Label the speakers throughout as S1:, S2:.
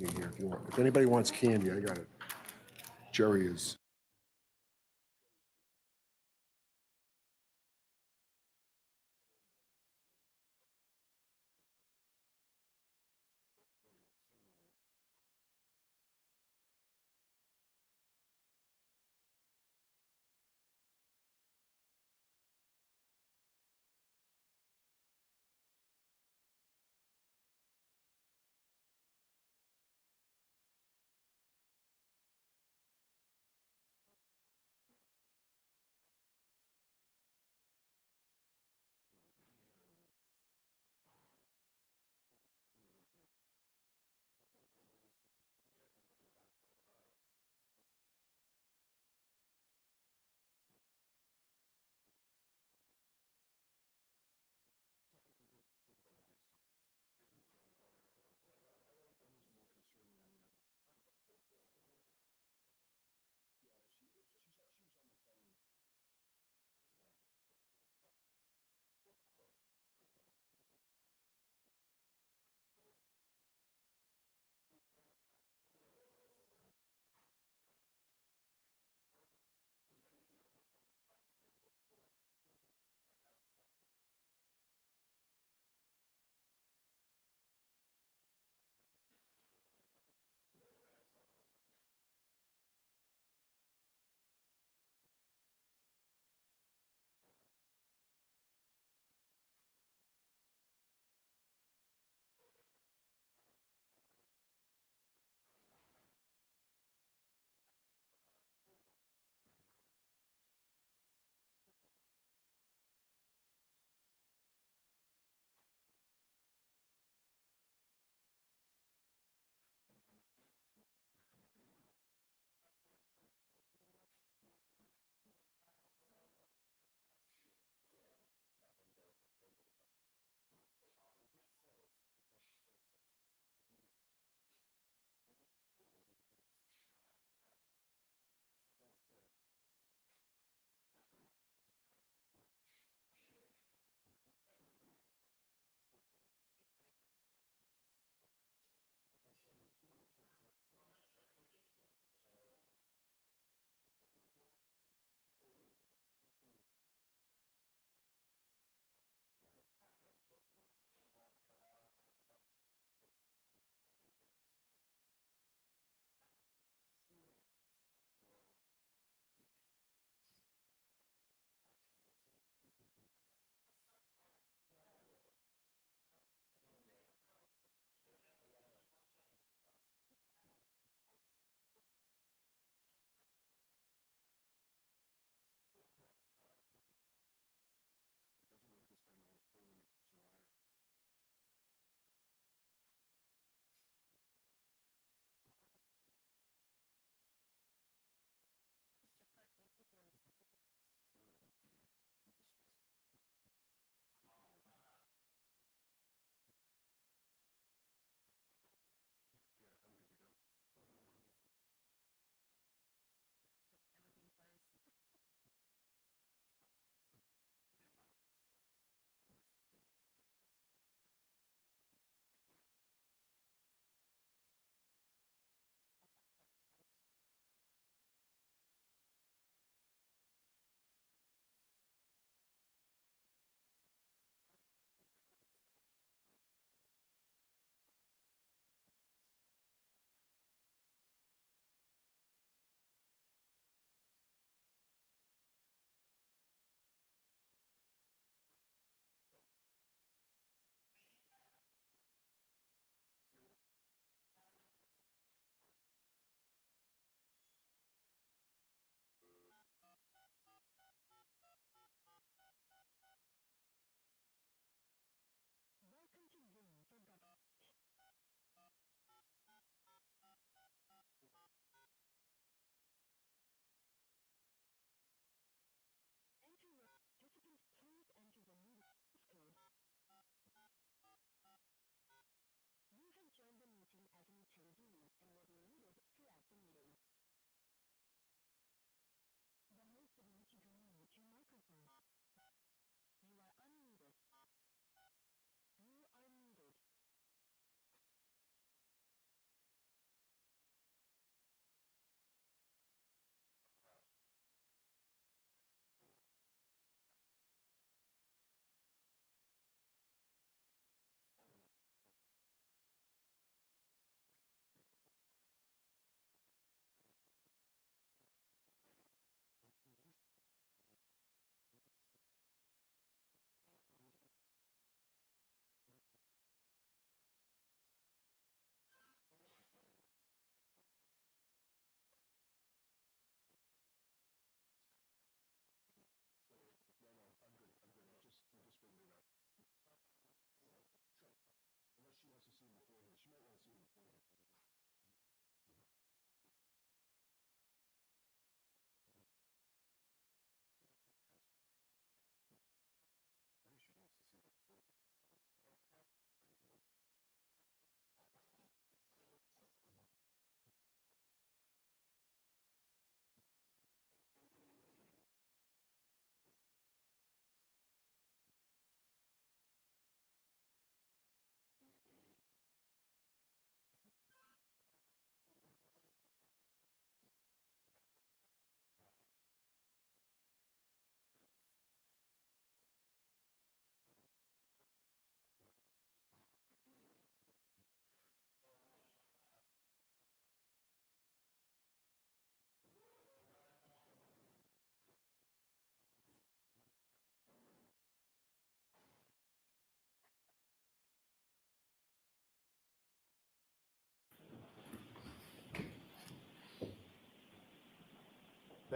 S1: in here if you want. If anybody wants candy, I got it. Jerry is.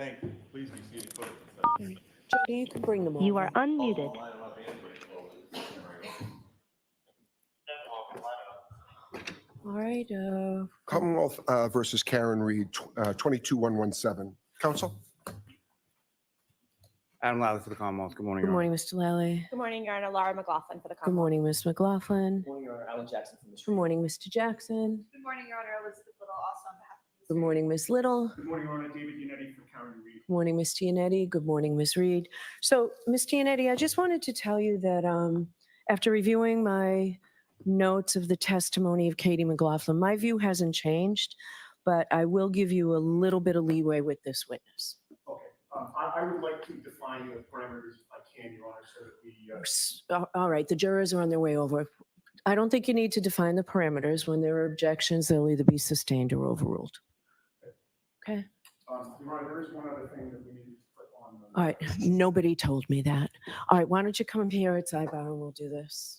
S2: Thank you. Please be seated, folks.
S3: Jody, you can bring them over.
S4: You are unmuted.
S3: All right.
S1: Commonwealth versus Karen Reed, 22117. Counsel?
S5: Adam Lally for the Commonwealth. Good morning,
S3: Good
S5: Your Honor.
S3: morning, Mr. Lally.
S6: Good morning, Your Honor. Laura McLaughlin for the
S3: Good
S6: Commonwealth.
S3: morning, Ms. McLaughlin.
S7: Good morning, Your Honor. Alan Jackson from the
S3: Good
S7: street.
S3: morning, Mr. Jackson.
S6: Good morning, Your Honor. Elizabeth Little, also on behalf of the
S3: Good morning, Ms. Little.
S8: Good morning, Your Honor. David Unetti for Karen Reed.
S3: Good morning, Ms. Tianetti. Good morning, Ms. Reed. So, Ms. Tianetti, I just wanted to tell you that after reviewing my notes of the testimony of Katie McLaughlin, my view hasn't changed, but I will give you a little bit of leeway with this witness.
S8: Okay. I would like to define the parameters if I can, Your Honor, so that we.
S3: All right, the jurors are on their way over. I don't think you need to define the parameters. When there are objections, they'll either be sustained or overruled. Okay?
S8: Your Honor, there is one other thing that we need to put on.
S3: All right, nobody told me that. All right, why don't you come here at sidebar and we'll do this.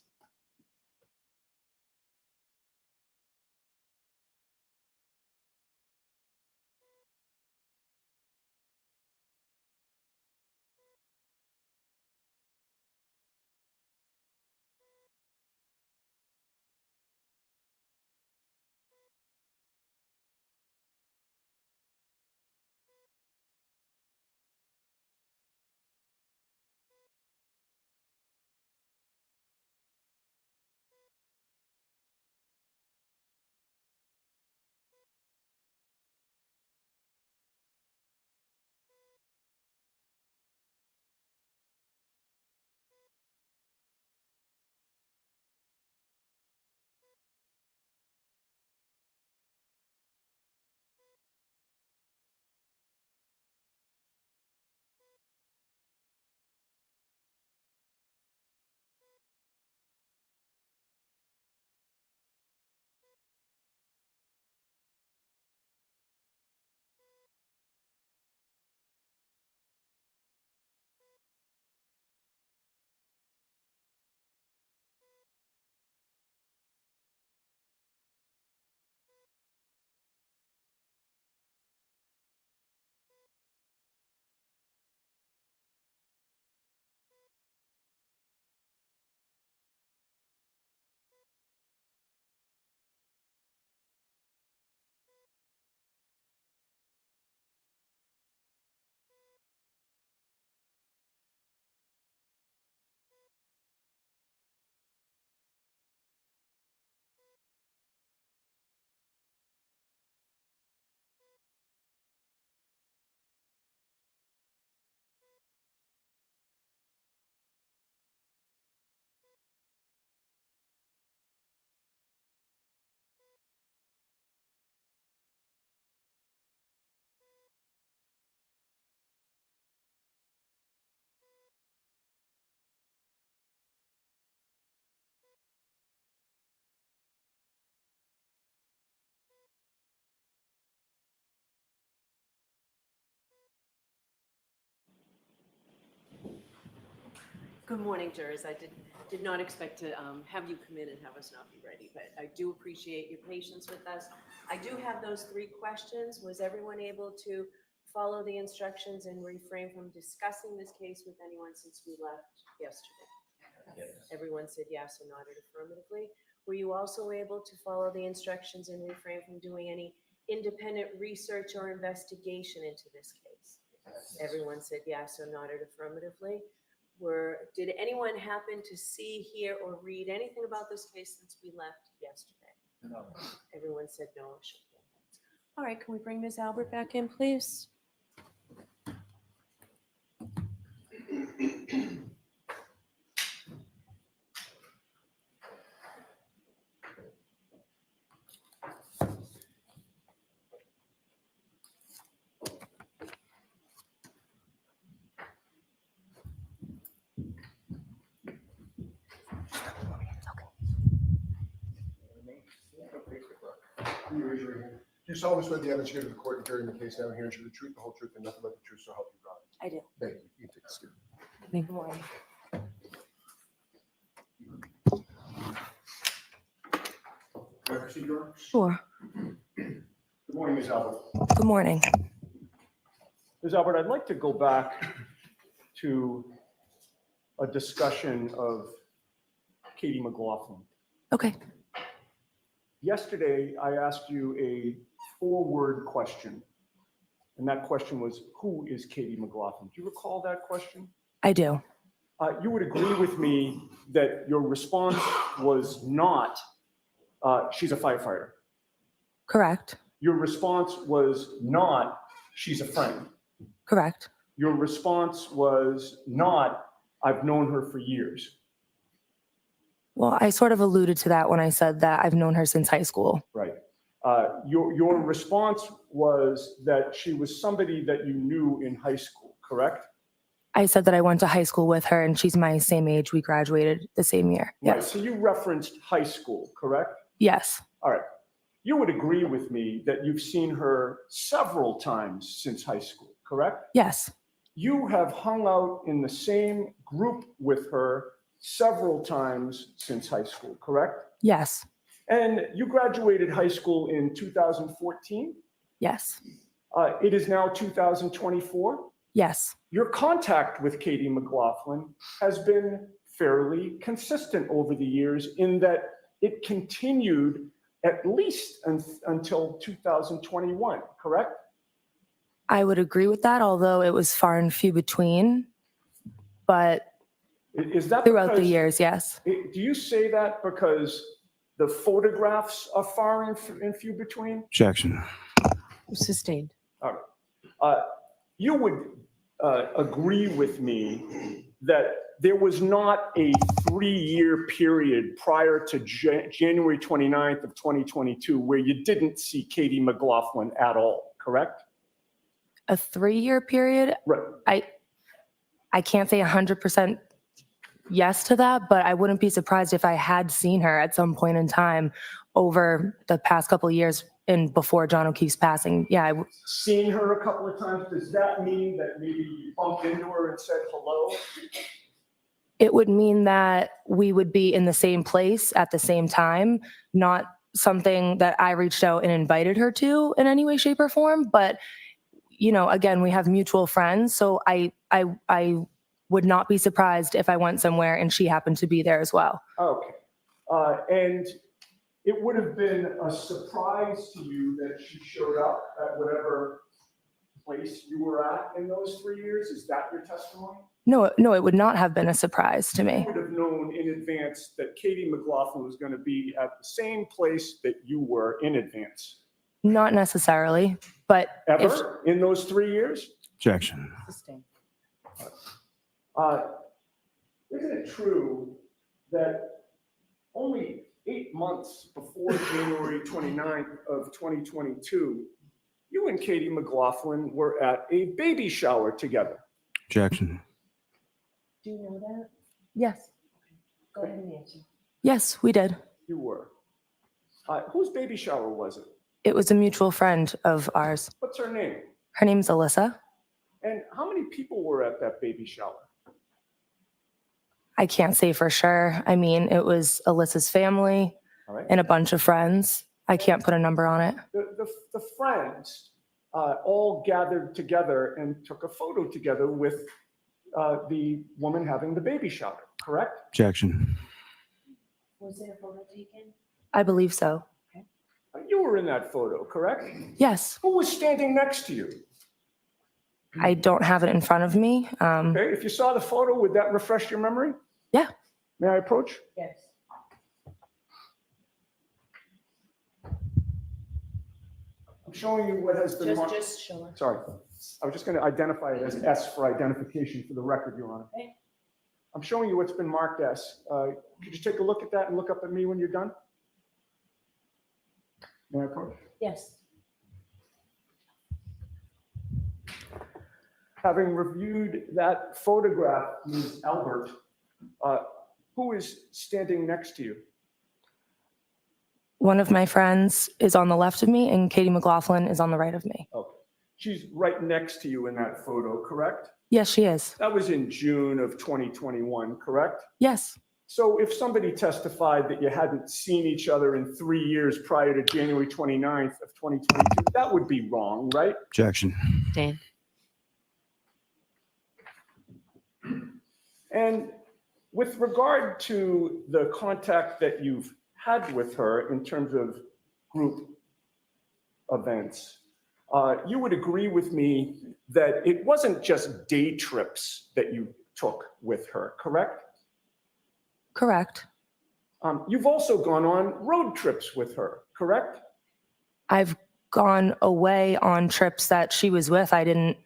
S3: Good morning, jurors. I did not expect to have you come in and have us not be ready, but I do appreciate your patience with us. I do have those 3 questions. Was everyone able to follow the instructions and refrain from discussing this case with anyone since we left yesterday?
S7: Yes.
S3: Everyone said yes or nodded affirmatively. Were you also able to follow the instructions and refrain from doing any independent research or investigation into this case?
S7: Yes.
S3: Everyone said yes or nodded affirmatively. Did anyone happen to see, hear, or read anything about this case since we left yesterday?
S7: No.
S3: Everyone said no or shook their heads. All right, can we bring Ms. Albert back in, please?
S1: Can you raise your hand? Do you solemnly swear the evidence you give to the court and during the case now and here ensure the truth, the whole truth, and nothing but the truth, so help you God?
S3: I do.
S1: Thank you. You can take a seat.
S3: Good morning.
S8: Can I proceed, Your Honor?
S3: Sure.
S8: Good morning, Ms. Albert.
S6: Good morning.
S8: Ms. Albert, I'd like to go back to a discussion of Katie McLaughlin.
S2: Okay.
S8: Yesterday, I asked you a 4-word question, and that question was, who is Katie McLaughlin? Do you recall that question?
S2: I do.
S8: You would agree with me that your response was not, she's a firefighter.
S2: Correct.
S8: Your response was not, she's a friend.
S2: Correct.
S8: Your response was not, I've known her for years.
S2: Well, I sort of alluded to that when I said that I've known her since high school.
S8: Right. Your response was that she was somebody that you knew in high school, correct?
S2: I said that I went to high school with her and she's my same age. We graduated the same year.
S8: Right.
S2: Yes.
S8: So you referenced high school, correct?
S2: Yes.
S8: All right. You would agree with me that you've seen her several times since high school, correct?
S2: Yes.
S8: You have hung out in the same group with her several times since high school, correct?
S2: Yes.
S8: And you graduated high school in 2014.
S2: Yes.
S8: It is now 2024.
S2: Yes.
S8: Your contact with Katie McLaughlin has been fairly consistent over the years in that it continued at least until 2021, correct?
S2: I would agree with that, although it was far and few between. But
S8: Is that
S2: throughout the
S8: because-
S2: years, yes.
S8: Do you say that because the photographs are far and few between?
S4: Objection.
S2: Sustained.
S8: You would agree with me that there was not a 3-year period prior to January 29th of 2022 where you didn't see Katie McLaughlin at all, correct?
S2: A 3-year period?
S8: Right.
S2: I can't say 100% yes to that, but I wouldn't be surprised if I had seen her at some point in time over the past couple of years and before John O'Keefe's passing. Yeah,
S8: Seeing her a couple of times, does that mean that maybe you bumped into her and said hello?
S2: it would mean that we would be in the same place at the same time, not something that I reached out and invited her to in any way, shape, or form. But, you know, again, we have mutual friends. So I would not be surprised if I went somewhere and she happened to be there as well.
S8: Okay. And it would have been a surprise to you that she showed up at whatever place you were at in those 3 years? Is that your testimony?
S2: No, it would not have been a surprise to
S8: You
S2: me.
S8: would have known in advance that Katie McLaughlin was going to be at the same place that you were in advance.
S2: Not necessarily, but if,
S8: Ever in those 3 years?
S4: Objection.
S8: Isn't it true that only 8 months before January 29th of 2022, you and Katie McLaughlin were at a baby shower together?
S4: Objection.
S3: Do you know that?
S2: yes,
S3: Go ahead and answer.
S2: yes, we did.
S8: You were. Whose baby shower was it?
S2: It was a mutual friend of ours.
S8: What's her name?
S2: Her name's Alyssa.
S8: And how many people were at that baby shower?
S2: I can't say for sure. I mean, it was Alyssa's family
S8: All right.
S2: and a bunch of friends. I can't put a number on it.
S8: The friends all gathered together and took a photo together with the woman having the baby shower, correct?
S4: Objection.
S3: Was there a photo taken?
S2: I believe so.
S8: You were in that photo, correct?
S2: Yes,
S8: Who was standing next to you?
S2: I don't have it in front of me.
S8: Okay, if you saw the photo, would that refresh your memory?
S2: Yeah.
S8: May I approach?
S3: Yes.
S8: I'm showing you what has been marked.
S3: Just show her.
S8: Sorry, I was just going to identify it as S for identification for the record, Your Honor.
S3: Okay.
S8: I'm showing you what's been marked S. Could you take a look at that and look up at me when you're done? May I approach?
S3: Yes.
S8: Having reviewed that photograph, Ms. Albert, who is standing next to you?
S2: One of my friends is on the left of me and Katie McLaughlin is on the right of me.
S8: Okay. She's right next to you in that photo, correct?
S2: Yes, she is.
S8: That was in June of 2021, correct?
S2: Yes,
S8: So if somebody testified that you hadn't seen each other in 3 years prior to January 29th of 2022, that would be wrong, right?
S4: Objection.
S5: Dan.
S8: And with regard to the contact that you've had with her in terms of group events, you would agree with me that it wasn't just day trips that you took with her, correct?
S2: Correct.
S8: You've also gone on road trips with her, correct?
S2: I've gone away on trips that she was with. I didn't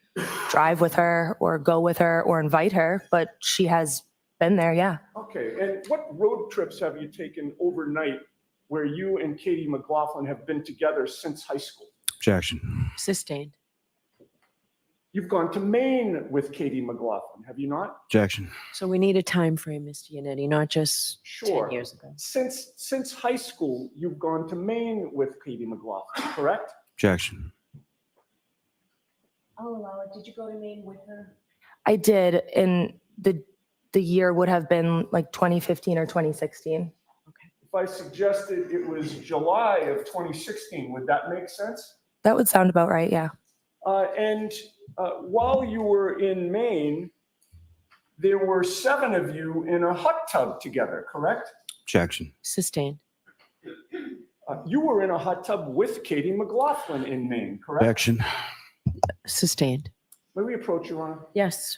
S2: drive with her or go with her or invite her, but she has been there, yeah.
S8: Okay, and what road trips have you taken overnight where you and Katie McLaughlin have been together since high school?
S4: Objection.
S3: Sustained.
S8: You've gone to Maine with Katie McLaughlin, have you not?
S4: Objection.
S3: So we need a time frame, Mr. Yannetti, not just
S8: Sure.
S3: 10 years ago.
S8: Since high school, you've gone to Maine with Katie McLaughlin, correct?
S4: Objection.
S3: I'll allow it. Did you go to Maine with her?
S2: I did, and the year would have been like 2015 or 2016.
S8: If I suggested it was July of 2016, would that make sense?
S2: That would sound about right, yeah.
S8: And while you were in Maine, there were 7 of you in a hot tub together, correct?
S4: Objection.
S3: Sustained.
S8: You were in a hot tub with Katie McLaughlin in Maine, correct?
S4: Objection.
S3: Sustained.
S8: May we approach, Your Honor?
S3: Yes.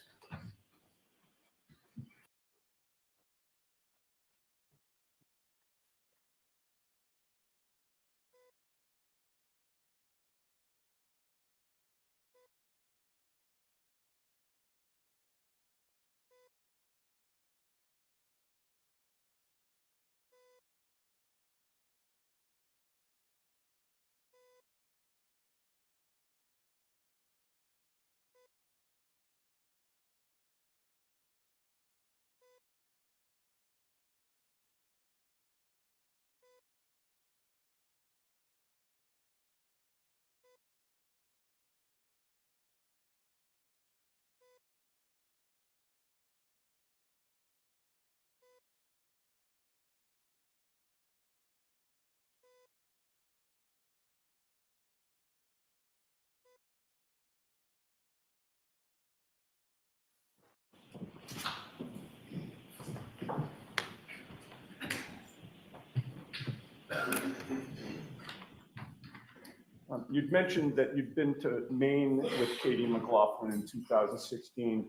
S8: You'd mentioned that you'd been to Maine with Katie McLaughlin in 2016.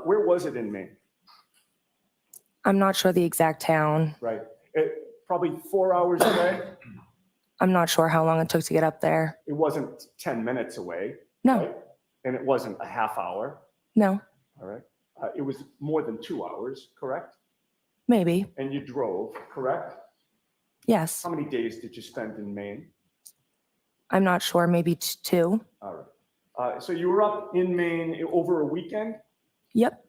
S8: Where was it in Maine?
S2: I'm not sure the exact town.
S8: Right. Probably 4 hours away?
S2: I'm not sure how long it took to get up there.
S8: It wasn't 10 minutes away,
S2: No,
S8: right? And it wasn't a half hour,
S2: no,
S8: all right? It was more than 2 hours, correct?
S2: maybe.
S8: And you drove, correct?
S2: Yes.
S8: How many days did you spend in Maine?
S2: I'm not sure, maybe 2.
S8: All right. So you were up in Maine over a weekend
S2: Yep.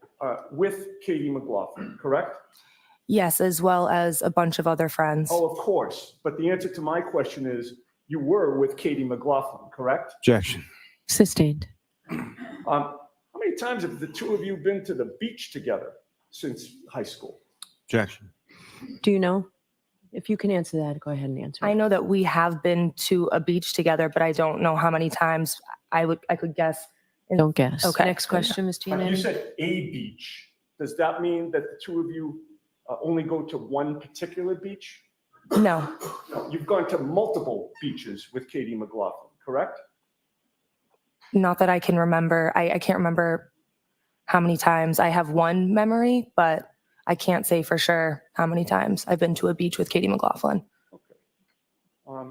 S8: with Katie McLaughlin, correct?
S2: Yes, as well as a bunch of other friends.
S8: Oh, of course. But the answer to my question is you were with Katie McLaughlin, correct?
S4: Objection.
S3: Sustained.
S8: How many times have the two of you been to the beach together since high school?
S4: Objection.
S3: Do you know? If you can answer that, go ahead and answer.
S2: I know that we have been to a beach together, but I don't know how many times. I could guess.
S3: Don't guess.
S2: Okay.
S3: Next question, Mr.
S8: You
S3: Yannetti.
S8: said a beach. Does that mean that the two of you only go to one particular beach?
S2: No,
S8: No, you've gone to multiple beaches with Katie McLaughlin, correct?
S2: not that I can remember. I can't remember how many times. I have one memory, but I can't say for sure how many times I've been to a beach with Katie McLaughlin.
S8: Okay.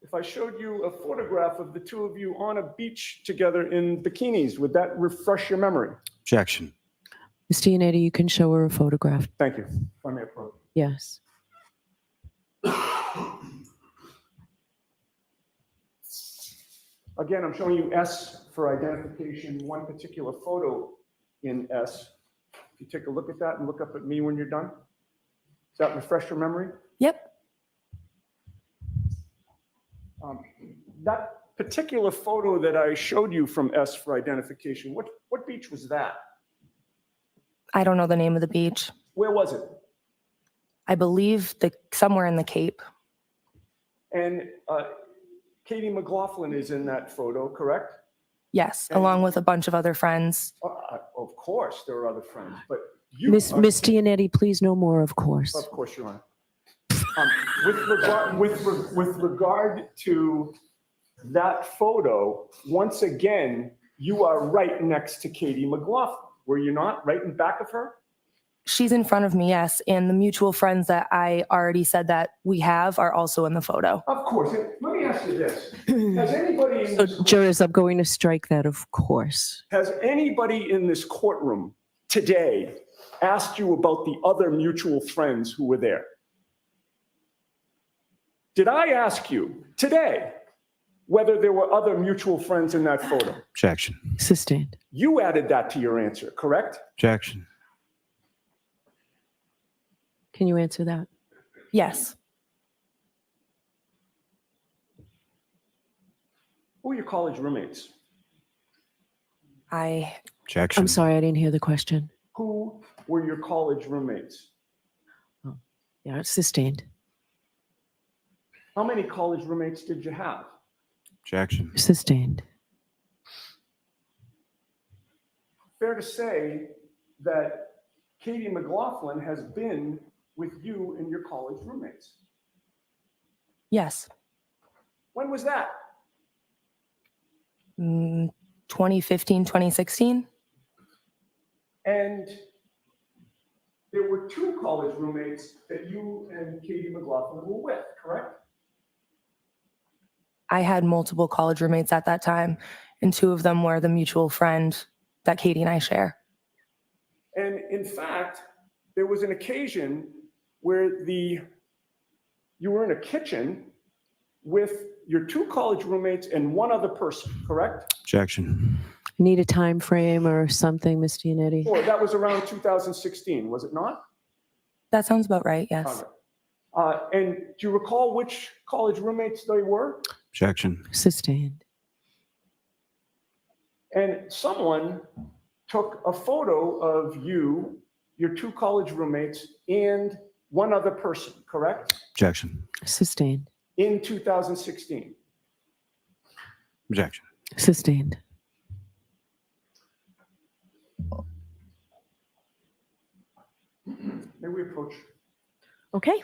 S8: If I showed you a photograph of the two of you on a beach together in bikinis, would that refresh your memory?
S4: Objection.
S3: Mr. Yannetti, you can show her a photograph.
S8: Thank you. If I may approach.
S3: Yes.
S8: Again, I'm showing you S for identification, one particular photo in S. If you take a look at that and look up at me when you're done. Does that refresh your memory?
S2: Yep.
S8: That particular photo that I showed you from S for identification, what beach was that?
S2: I don't know the name of the beach.
S8: Where was it?
S2: I believe somewhere in the Cape.
S8: And Katie McLaughlin is in that photo, correct?
S2: Yes, along with a bunch of other friends.
S8: Of course, there are other friends, but you.
S5: Miss
S8: are-
S5: Dianetti, please no more, of course.
S8: Of course, Your Honor. With regard to that photo, once again, you are right next to Katie McLaughlin. Were you not right in back of her?
S2: She's in front of me, yes, and the mutual friends that I already said that we have are also in the photo.
S8: Of course. And let me ask you this. Has anybody in
S5: So,
S8: this,
S5: jurors, I'm going to strike that, of course.
S8: has anybody in this courtroom today asked you about the other mutual friends who were there? Did I ask you today whether there were other mutual friends in that photo?
S4: Objection.
S5: Sustained.
S8: You added that to your answer, correct?
S4: Objection.
S5: Can you answer that?
S2: Yes,
S8: Who are your college roommates?
S4: Objection.
S5: I'm sorry, I didn't hear the question.
S8: Who were your college roommates?
S5: Yeah, it's sustained.
S8: How many college roommates did you have?
S4: Objection.
S5: Sustained.
S8: Fair to say that Katie McLaughlin has been with you and your college roommates.
S2: yes.
S8: When was that?
S2: 2015, 2016?
S8: And there were two college roommates that you and Katie McLaughlin were with, correct?
S2: I had multiple college roommates at that time, and two of them were the mutual friend that Katie and I share.
S8: And in fact, there was an occasion where you were in a kitchen with your two college roommates and one other person, correct?
S4: Objection.
S5: Need a time frame or something, Miss Dianetti?
S8: Or that was around 2016, was it not?
S2: That sounds about right, yes.
S8: All right. And do you recall which college roommates they were?
S4: Objection.
S5: Sustained.
S8: And someone took a photo of you, your two college roommates, and one other person, correct?
S4: Objection.
S5: Sustained.
S8: In 2016.
S4: Objection.
S5: Sustained.
S8: May we approach?
S5: Okay.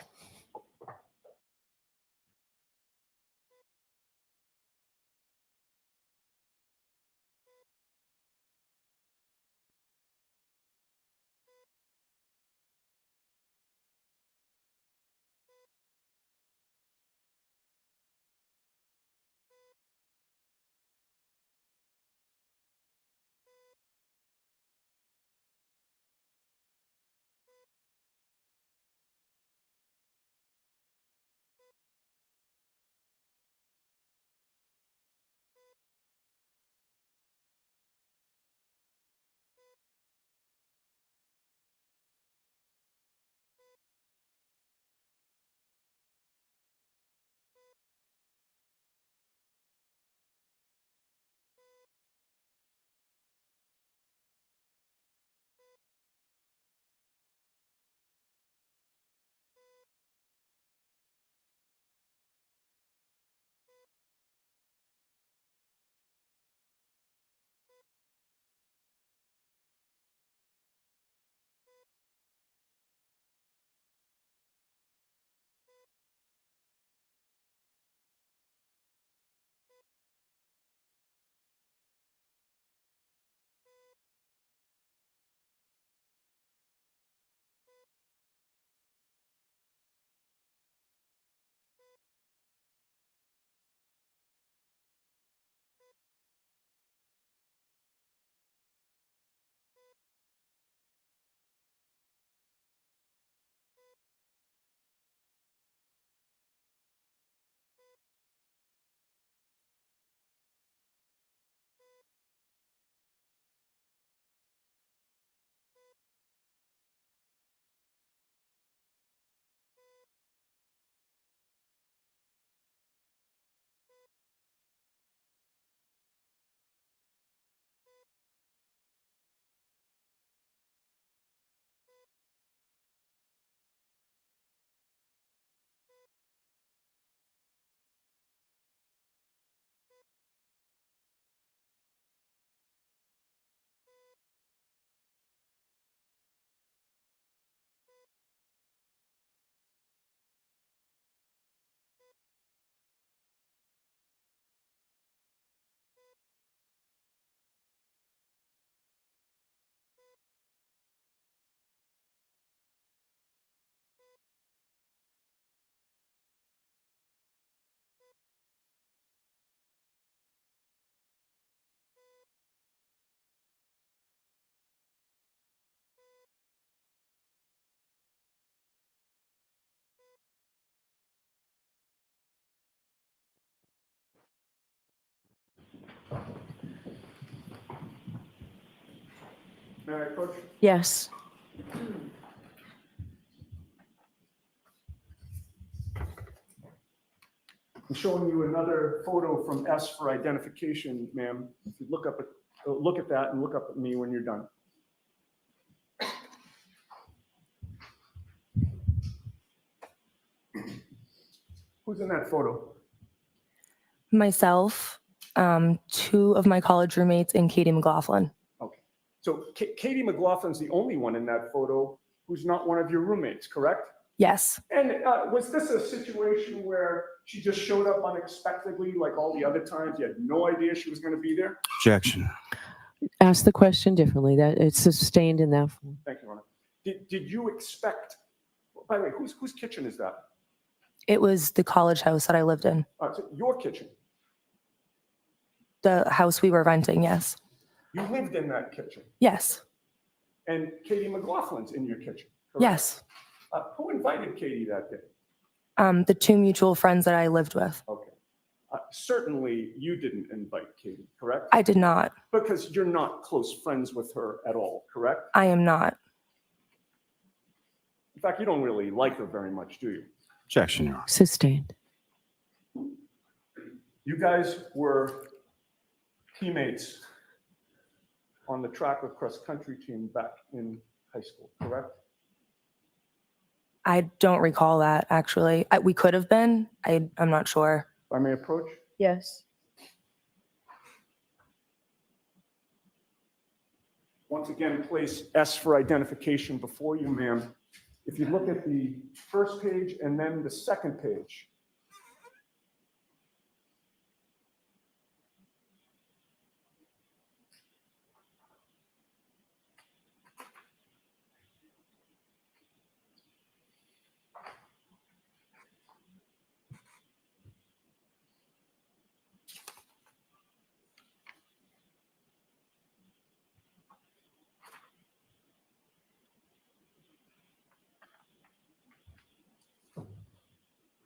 S8: May I approach?
S5: Yes.
S8: I'm showing you another photo from S for identification, ma'am. If you look at that and look up at me when you're done. Who's in that photo?
S2: Myself, two of my college roommates, and Katie McLaughlin.
S8: Okay. So Katie McLaughlin's the only one in that photo who's not one of your roommates, correct?
S2: Yes.
S8: And was this a situation where she just showed up unexpectedly like all the other times? You had no idea she was going to be there?
S4: Objection.
S5: Ask the question differently. That it's sustained in that form.
S8: Thank you, Ronna. Did you expect, by the way, whose kitchen is that?
S2: It was the college house that I lived in.
S8: So your kitchen.
S2: The house we were renting, yes.
S8: You lived in that kitchen.
S2: Yes.
S8: And Katie McLaughlin's in your kitchen, correct?
S2: Yes.
S8: Who invited Katie that day?
S2: The two mutual friends that I lived with.
S8: Okay. Certainly you didn't invite Katie, correct?
S2: I did not.
S8: Because you're not close friends with her at all, correct?
S2: I am not.
S8: In fact, you don't really like her very much, do you?
S4: Objection, Your Honor.
S5: Sustained.
S8: You guys were teammates on the track or cross country team back in high school, correct?
S2: I don't recall that, actually. We could have been. I'm not sure.
S8: If I may approach?
S5: Yes.
S8: Once again, place S for identification before you, ma'am. If you look at the first page and then the second page,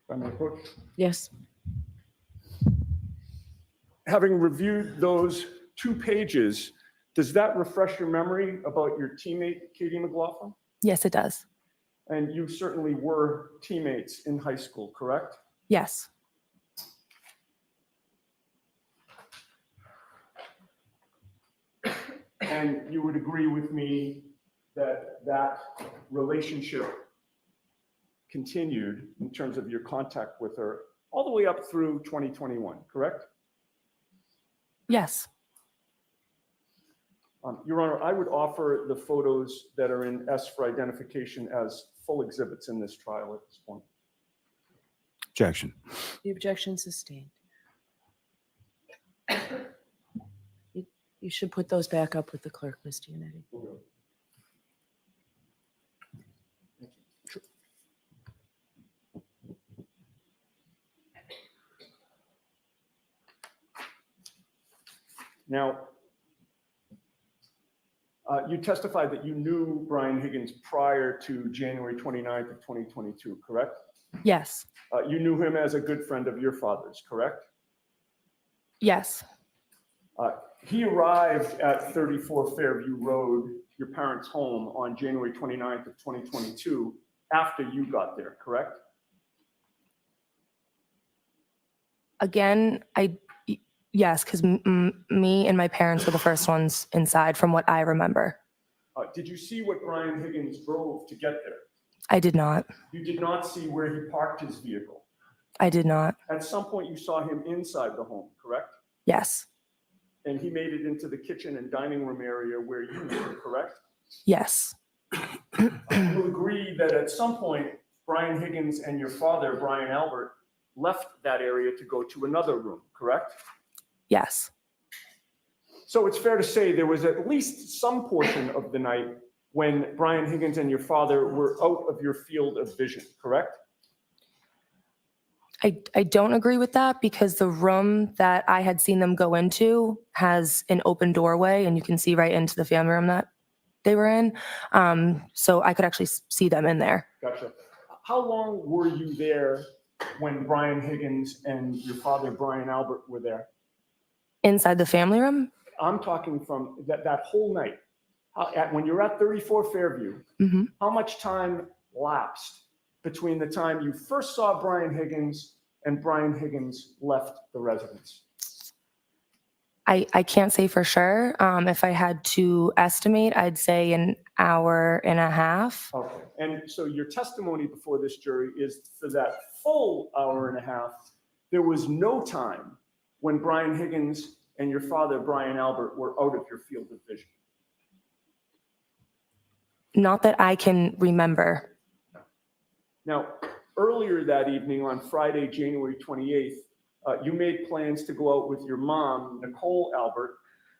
S8: if I may approach.
S5: Yes.
S8: Having reviewed those 2 pages, does that refresh your memory about your teammate, Katie McLaughlin?
S2: Yes, it does.
S8: And you certainly were teammates in high school, correct?
S2: Yes.
S8: And you would agree with me that that relationship continued in terms of your contact with her all the way up through 2021, correct?
S2: Yes.
S8: Your Honor, I would offer the photos that are in S for identification as full exhibits in this trial at this point.
S4: Objection.
S5: The objection sustained. You should put those back up with the clerk, Ms. Giannetti.
S8: Now, you testified that you knew Brian Higgins prior to January 29th of 2022, correct?
S2: Yes.
S8: You knew him as a good friend of your father's, correct?
S2: Yes.
S8: He arrived at 34 Fairview Road, your parents' home, on January 29th of 2022 after you got there, correct?
S2: Again, yes, because me and my parents were the first ones inside from what I remember.
S8: Did you see what Brian Higgins drove to get there?
S2: I did not.
S8: You did not see where he parked his vehicle.
S2: I did not.
S8: At some point, you saw him inside the home, correct?
S2: Yes.
S8: And he made it into the kitchen and dining room area where you were, correct?
S2: Yes.
S8: You agree that at some point, Brian Higgins and your father, Brian Albert, left that area to go to another room, correct?
S2: Yes.
S8: So it's fair to say there was at least some portion of the night when Brian Higgins and your father were out of your field of vision, correct?
S2: I don't agree with that because the room that I had seen them go into has an open doorway and you can see right into the family room that they were in. So I could actually see them in there.
S8: Gotcha. How long were you there when Brian Higgins and your father, Brian Albert, were there?
S2: Inside the family room?
S8: I'm talking from that whole night. When you're at 34 Fairview,
S2: hmm
S8: how much time lapsed between the time you first saw Brian Higgins and Brian Higgins left the residence?
S2: I can't say for sure. If I had to estimate, I'd say an hour and a half.
S8: Okay, and so your testimony before this jury is for that full hour and a half, there was no time when Brian Higgins and your father, Brian Albert, were out of your field of vision.
S2: Not that I can remember.
S8: Now, earlier that evening on Friday, January 28th, you made plans to go out with your mom, Nicole Albert,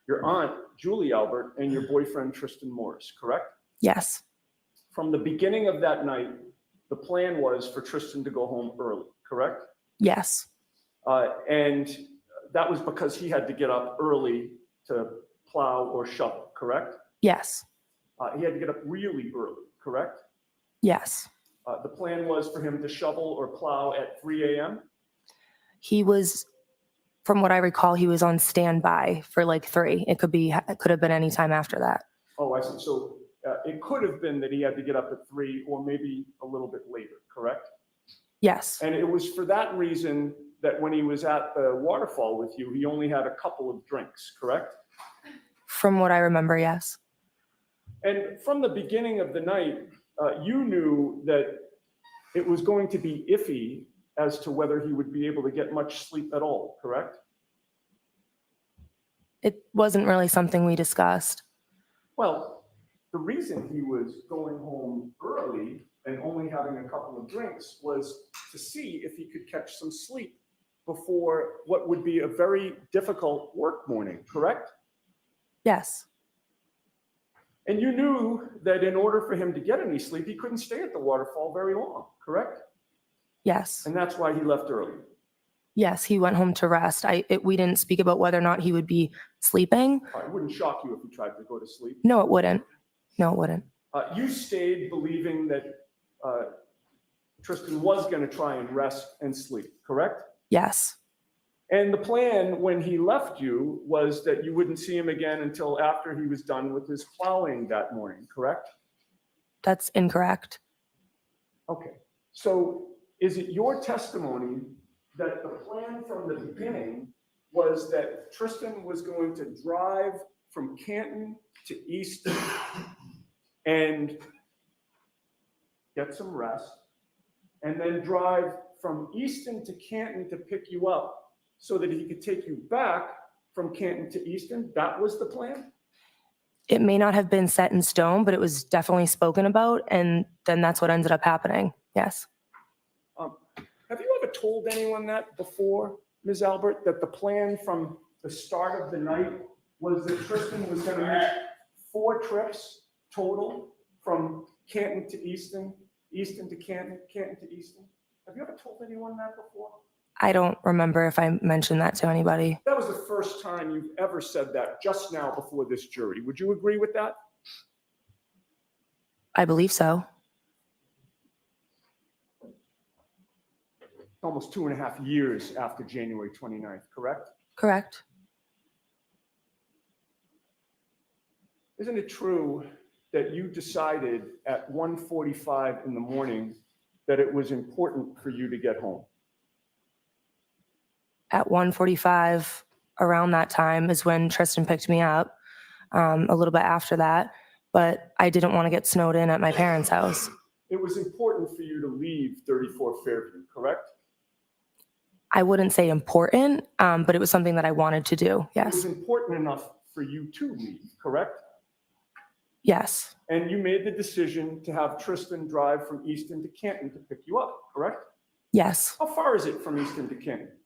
S8: your aunt, Julie Albert, and your boyfriend, Tristan Morris, correct?
S2: Yes.
S8: From the beginning of that night, the plan was for Tristan to go home early, correct?
S2: Yes.
S8: And that was because he had to get up early to plow or shovel, correct?
S2: Yes.
S8: He had to get up really early, correct?
S2: Yes.
S8: The plan was for him to shovel or plow at 3 a.m.?
S2: He was, from what I recall, he was on standby for like 3. It could have been any time after that.
S8: Oh, I see. So it could have been that he had to get up at 3 or maybe a little bit later, correct?
S2: Yes.
S8: And it was for that reason that when he was at the waterfall with you, he only had a couple of drinks, correct?
S2: From what I remember, yes.
S8: And from the beginning of the night, you knew that it was going to be iffy as to whether he would be able to get much sleep at all, correct?
S2: It wasn't really something we discussed.
S8: Well, the reason he was going home early and only having a couple of drinks was to see if he could catch some sleep before what would be a very difficult work morning, correct?
S2: Yes.
S8: And you knew that in order for him to get any sleep, he couldn't stay at the waterfall very long, correct?
S2: Yes.
S8: And that's why he left early.
S2: Yes. He went home to rest. We didn't speak about whether or not he would be sleeping.
S8: It wouldn't shock you if he tried to go to sleep.
S2: No, it wouldn't. No, it wouldn't.
S8: You stayed believing that Tristan was going to try and rest and sleep, correct?
S2: Yes.
S8: And the plan when he left you was that you wouldn't see him again until after he was done with his plowing that morning, correct?
S2: That's incorrect.
S8: Okay. So is it your testimony that the plan from the beginning was that Tristan was going to drive from Canton to Easton and get some rest, and then drive from Easton to Canton to pick you up so that he could take you back from Canton to Easton? That was the plan?
S2: It may not have been set in stone, but it was definitely spoken about. And then that's what ended up happening. Yes.
S8: Have you ever told anyone that before, Ms. Albert, that the plan from the start of the night was that Tristan was going to make 4 trips total from Canton to Easton, Easton to Canton, Canton to Easton? Have you ever told anyone that before?
S2: I don't remember if I mentioned that to anybody.
S8: That was the first time you've ever said that just now before this jury. Would you agree with that?
S2: I believe so.
S8: Almost 2.5 years after January 29th, correct?
S2: Correct.
S8: Isn't it true that you decided at 1:45 in the morning that it was important for you to get home?
S2: At 1:45, around that time is when Tristan picked me up, a little bit after that, but I didn't want to get snowed in at my parents' house.
S8: It was important for you to leave 34 Fairview, correct?
S2: I wouldn't say important, but it was something that I wanted to do.
S8: It was
S2: Yes.
S8: important enough for you to leave, correct?
S2: Yes.
S8: And you made the decision to have Tristan drive from Easton to Canton to pick you up, correct?
S2: Yes.
S8: How far is it from Easton to Canton?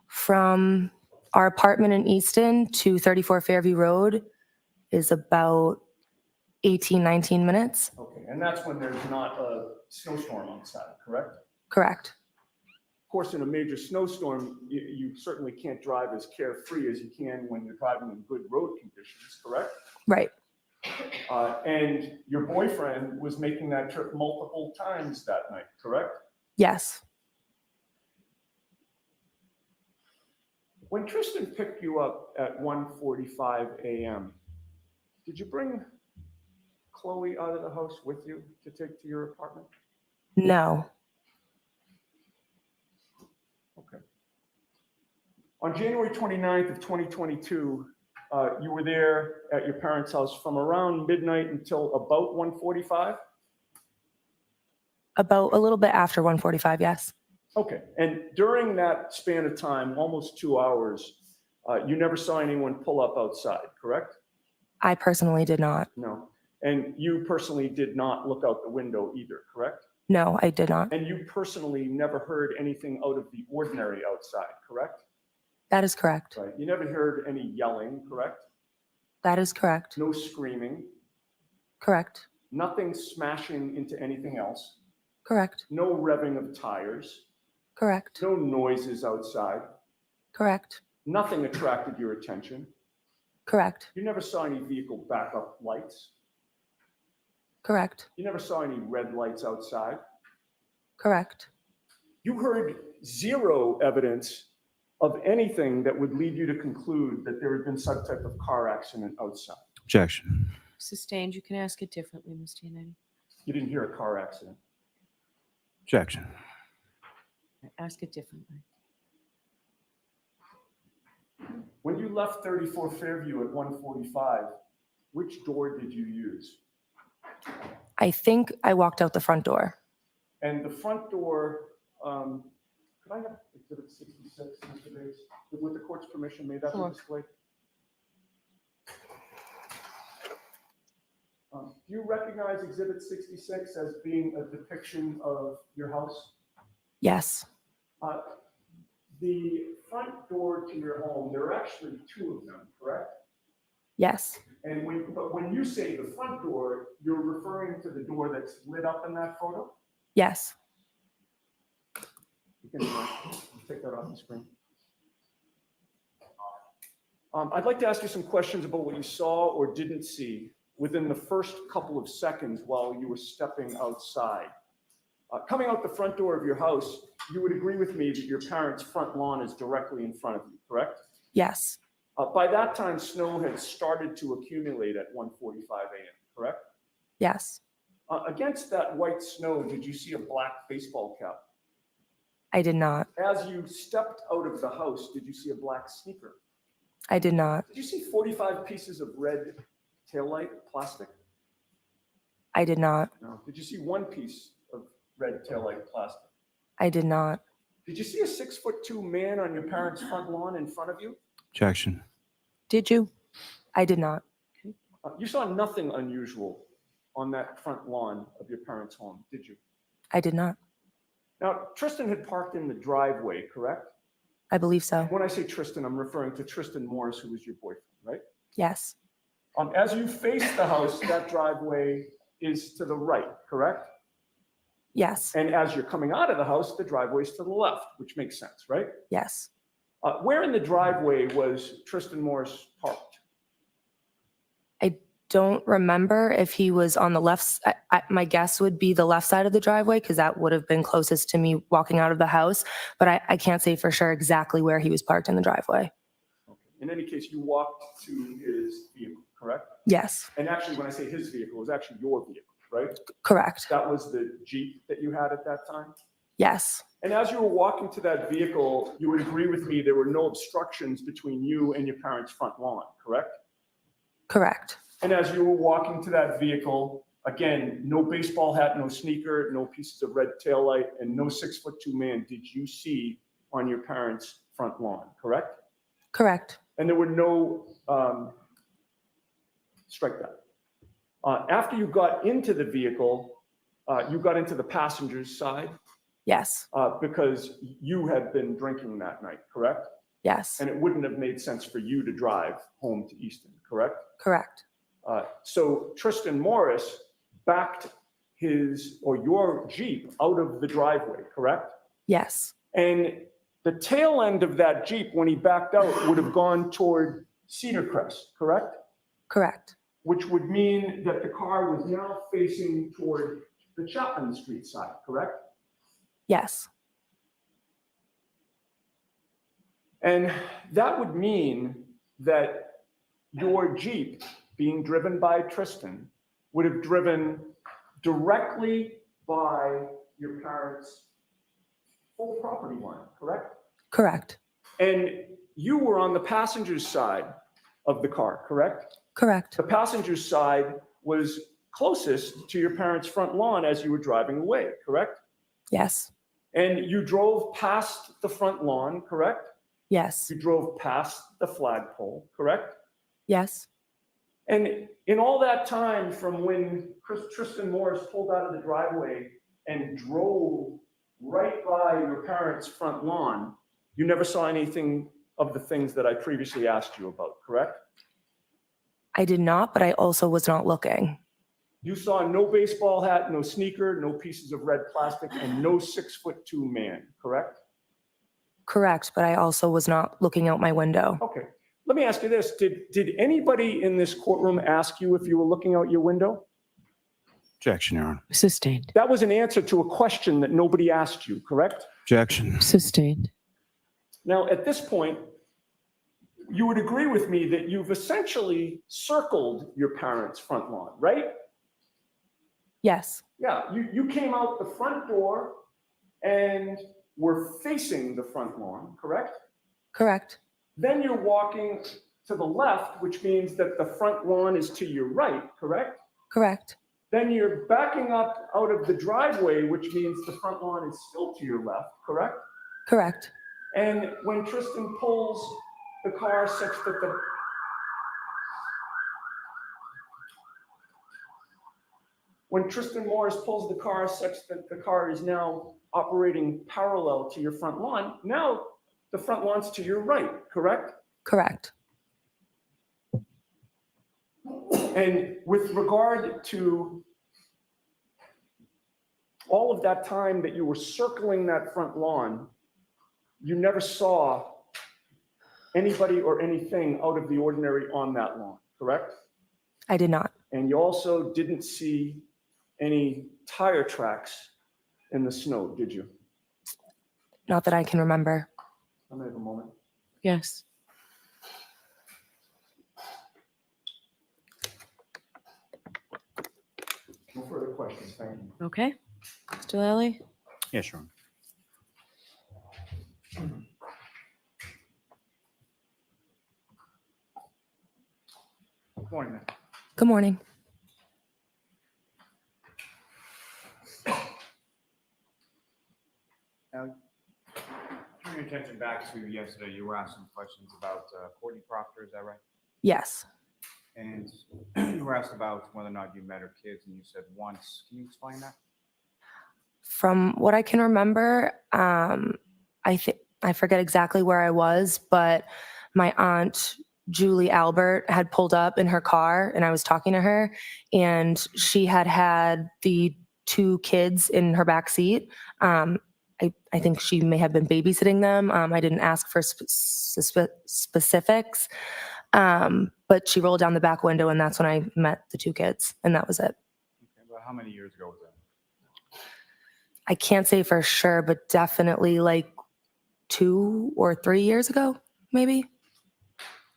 S2: From our apartment in Easton to 34 Fairview Road is about 18, 19 minutes.
S8: Okay, and that's when there's not a snowstorm on site, correct?
S2: Correct.
S8: Of course, in a major snowstorm, you certainly can't drive as carefree as you can when you're driving in good road conditions, correct?
S2: Right.
S8: And your boyfriend was making that trip multiple times that night, correct?
S2: Yes.
S8: When Tristan picked you up at 1:45 a.m., Did you bring Chloe out of the house with you to take to your apartment?
S2: No,
S8: Okay. On January 29th of 2022, you were there at your parents' house from around midnight until about 1:45?
S2: about a little bit after 1:45, yes.
S8: Okay, and during that span of time, almost 2 hours, you never saw anyone pull up outside, correct?
S2: I personally did not.
S8: No. And you personally did not look out the window either, correct?
S2: No, I did not.
S8: And you personally never heard anything out of the ordinary outside, correct?
S2: That is correct.
S8: Right. You never heard any yelling, correct?
S2: That is correct.
S8: No screaming,
S2: Correct.
S8: nothing smashing into anything else,
S2: Correct.
S8: no revving of tires,
S2: Correct.
S8: no noises outside,
S2: Correct.
S8: nothing attracted your attention.
S2: Correct.
S8: You never saw any vehicle backup lights.
S2: Correct.
S8: You never saw any red lights outside.
S2: Correct.
S8: You heard zero evidence of anything that would lead you to conclude that there had been some type of car accident outside.
S4: Objection.
S5: Sustained. You can ask it differently, Ms. Giannetti.
S8: You didn't hear a car accident.
S4: Objection.
S5: Ask it differently.
S8: When you left 34 Fairview at 1:45, which door did you use?
S2: I think I walked out the front door.
S8: And the front door, could I have exhibit 66, Mr. Bates? With the court's permission, may that be
S5: Sure.
S8: displayed? Do you recognize exhibit 66 as being a depiction of your house?
S2: Yes.
S8: The front door to your home, there are actually two of them, correct?
S2: Yes.
S8: And when you say the front door, you're referring to the door that's lit up in that photo?
S2: Yes.
S8: You can take that off the screen. I'd like to ask you some questions about what you saw or didn't see within the first couple of seconds while you were stepping outside. Coming out the front door of your house, you would agree with me that your parents' front lawn is directly in front of you, correct?
S2: Yes.
S8: By that time, snow had started to accumulate at 1:45 a.m., correct?
S2: Yes.
S8: Against that white snow, did you see a black baseball cap?
S2: I did not.
S8: As you stepped out of the house, did you see a black sneaker?
S2: I did not.
S8: Did you see 45 pieces of red taillight plastic?
S2: I did not.
S8: No. Did you see one piece of red taillight plastic?
S2: I did not.
S8: Did you see a 6'2" man on your parents' front lawn in front of you?
S4: Objection.
S2: Did you? I did not.
S8: You saw nothing unusual on that front lawn of your parents' home, did you?
S2: I did not.
S8: Now, Tristan had parked in the driveway, correct?
S2: I believe so.
S8: When I say Tristan, I'm referring to Tristan Morris, who was your boyfriend, right?
S2: Yes.
S8: As you face the house, that driveway is to the right, correct?
S2: Yes.
S8: And as you're coming out of the house, the driveway is to the left, which makes sense, right?
S2: Yes.
S8: Where in the driveway was Tristan Morris parked?
S2: I don't remember if he was on the left. My guess would be the left side of the driveway because that would have been closest to me walking out of the house. But I can't say for sure exactly where he was parked in the driveway.
S8: Okay. In any case, you walked to his vehicle, correct?
S2: Yes.
S8: And actually, when I say his vehicle, it was actually your vehicle, right?
S2: Correct.
S8: That was the Jeep that you had at that time?
S2: Yes.
S8: And as you were walking to that vehicle, you would agree with me there were no obstructions between you and your parents' front lawn, correct?
S2: Correct.
S8: And as you were walking to that vehicle, again, no baseball hat, no sneaker, no pieces of red taillight, and no 6'2" man did you see on your parents' front lawn, correct?
S2: Correct.
S8: And there were no, strike that. After you got into the vehicle, you got into the passenger's side
S2: Yes.
S8: because you had been drinking that night, correct?
S2: Yes.
S8: And it wouldn't have made sense for you to drive home to Easton, correct?
S2: Correct.
S8: So Tristan Morris backed his or your Jeep out of the driveway, correct?
S2: Yes.
S8: And the tail end of that Jeep, when he backed out, would have gone toward Cedar Crest, correct?
S2: Correct.
S8: Which would mean that the car was now facing toward the Chapman Street side, correct?
S2: Yes.
S8: And that would mean that your Jeep being driven by Tristan would have driven directly by your parents' full property line, correct?
S2: Correct.
S8: And you were on the passenger's side of the car, correct?
S2: Correct.
S8: The passenger's side was closest to your parents' front lawn as you were driving away, correct?
S2: Yes.
S8: And you drove past the front lawn, correct?
S2: Yes.
S8: You drove past the flagpole, correct?
S2: Yes.
S8: And in all that time from when Tristan Morris pulled out of the driveway and drove right by your parents' front lawn, you never saw anything of the things that I previously asked you about, correct?
S2: I did not, but I also was not looking.
S8: You saw no baseball hat, no sneaker, no pieces of red plastic, and no 6'2" man, correct?
S2: Correct, but I also was not looking out my window.
S8: Okay. Let me ask you this. Did anybody in this courtroom ask you if you were looking out your window?
S4: Objection, Your Honor.
S5: Sustained.
S8: That was an answer to a question that nobody asked you, correct?
S4: Objection.
S5: Sustained.
S8: Now, at this point, you would agree with me that you've essentially circled your parents' front lawn, right?
S2: Yes.
S8: Yeah, you came out the front door and were facing the front lawn, correct?
S2: Correct.
S8: Then you're walking to the left, which means that the front lawn is to your right, correct?
S2: Correct.
S8: Then you're backing up out of the driveway, which means the front lawn is still to your left, correct?
S2: Correct.
S8: And when Tristan pulls the car such that when Tristan Morris pulls the car such that the car is now operating parallel to your front lawn, now the front lawn's to your right, correct?
S2: Correct.
S8: And with regard to all of that time that you were circling that front lawn, you never saw anybody or anything out of the ordinary on that lawn, correct?
S2: I did not.
S8: And you also didn't see any tire tracks in the snow, did you?
S2: Not that I can remember.
S8: Let me have a moment.
S5: Yes.
S8: No further questions, thank you.
S5: Okay. Mr. Lally?
S4: Yes, Your Honor.
S9: Good morning, ma'am.
S2: Good morning.
S9: Now, turn your attention back to yesterday, you were asked some questions about Courtney Proctor, is that right?
S2: Yes.
S9: And you were asked about whether or not you met her kids, and you said once. Can you explain that?
S2: From what I can remember, I forget exactly where I was, but my aunt Julie Albert had pulled up in her car, and I was talking to her, and she had the 2 kids in her back seat. I think she may have been babysitting them. I didn't ask for specifics, but she rolled down the back window, and that's when I met the 2 kids, and that was it.
S9: Okay, but how many years ago was that?
S2: I can't say for sure, but definitely like 2 or 3 years ago, maybe.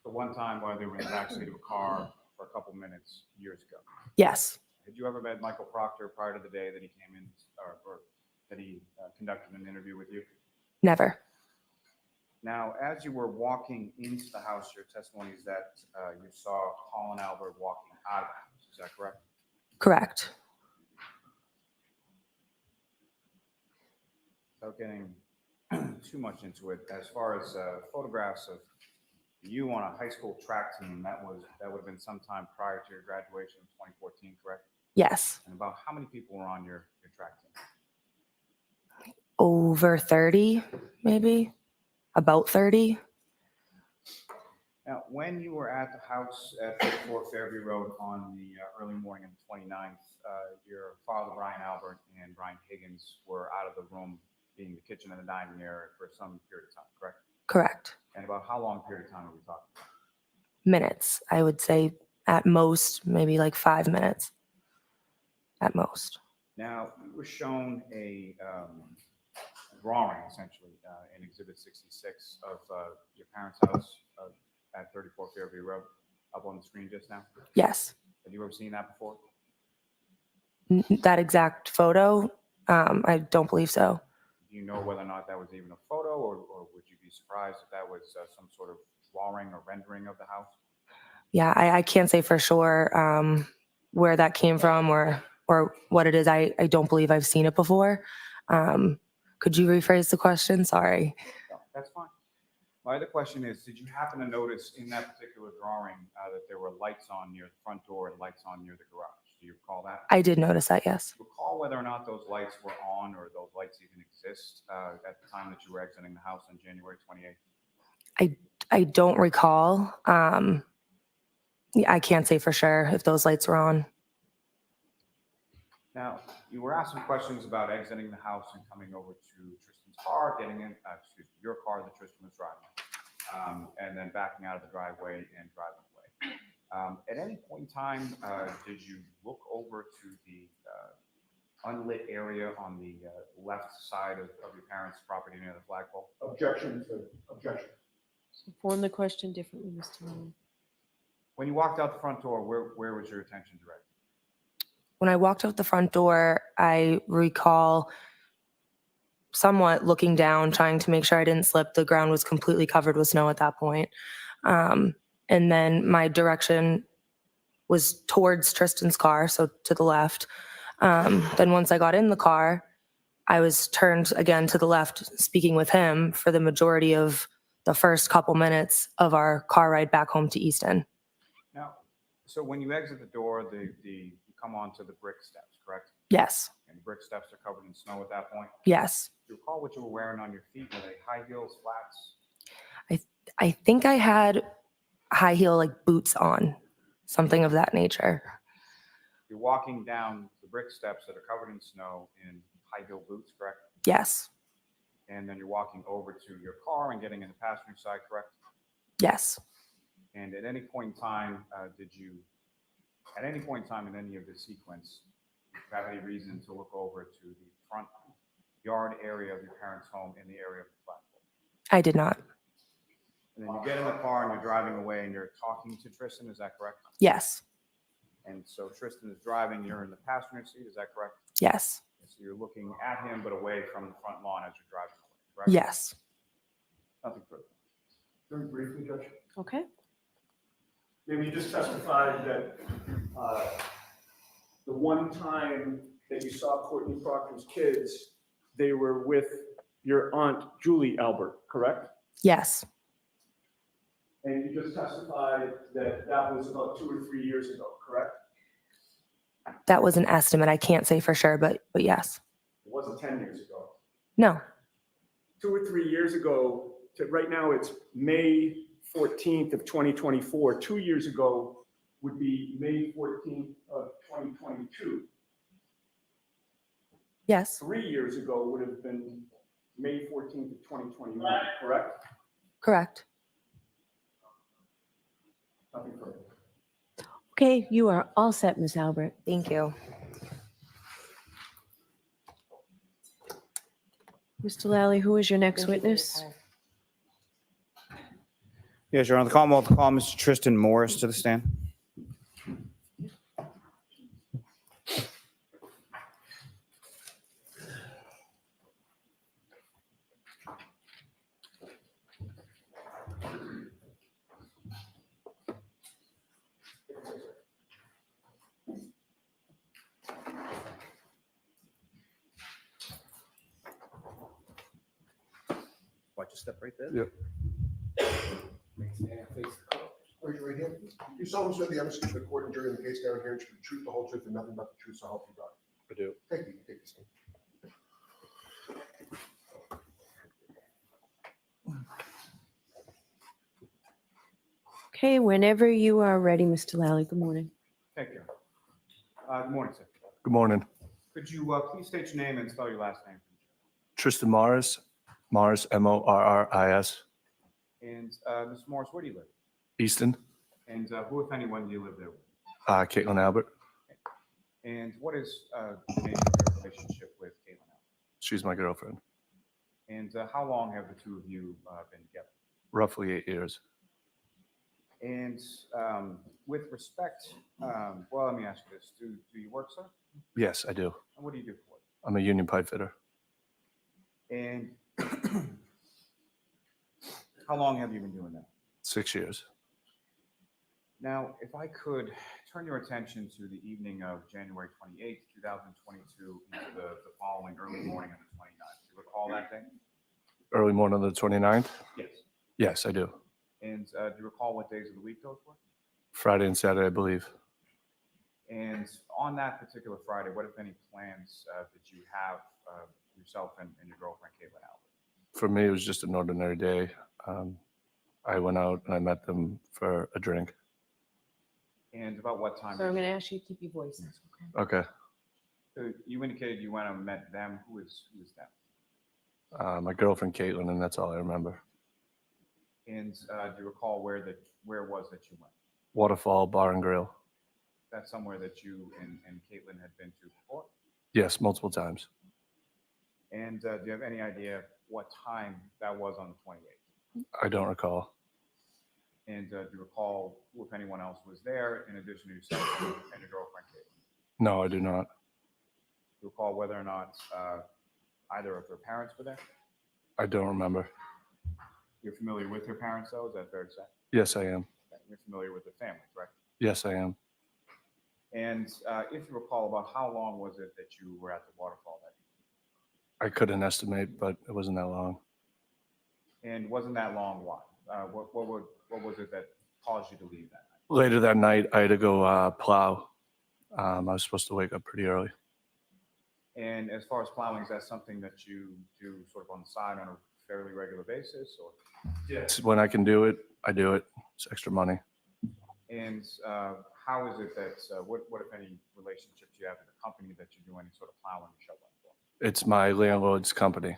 S9: The one time while they were in the backseat of a car for a couple minutes years ago.
S2: Yes.
S9: Had you ever met Michael Proctor prior to the day that he came in, or that he conducted an interview with you?
S2: Never.
S9: Now, as you were walking into the house, your testimony is that you saw Colin Albert walking out of the house. Is that correct?
S2: Correct.
S9: Without getting too much into it, as far as photographs of you on a high school track team, that would have been sometime prior to your graduation in 2014, correct?
S2: Yes.
S9: And about how many people were on your track team?
S2: Over 30, maybe. About 30.
S9: Now, when you were at the house at 54 Fairview Road on the early morning of the 29th, your father, Brian Albert, and Brian Higgins were out of the room, being the kitchen and the dining area, for some period of time, correct?
S2: Correct.
S9: And about how long period of time are we talking about?
S2: Minutes. I would say at most, maybe like 5 minutes. At most.
S9: Now, you were shown a drawing, essentially, in Exhibit 66 of your parents' house at 34 Fairview Road. up on the screen just now?
S2: Yes.
S9: Have you ever seen that before?
S2: That exact photo, I don't believe so.
S9: Do you know whether or not that was even a photo, or would you be surprised if that was some sort of drawing or rendering of the house?
S2: Yeah, I can't say for sure where that came from or what it is. I don't believe I've seen it before. Could you rephrase the question? Sorry.
S9: No, that's fine. My other question is, did you happen to notice in that particular drawing that there were lights on near the front door and lights on near the garage? Do you recall that?
S2: I did notice that, yes.
S9: Do you recall whether or not those lights were on or those lights even exist at the time that you were exiting the house on January 28th?
S2: I don't recall. Yeah, I can't say for sure if those lights were on.
S9: Now, you were asked some questions about exiting the house and coming over to Tristan's car, getting in, your car that Tristan was driving, and then backing out of the driveway and driving away. At any point in time, did you look over to the unlit area on the left side of your parents' property near the flagpole?
S1: Objection.
S5: So form the question differently, Mr. Lally.
S9: When you walked out the front door, where was your attention directed?
S2: When I walked out the front door, I recall somewhat looking down, trying to make sure I didn't slip. The ground was completely covered with snow at that point. And then my direction was towards Tristan's car, so to the left. Then once I got in the car, I was turned again to the left, speaking with him for the majority of the first couple minutes of our car ride back home to Easton.
S9: Now, so when you exit the door, you come onto the brick steps, correct?
S2: Yes.
S9: And the brick steps are covered in snow at that point?
S2: Yes.
S9: Do you recall what you were wearing on your feet? Were they high heels, flats?
S2: I think I had high heel like boots on, something of that nature.
S9: You're walking down the brick steps that are covered in snow in high heel boots, correct?
S2: Yes.
S9: And then you're walking over to your car and getting in the passenger side, correct?
S2: Yes.
S9: And at any point in time, at any point in time in any of this sequence, do you have any reason to look over to the front yard area of your parents' home in the area of the flagpole?
S2: I did not.
S9: And then you get in the car and you're driving away and you're talking to Tristan, is that correct?
S2: Yes.
S9: And so Tristan is driving, you're in the passenger seat, is that correct?
S2: Yes.
S9: So you're looking at him but away from the front lawn as you're driving away, correct?
S2: Yes.
S9: Nothing further.
S1: Very briefly, Judge.
S5: Okay.
S8: Maybe you just testified that the one time that you saw Courtney Proctor's kids, they were with your aunt Julie Albert, correct?
S2: Yes.
S8: And you just testified that that was about 2 or 3 years ago, correct?
S2: That was an estimate. I can't say for sure, but yes.
S8: It wasn't 10 years ago.
S2: No.
S8: 2 or 3 years ago, to right now it's May 14th of 2024. 2 years ago would be May 14th of 2022.
S2: Yes.
S8: 3 years ago would have been May 14th of 2021, correct?
S2: Correct.
S8: Nothing further.
S5: Okay, you are all set, Ms. Albert.
S2: Thank you.
S5: Mr. Lally, who is your next witness?
S4: Yes, Your Honor. The Commonwealth will call Mr. Tristan Morris to the stand.
S7: Watch your step right there.
S1: Yep. Raise your right hand. You solemnly swear the evidence given to the court and jury in the case now hearing to the truth, the whole truth, and nothing but the truth, so help you God.
S7: I do.
S1: Thank you. You take this.
S5: Okay, whenever you are ready, Mr. Lally. Good morning.
S9: Thank you. Good morning, sir.
S10: Good morning.
S9: Could you please state your name and spell your last name?
S10: Tristan Morris, Morris, Morris,
S9: And Mr. Morris, where do you live?
S10: Easton,
S9: And who, if anyone, do you live there with?
S10: Caitlin Albert.
S9: And what is the nature of your relationship with Caitlin Allen?
S10: She's my girlfriend.
S9: And how long have the two of you been together?
S10: Roughly 8 years.
S9: And with respect, well, let me ask you this. Do you work, sir?
S10: Yes, I do.
S9: And what do you do for it?
S10: I'm a union pipe fitter.
S9: And how long have you been doing that?
S10: 6 years.
S9: Now, if I could turn your attention to the evening of January 28th, 2022, into the following early morning of the 29th. Do you recall that day?
S10: Early morning of the 29th?
S9: Yes.
S10: Yes, I do.
S9: And do you recall what days of the week those were?
S10: Friday and Saturday, I believe.
S9: And on that particular Friday, what, if any, plans did you have yourself and your girlfriend, Caitlin Albert?
S10: For me, it was just an ordinary day. I went out and I met them for a drink.
S9: And about what time?
S5: So I'm going to ask you to keep your voice. Okay.
S10: Okay.
S9: So you indicated you went and met them. Who is them?
S10: My girlfriend, Caitlin, and that's all I remember.
S9: And do you recall where it was that you went?
S10: Waterfall Bar and Grill.
S9: That's somewhere that you and Caitlin had been to before?
S10: Yes, multiple times.
S9: And do you have any idea what time that was on the 28th?
S10: I don't recall.
S9: And do you recall who, if anyone else, was there in addition to yourself and your girlfriend, Caitlin?
S10: No, I do not.
S9: Do you recall whether or not either of her parents were there?
S10: I don't remember.
S9: You're familiar with her parents, though? Is that fair to say?
S10: Yes, I am.
S9: You're familiar with their family, correct?
S10: Yes, I am.
S9: And if you recall, about how long was it that you were at the waterfall that evening?
S10: I couldn't estimate, but it wasn't that long.
S9: And wasn't that long? Why? What was it that caused you to leave that night?
S10: Later that night, I had to go plow. I was supposed to wake up pretty early.
S9: And as far as plowing, is that something that you do sort of on the side on a fairly regular basis, or?
S10: Yes. When I can do it, I do it. It's extra money.
S9: And how is it that what if any relationship do you have with the company that you do any sort of plowing or shoveling for?
S10: It's my landlord's company.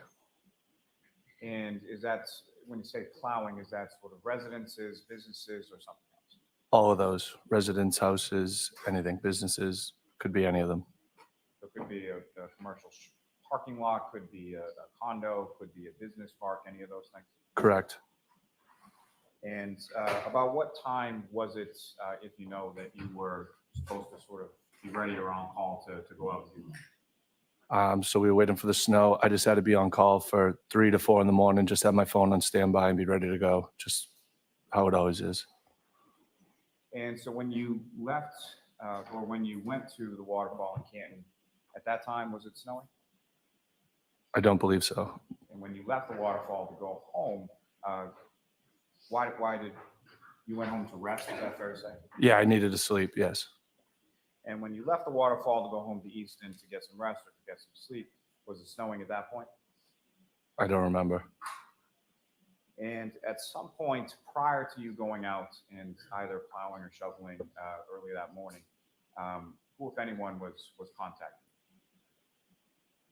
S9: And is that, when you say plowing, is that sort of residences, businesses, or something else?
S10: All of those, residence, houses, anything, businesses, could be any of them.
S9: So it could be a commercial parking lot, could be a condo, could be a business park, any of those things?
S10: Correct.
S9: And about what time was it, if you know, that you were supposed to sort of be ready or on call to go out to?
S10: So we were waiting for the snow. I just had to be on call for 3 to 4 in the morning, just have my phone on standby and be ready to go. Just how it always is.
S9: And so when you left, or when you went to the waterfall in Canton, at that time, was it snowing?
S10: I don't believe so.
S9: And when you left the waterfall to go home, why did you went home to rest? Is that fair to say?
S10: Yeah, I needed to sleep. Yes.
S9: And when you left the waterfall to go home to Easton to get some rest or to get some sleep, was it snowing at that point?
S10: I don't remember.
S9: And at some point prior to you going out and either plowing or shoveling early that morning, who, if anyone, was contacted?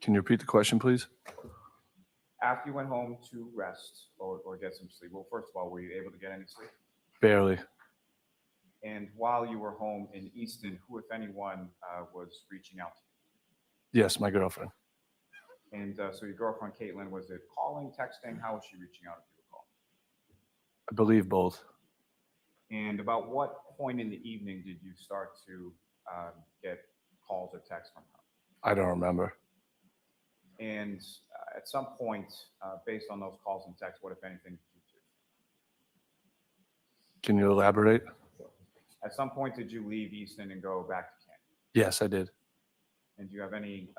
S10: Can you repeat the question, please?
S9: After you went home to rest or get some sleep, well, first of all, were you able to get any sleep?
S10: Barely.
S9: And while you were home in Easton, who, if anyone, was reaching out to
S10: Yes, my girlfriend.
S9: you? And so your girlfriend, Caitlin, was it calling, texting? How was she reaching out, if you recall?
S10: I believe both.
S9: And about what point in the evening did you start to get calls or texts from her?
S10: I don't remember.
S9: And at some point, based on those calls and texts, what, if anything, did you do?
S10: Can you elaborate?
S9: At some point, did you leave Easton and go back to Canton?
S10: Yes, I did.
S9: And do you have any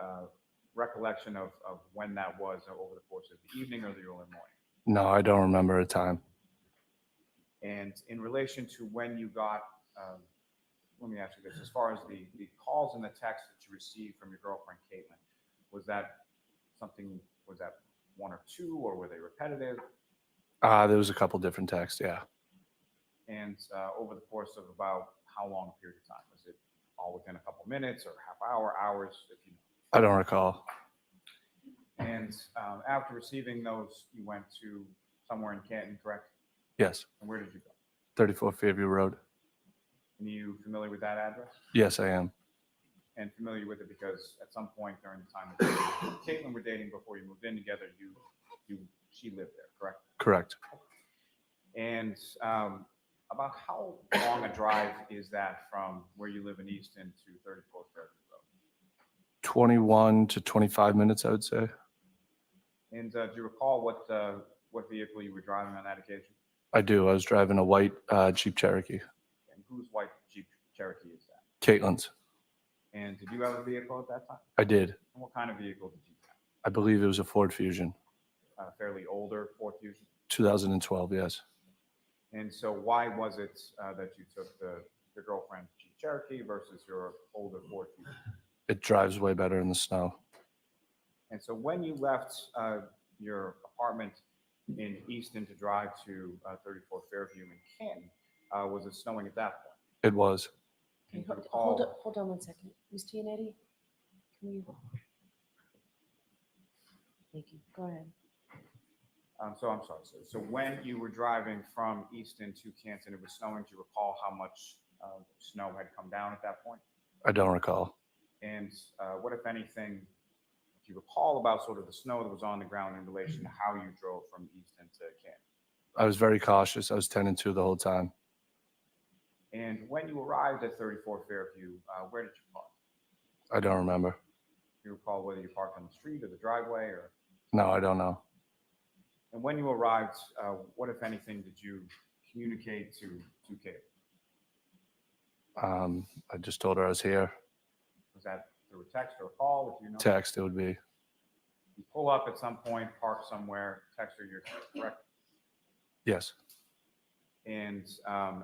S9: recollection of when that was over the course of the evening or the early morning?
S10: No, I don't remember a time.
S9: And in relation to when you got, let me ask you this, as far as the calls and the texts that you received from your girlfriend, Caitlin, was that one or two, or were they repetitive?
S10: There was a couple different texts, yeah.
S9: And over the course of about how long a period of time? Was it all within a couple minutes or half hour, hours, if you know?
S10: I don't recall.
S9: And after receiving those, you went to somewhere in Canton, correct?
S10: Yes,
S9: And where did you go?
S10: 34 Fairview Road.
S9: And are you familiar with that address?
S10: Yes, I am.
S9: And familiar with it because at some point during the time that you and Caitlin were dating before you moved in together, she lived there, correct?
S10: Correct.
S9: And About how long a drive is that from where you live in Easton to 34th Fairview Road?
S10: 21 to 25 minutes, I would say.
S9: And do you recall what vehicle you were driving on that occasion?
S10: I do. I was driving a white Jeep Cherokee.
S9: And whose white Jeep Cherokee is that?
S10: Caitlin's.
S9: And did you have a vehicle at that time?
S10: I did.
S9: And what kind of vehicle did you have?
S10: I believe it was a Ford Fusion.
S9: Fairly older Ford Fusion?
S10: 2012, yes.
S9: And so why was it that you took your girlfriend's Jeep Cherokee versus your older Ford Fusion?
S10: It drives way better in the snow.
S9: And so when you left your apartment in Easton to drive to 34th Fairview in Canton, was it snowing at that point?
S10: It was.
S9: And
S5: Okay,
S9: do you
S5: hold on one second. Ms. Giannetti, can you? Thank you. Go ahead.
S9: So I'm sorry. So when you were driving from Easton to Canton, it was snowing. Do you recall how much snow had come down at that point?
S10: I don't recall.
S9: And what, if anything, do you recall about sort of the snow that was on the ground in relation to how you drove from Easton to Canton?
S10: I was very cautious. I was 10 and 2 the whole time.
S9: And when you arrived at 34th Fairview, where did you park?
S10: I don't remember.
S9: Do you recall whether you parked on the street or the driveway? Or?
S10: No, I don't know.
S9: And when you arrived, what, if anything, did you communicate to Kate?
S10: I just told her I was here.
S9: Was that through a text or a call? If you know?
S10: Text, it would be.
S9: You pull up at some point, park somewhere, text her, you're correct?
S10: Yes,
S9: And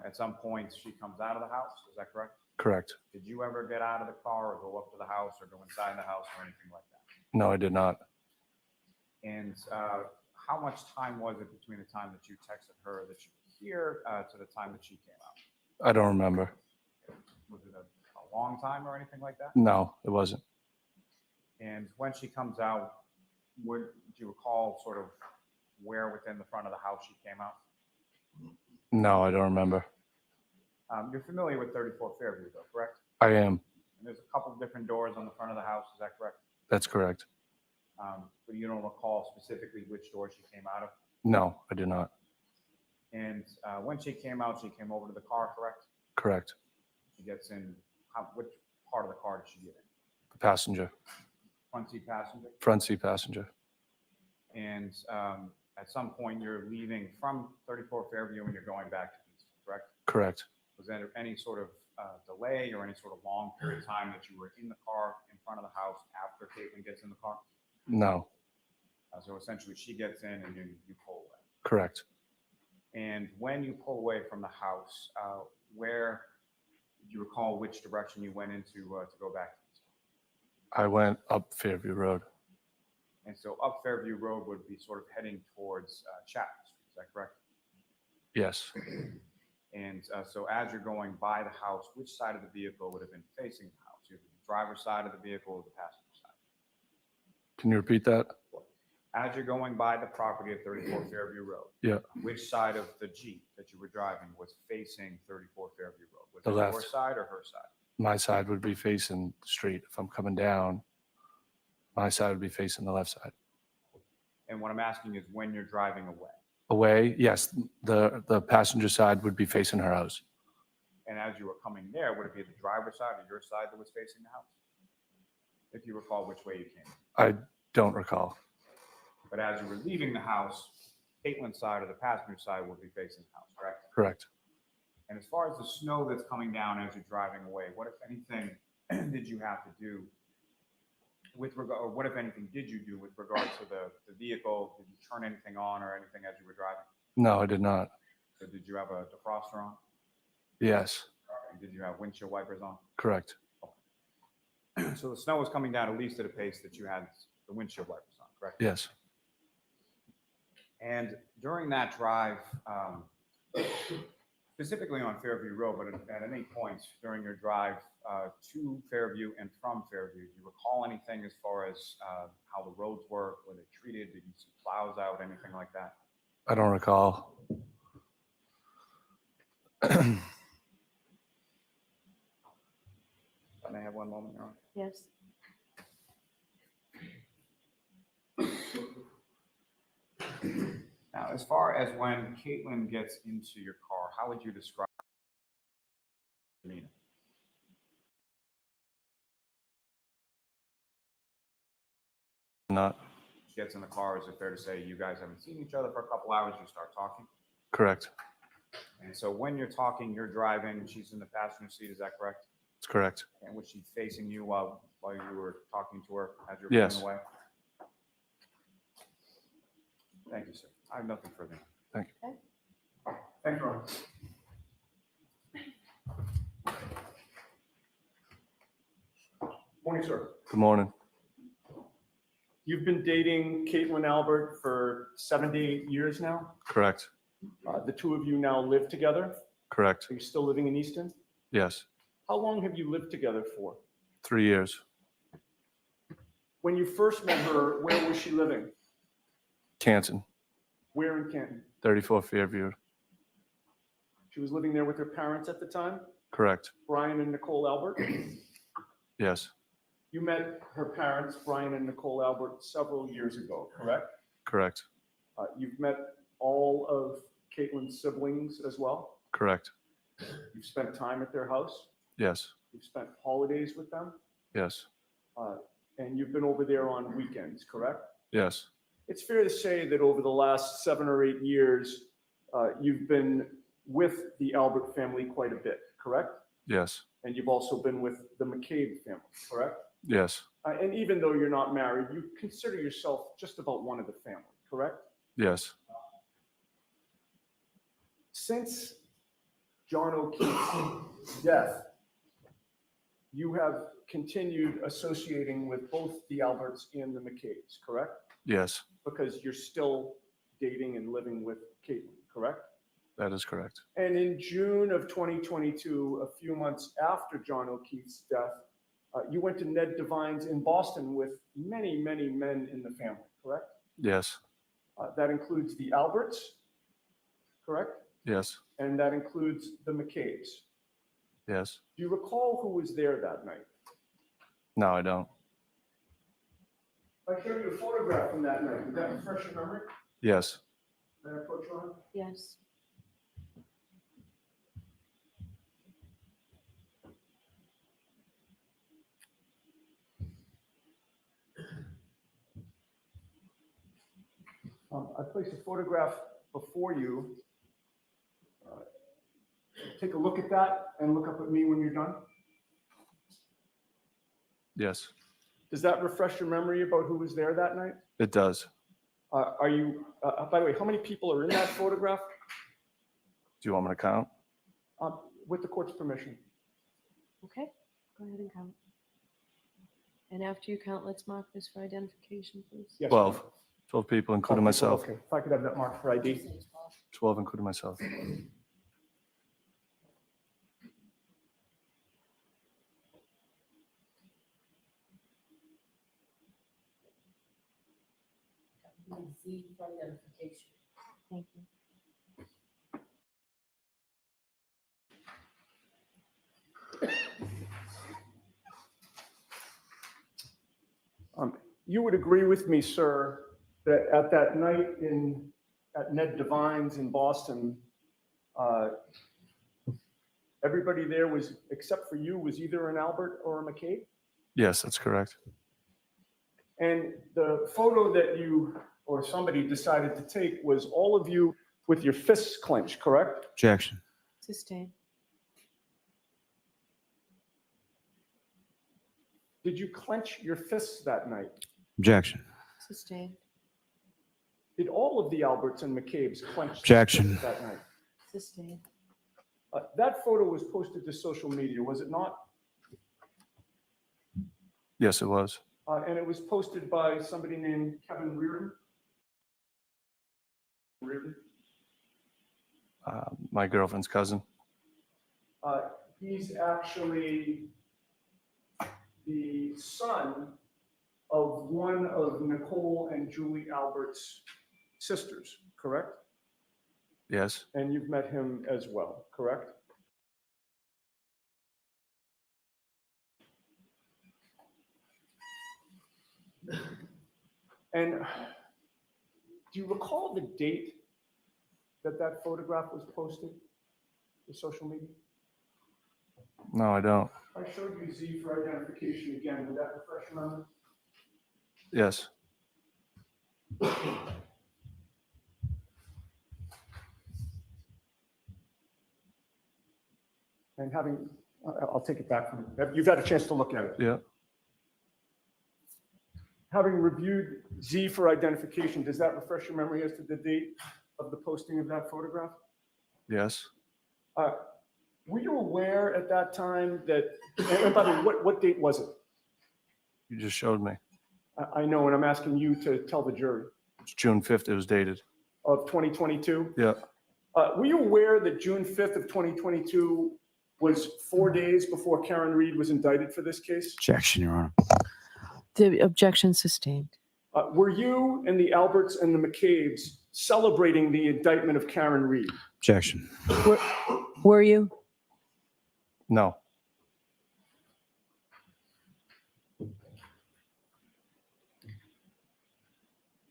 S9: at some point, she comes out of the house. Is that correct?
S10: correct.
S9: Did you ever get out of the car or go up to the house or go inside the house or anything like that?
S10: No, I did not.
S9: And how much time was it between the time that you texted her that you were here to the time that she came out?
S10: I don't remember.
S9: Was it a long time or anything like that?
S10: No, it wasn't.
S9: And when she comes out, do you recall sort of where within the front of the house she came out?
S10: No, I don't remember.
S9: You're familiar with 34 Fairview, though, correct?
S10: I am.
S9: And there's a couple of different doors on the front of the house. Is that correct?
S10: That's correct.
S9: But you don't recall specifically which door she came out of?
S10: No, I did not.
S9: And when she came out, she came over to the car, correct?
S10: Correct.
S9: She gets in, which part of the car did she get in?
S10: The passenger.
S9: Front seat passenger?
S10: Front seat passenger.
S9: And at some point, you're leaving from 34 Fairview and you're going back to Easton, correct?
S10: Correct.
S9: Was there any sort of delay or any sort of long period of time that you were in the car in front of the house after Caitlin gets in the car?
S10: No,
S9: So essentially, she gets in and you pull away.
S10: correct.
S9: And when you pull away from the house, where do you recall which direction you went into to go back to Easton?
S10: I went up Fairview Road.
S9: And so up Fairview Road would be sort of heading towards Chapman Street, is that correct?
S10: Yes.
S9: And so as you're going by the house, which side of the vehicle would have been facing the house? Either the driver's side of the vehicle or the passenger side?
S10: Can you repeat that?
S9: As you're going by the property at 34 Fairview Road,
S10: Yeah.
S9: which side of the Jeep that you were driving was facing 34 Fairview Road? Was
S10: The
S9: it
S10: left.
S9: your side or her side?
S10: My side would be facing the street. If I'm coming down, my side would be facing the left side.
S9: And what I'm asking is when you're driving away.
S10: Away, yes, the passenger side would be facing her house.
S9: And as you were coming there, would it be the driver's side or your side that was facing the house? If you recall which way you came.
S10: I don't recall.
S9: But as you were leaving the house, Caitlin's side or the passenger side would be facing the house, correct?
S10: Correct.
S9: And as far as the snow that's coming down as you're driving away, what, if anything, did you have to do with regard, or what, if anything, did you do with regard to the vehicle? Did you turn anything on or anything as you were driving?
S10: No, I did not.
S9: So did you have a defroster on?
S10: Yes,
S9: And did you have windshield wipers on?
S10: correct.
S9: So the snow was coming down at least at a pace that you had the windshield wipers on, correct?
S10: Yes.
S9: And during that drive, specifically on Fairview Road, but at any point during your drive to Fairview and from Fairview, do you recall anything as far as how the roads were they treated? Did you see plows out, anything like that?
S10: I don't recall.
S9: Can I have one moment, Your Honor?
S5: Yes.
S9: Now, as far as when Caitlin gets into your car, how would you describe demeanor?
S10: Not
S9: She gets in the car, is it fair to say you guys haven't seen each other for a couple hours, you start talking?
S10: correct.
S9: And so when you're talking, you're driving, she's in the passenger seat, is that correct?
S10: It's correct.
S9: And was she facing you while you were talking to her as you were
S10: Yes.
S9: pulling away? Thank you, sir. I have nothing further.
S10: Thank
S3: you.
S8: Thank you, Ron. Morning, sir.
S10: Good morning.
S8: You've been dating Caitlin Albert for 7 to 8 years now.
S10: Correct.
S8: The two of you now live together.
S10: Correct.
S8: Are you still living in Easton?
S10: Yes.
S8: How long have you lived together for?
S10: 3 years.
S8: When you first met her, where was she living?
S10: Canton,
S8: Where in Canton?
S10: 34 Fairview.
S8: She was living there with her parents at the time,
S10: Correct.
S8: Brian and Nicole Albert.
S10: Yes.
S8: You met her parents, Brian and Nicole Albert, several years ago, correct?
S10: Correct.
S8: You've met all of Caitlin's siblings as well.
S10: Correct.
S8: You've spent time at their house.
S10: Yes.
S8: You've spent holidays with them.
S10: Yes.
S8: And you've been over there on weekends, correct?
S10: Yes.
S8: It's fair to say that over the last 7 or 8 years, you've been with the Albert family quite a bit, correct?
S10: Yes.
S8: And you've also been with the McCabe family, correct?
S10: Yes.
S8: And even though you're not married, you consider yourself just about one of the family, correct?
S10: Yes.
S8: Since John O'Keefe's death, you have continued associating with both the Alberts and the McCabe's, correct?
S10: Yes.
S8: Because you're still dating and living with Caitlin, correct?
S10: That is correct.
S8: And in June of 2022, a few months after John O'Keefe's death, you went to Ned Devine's in Boston with many, many men in the family, correct?
S10: Yes.
S8: That includes the Alberts, correct?
S10: Yes.
S8: And that includes the McCabe's.
S10: Yes.
S8: Do you recall who was there that night?
S10: No, I don't.
S8: If I showed you a photograph from that night, would that refresh your memory?
S10: Yes.
S8: May I approach Ron?
S3: Yes.
S8: I placed a photograph before you. Take a look at that and look up at me when you're done.
S10: Yes.
S8: Does that refresh your memory about who was there that night?
S10: It does.
S8: Are you, by the way, how many people are in that photograph?
S10: Do you want me to count?
S8: With the court's permission.
S3: Okay, go ahead and count. And after you count, let's mark this for identification, please.
S8: Yes.
S10: 12. 12 people, including myself.
S8: Okay, if I could have that marked for ID.
S10: 12, including myself.
S3: Thank you.
S8: You would agree with me, sir, that at that night at Ned Devine's in Boston, everybody there was, except for you, was either an Albert or a McCabe?
S10: Yes, that's correct.
S8: And the photo that you or somebody decided to take was all of you with your fists clenched, correct?
S9: Objection.
S3: Sustained.
S8: Did you clench your fists that night?
S9: Objection.
S3: Sustained.
S8: Did all of the Alberts and McCabe's clench their
S9: Objection.
S8: fists that night?
S3: Sustained.
S8: That photo was posted to social media, was it not?
S10: Yes, it was.
S8: And it was posted by somebody named Kevin Reardon. Reardon.
S10: My girlfriend's cousin.
S8: He's actually the son of one of Nicole and Julie Albert's sisters, correct?
S10: Yes.
S8: And you've met him as well, correct? And do you recall the date that that photograph was posted? the social media?
S10: No, I don't.
S8: I showed you Z for identification again. Would that refresh your memory?
S10: Yes.
S8: And I'll take it back from you. You've had a chance to look at it.
S10: Yeah.
S8: Having reviewed Z for identification, does that refresh your memory as to the date of the posting of that photograph?
S10: Yes.
S8: Were you aware at that time that, and by the way, what date was it?
S10: You just showed me.
S8: I know, and I'm asking you to tell the jury,
S10: It's June 5th. It was dated.
S8: of 2022?
S10: Yeah.
S8: Were you aware that June 5th of 2022 was 4 days before Karen Reed was indicted for this case?
S9: Objection, Your Honor.
S5: The objection sustained.
S8: Were you and the Alberts and the McCabe's celebrating the indictment of Karen Reed?
S9: Objection.
S5: Were you?
S10: No.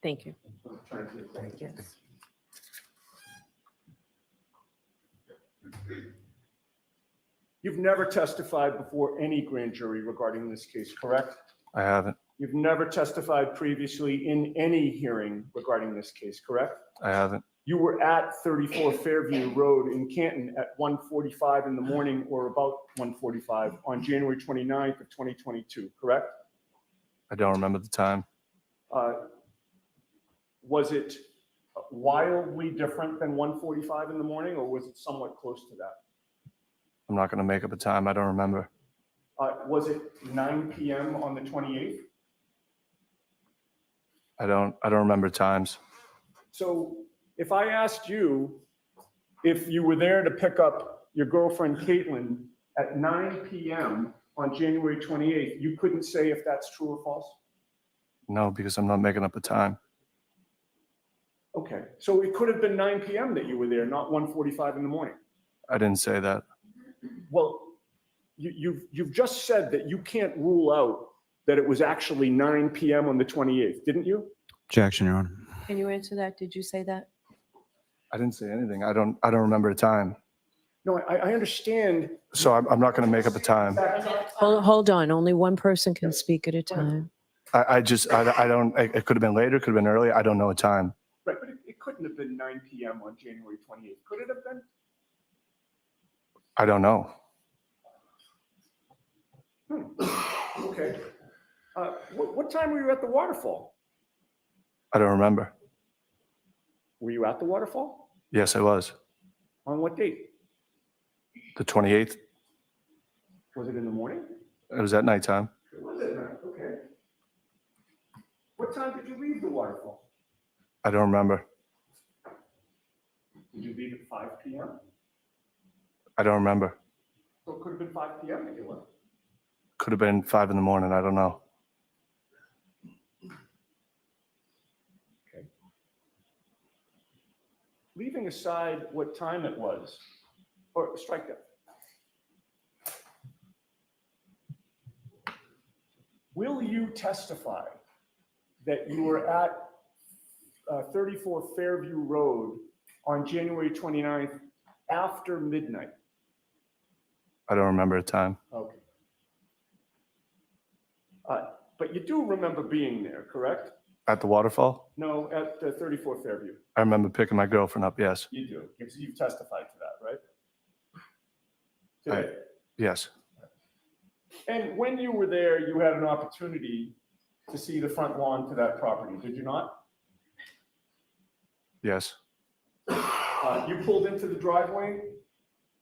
S5: Thank you.
S8: Yes. You've never testified before any grand jury regarding this case, correct?
S10: I haven't.
S8: You've never testified previously in any hearing regarding this case, correct?
S10: I haven't.
S8: You were at 34 Fairview Road in Canton at 1:45 in the morning or about 1:45 on January 29th of 2022, correct?
S10: I don't remember the time.
S8: Was it wildly different than 1:45 in the morning, or was it somewhat close to that?
S10: I'm not going to make up a time. I don't remember.
S8: Was it 9 p.m. on the 28th?
S10: I don't remember times.
S8: So if I asked you if you were there to pick up your girlfriend Caitlin at 9 p.m. on January 28th, you couldn't say if that's true or false?
S10: No, because I'm not making up a time.
S8: Okay, so it could have been 9 p.m. that you were there, not 1:45 in the morning.
S10: I didn't say that.
S8: Well, you've just said that you can't rule out that it was actually 9 p.m. on the 28th, didn't you?
S9: Objection, Your Honor.
S5: Can you answer that? Did you say that?
S10: I didn't say anything. I don't remember a time.
S8: No, I understand.
S10: So I'm not going to make up a time.
S5: Hold on. Only one person can speak at a time.
S10: I don't, it could have been later, could have been earlier. I don't know a time.
S8: Right, but it couldn't have been 9 p.m. on January 28th. Could it have been?
S10: I don't know.
S8: Okay. What time were you at the waterfall?
S10: I don't remember.
S8: Were you at the waterfall?
S10: Yes, I was.
S8: On what date?
S10: The 28th.
S8: Was it in the morning?
S10: It was at nighttime.
S8: It was at night, okay. What time did you leave the waterfall?
S10: I don't remember.
S8: Did you leave at 5 p.m.?
S10: I don't remember.
S8: So it could have been 5 p.m. that you left.
S10: Could have been 5 in the morning. I don't know.
S8: Okay. Leaving aside what time it was, or strike that. Will you testify that you were at 34 Fairview Road on January 29th after midnight?
S10: I don't remember a time.
S8: Okay. But you do remember being there, correct?
S10: At the waterfall?
S8: No, at 34 Fairview.
S10: I remember picking my girlfriend up. Yes.
S8: You do. You've testified to that, right? Today.
S10: Yes.
S8: And when you were there, you had an opportunity to see the front lawn to that property, did you not?
S10: Yes.
S8: You pulled into the driveway.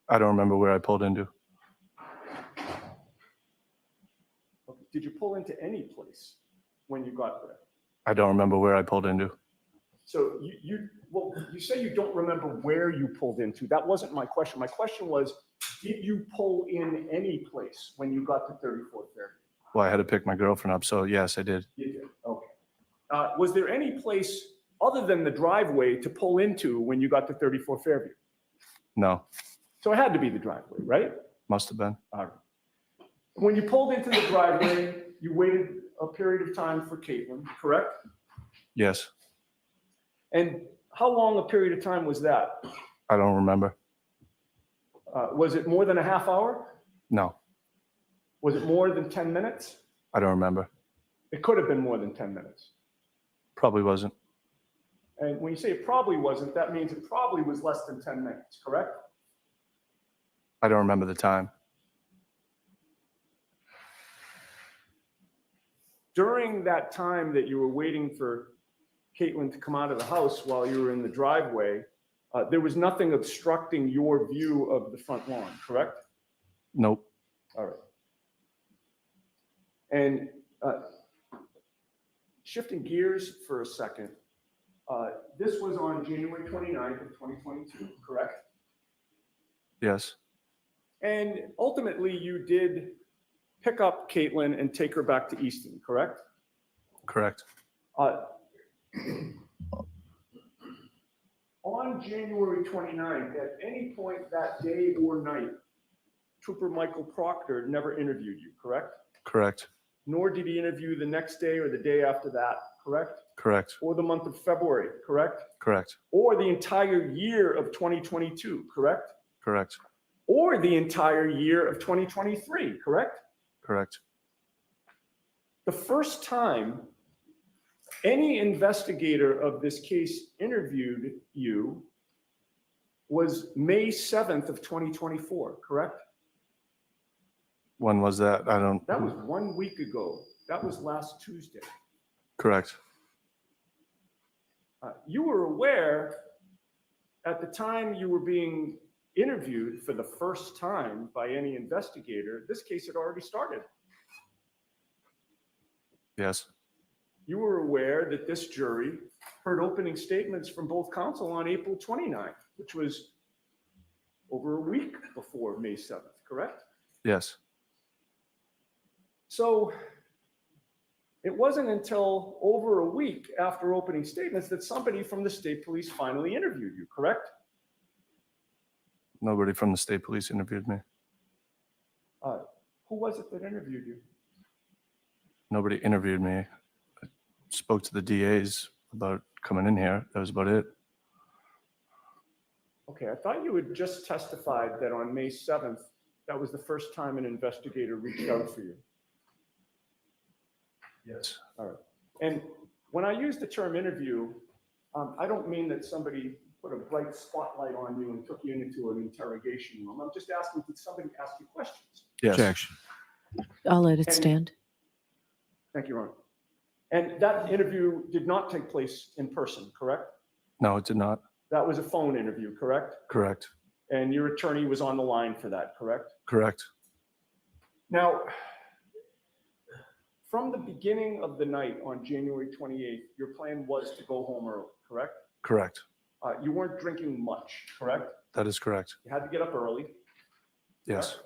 S10: I don't remember where I pulled into.
S8: Did you pull into any place when you got there?
S10: I don't remember where I pulled into.
S8: So you say you don't remember where you pulled into. That wasn't my question. My question was, did you pull in any place when you got to 34 Fairview?
S10: Well, I had to pick my girlfriend up. So yes, I did.
S8: You did, okay. Was there any place other than the driveway to pull into when you got to 34 Fairview?
S10: No,
S8: So it had to be the driveway, right?
S10: must have been.
S8: All right. When you pulled into the driveway, you waited a period of time for Caitlin, correct?
S10: Yes.
S8: And how long a period of time was that?
S10: I don't remember.
S8: Was it more than a half hour?
S10: No,
S8: Was it more than 10 minutes?
S10: I don't remember.
S8: It could have been more than 10 minutes.
S10: Probably wasn't.
S8: And when you say it probably wasn't, that means it probably was less than 10 minutes, correct?
S10: I don't remember the time.
S8: During that time that you were waiting for Caitlin to come out of the house while you were in the driveway, there was nothing obstructing your view of the front lawn, correct?
S10: Nope.
S8: All right. And shifting gears for a second, this was on January 29th of 2022, correct?
S10: Yes.
S8: And ultimately, you did pick up Caitlin and take her back to Easton, correct?
S10: Correct.
S8: On January 29th, at any point that day or night, Trooper Michael Proctor never interviewed you, correct?
S10: Correct.
S8: Nor did he interview the next day or the day after that, correct?
S10: Correct.
S8: Or the month of February, correct?
S10: Correct.
S8: Or the entire year of 2022, correct?
S10: Correct.
S8: Or the entire year of 2023, correct?
S10: Correct.
S8: The first time any investigator of this case interviewed you was May 7th of 2024, correct?
S10: When was that? I don't.
S8: That was 1 week ago. That was last Tuesday.
S10: Correct.
S8: You were aware at the time you were being interviewed for the first time by any investigator, this case had already started.
S10: Yes.
S8: You were aware that this jury heard opening statements from both counsel on April 29th, which was over a week before May 7th, correct?
S10: Yes.
S8: So it wasn't until over a week after opening statements that somebody from the state police finally interviewed you, correct?
S10: Nobody from the state police interviewed me.
S8: Who was it that interviewed you?
S10: Nobody interviewed me. I spoke to the DAs about coming in here. That was about it.
S8: Okay, I thought you had just testified that on May 7th, that was the first time an investigator reached out for you.
S10: Yes.
S8: All right. And when I use the term interview, I don't mean that somebody put a bright spotlight on you and took you into an interrogation room. I'm just asking, did somebody ask you questions?
S10: Yes.
S4: Objection.
S5: I'll let it
S8: And-
S5: stand.
S8: Thank you, Ron. And that interview did not take place in person, correct?
S10: No, it did not.
S8: That was a phone interview, correct?
S10: Correct.
S8: And your attorney was on the line for that, correct?
S10: Correct.
S8: Now, from the beginning of the night on January 28th, your plan was to go home early, correct?
S10: Correct.
S8: You weren't drinking much, correct?
S10: That is correct.
S8: You had to get up early.
S10: Yes.
S8: correct?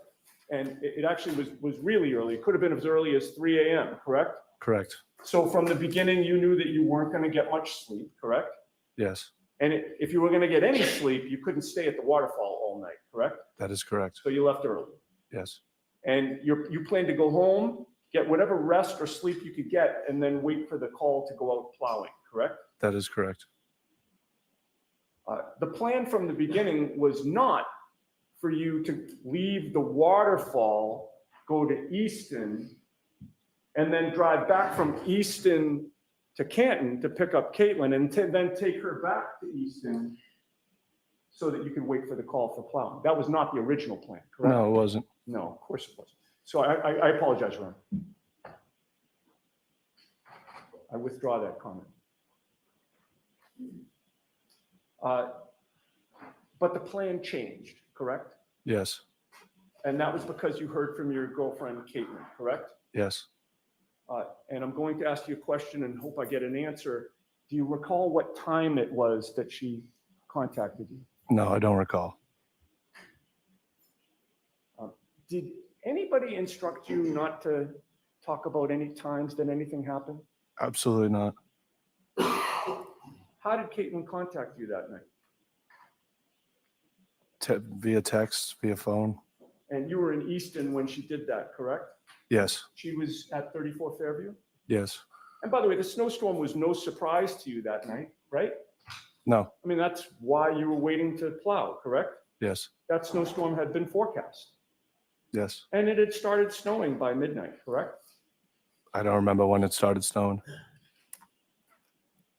S8: And it actually was really early. It could have been as early as 3 a.m., correct?
S10: Correct.
S8: So from the beginning, you knew that you weren't going to get much sleep, correct?
S10: Yes.
S8: And if you were going to get any sleep, you couldn't stay at the waterfall all night, correct?
S10: That is correct.
S8: So you left early.
S10: Yes.
S8: And you planned to go home, get whatever rest or sleep you could get, and then wait for the call to go out plowing, correct?
S10: That is correct.
S8: The plan from the beginning was not for you to leave the waterfall, go to Easton, and then drive back from Easton to Canton to pick up Caitlin, and then take her back to Easton so that you could wait for the call for plowing. That was not the original plan, correct?
S10: No, it wasn't.
S8: No, of course it wasn't. So I apologize, Ron. I withdraw that comment. But the plan changed, correct?
S10: Yes.
S8: And that was because you heard from your girlfriend, Caitlin, correct?
S10: Yes.
S8: And I'm going to ask you a question and hope I get an answer. Do you recall what time it was that she contacted you?
S10: No, I don't recall.
S8: Did anybody instruct you not to talk about any times that anything happened?
S10: Absolutely not.
S8: How did Caitlin contact you that night?
S10: Via text, via phone.
S8: And you were in Easton when she did that, correct?
S10: Yes.
S8: She was at 34 Fairview?
S10: Yes.
S8: And by the way, the snowstorm was no surprise to you that night, right?
S10: No.
S8: I mean, that's why you were waiting to plow, correct?
S10: Yes,
S8: That snowstorm had been forecast,
S10: yes.
S8: and it had started snowing by midnight, correct?
S10: I don't remember when it started snowing.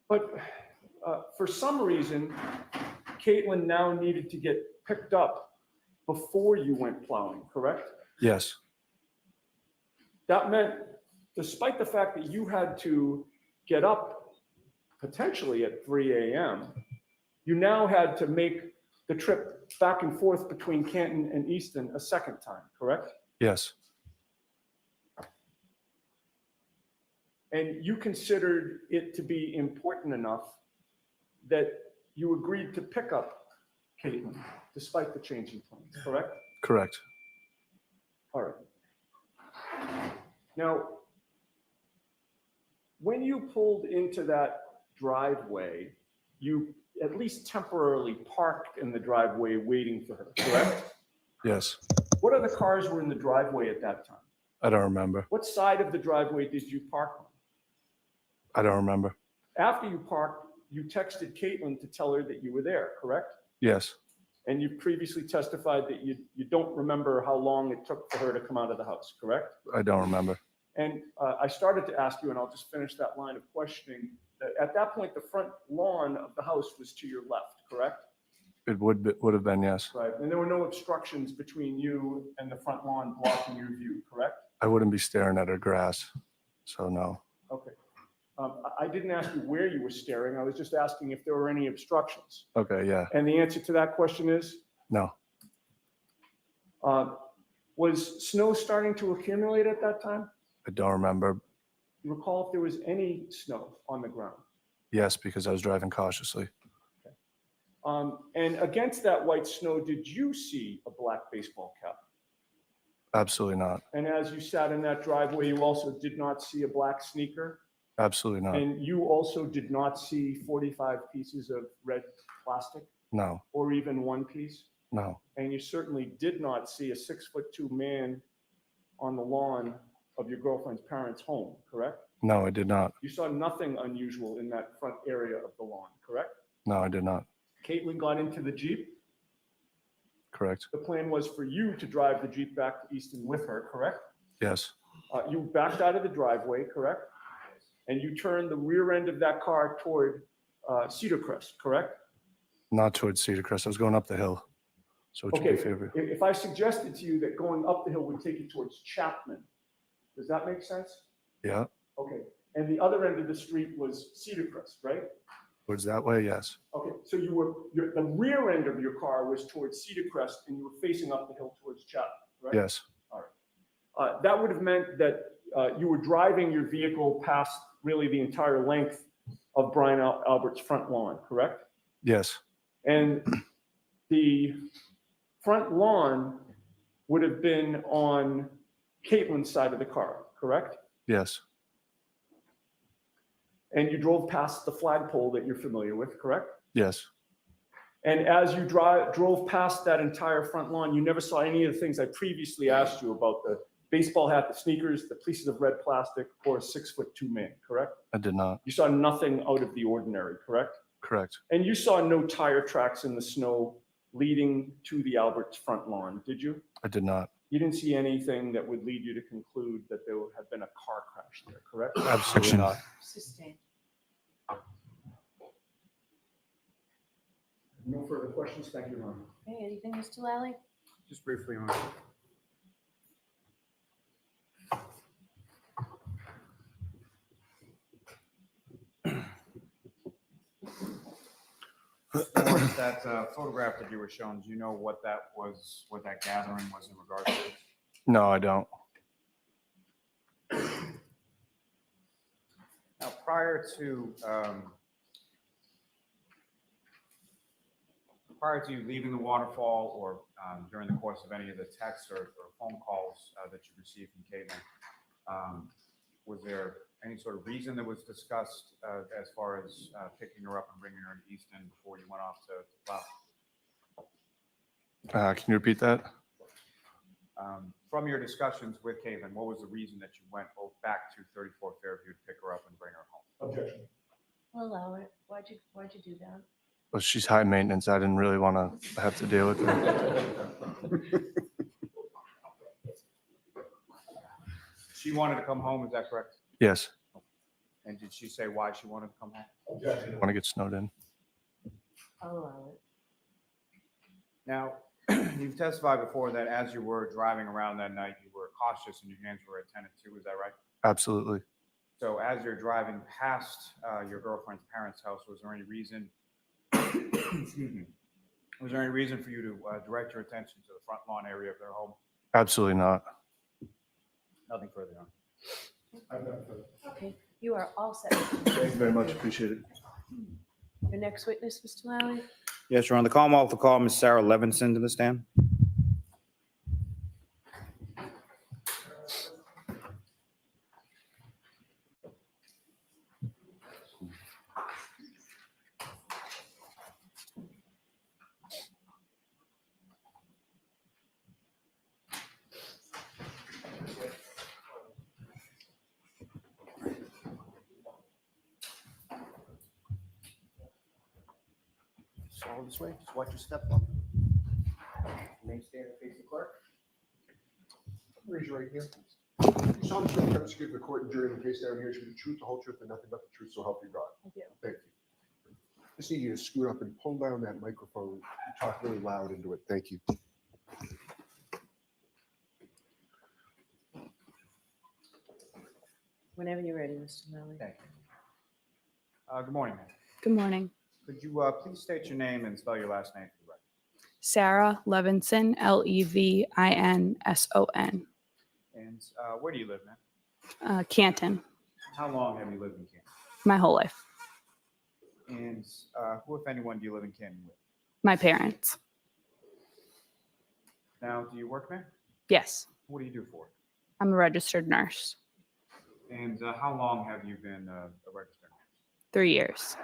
S8: But for some reason, Caitlin now needed to get picked up before you went plowing, correct?
S10: Yes,
S8: That meant, despite the fact that you had to get up potentially at 3 a.m., you now had to make the trip back and forth between Canton and Easton a second time, correct?
S10: yes,
S8: And you considered it to be important enough that you agreed to pick up Caitlin despite the changing plans, correct?
S10: correct.
S8: All right. Now, when you pulled into that driveway, you at least temporarily parked in the driveway waiting for her, correct?
S10: Yes,
S8: What other cars were in the driveway at that time?
S10: I don't remember.
S8: What side of the driveway did you park on?
S10: I don't remember.
S8: After you parked, you texted Caitlin to tell her that you were there, correct?
S10: Yes,
S8: And you previously testified that you don't remember how long it took for her to come out of the house, correct?
S10: I don't remember.
S8: And I started to ask you, and I'll just finish that line of questioning, that at that point, the front lawn of the house was to your left, correct?
S10: It would have been, yes.
S8: Right, and there were no obstructions between you and the front lawn blocking your view, correct?
S10: I wouldn't be staring at her grass, so no.
S8: Okay. I didn't ask you where you were staring, I was just asking if there were any obstructions.
S10: Okay, yeah,
S8: And the answer to that question is,
S10: no,
S8: was snow starting to accumulate at that time?
S10: I don't remember.
S8: You recall if there was any snow on the ground?
S10: Yes, because I was driving cautiously.
S8: And against that white snow, did you see a black baseball cap?
S10: Absolutely not.
S8: And as you sat in that driveway, you also did not see a black sneaker?
S10: Absolutely not.
S8: And you also did not see 45 pieces of red plastic
S10: No,
S8: or even one piece?
S10: no,
S8: And you certainly did not see a 6'2" man on the lawn of your girlfriend's parents' home, correct?
S10: no, I did not.
S8: You saw nothing unusual in that front area of the lawn, correct?
S10: No, I did not.
S8: Caitlin got into the Jeep.
S10: Correct.
S8: The plan was for you to drive the Jeep back to Easton with her, correct?
S10: Yes,
S8: You backed out of the driveway, correct? And you turned the rear end of that car toward Cedar Crest, correct?
S10: not towards Cedar Crest. I was going up the hill. So it should be
S8: Okay,
S10: favorable.
S8: if I suggested to you that going up the hill would take you towards Chapman, does that make sense?
S10: Yeah,
S8: Okay, and the other end of the street was Cedar Crest, right?
S10: towards that way, yes.
S8: Okay, so the rear end of your car was towards Cedar Crest and you were facing up the hill towards Chapman, right?
S10: Yes,
S8: That would have meant that you were driving your vehicle past really the entire length of Brian Albert's front lawn, correct?
S10: yes,
S8: And the front lawn would have been on Caitlin's side of the car, correct?
S10: yes,
S8: And you drove past the flagpole that you're familiar with, correct?
S10: yes,
S8: And as you drove past that entire front lawn, you never saw any of the things I previously asked you about, the baseball hat, the sneakers, the pieces of red plastic, or a 6'2" man, correct?
S10: I did not.
S8: You saw nothing out of the ordinary, correct?
S10: Correct.
S8: And you saw no tire tracks in the snow leading to the Albert's front lawn, did you?
S10: I did not.
S8: You didn't see anything that would lead you to conclude that there would have been a car crash there, correct?
S10: Absolutely not.
S3: Sustained.
S8: No further questions, thank you, Ron.
S3: Okay, anything, Mr. Lally?
S9: Just briefly on. That photograph that you were shown, do you know what that was, what that gathering was in regards to?
S10: No, I don't.
S9: Now, prior to you leaving the waterfall or during the course of any of the texts or phone calls that you received from Caitlin, was there any sort of reason that was discussed as far as picking her up and bringing her to Easton before you went off to plow?
S10: Can you repeat that?
S9: From your discussions with Caitlin, what was the reason that you went back to 34 Fairview to pick her up and bring her home?
S8: Objection.
S3: We'll allow it. Why'd you do that?
S10: Well, she's high maintenance. I didn't really want to have to deal with her.
S9: She wanted to come home, is that correct?
S10: Yes,
S9: And did she say why she wanted to come home?
S10: I didn't want to get snowed in.
S5: I'll allow it.
S9: Now, you've testified before that as you were driving around that night, you were cautious and your hands were attentive to, is that right?
S10: Absolutely.
S9: So as you're driving past your girlfriend's parents' house, was there any reason, excuse me, was there any reason for you to direct your attention to the front lawn area of their home?
S10: Absolutely not.
S9: Nothing further on.
S3: Okay, you are all set.
S10: Thank you very much. Appreciate it.
S3: Your next witness, Mr. Lally?
S4: Yes, Your Honor. The Commonwealth will call Ms. Sarah Levinson to the stand.
S7: All this way, just watch your step up. Remain standing, face the clerk.
S1: Raise your right hand. You solemnly swear to give the court and jury in the case down here, to the truth, the whole truth, and nothing but the truth, so help you God.
S3: I do.
S1: Thank you. Just need you to scoot up and pull down that microphone. You talk really loud into it. Thank you.
S3: Whenever you're ready, Mr. Lally.
S9: Thank you. Good morning, ma'am.
S11: Good morning.
S9: Could you please state your name and spell your last name for the record?
S11: Sarah Levinson, Levinson.
S9: And where do you live, ma'am?
S11: Canton,
S9: How long have you lived in Canton?
S11: my whole life.
S9: And who, if anyone, do you live in Canton with?
S11: My parents.
S9: Now, do you work there?
S11: Yes,
S9: What do you do for work?
S11: I'm a registered nurse.
S9: And how long have you been a registered nurse?
S11: 3 years.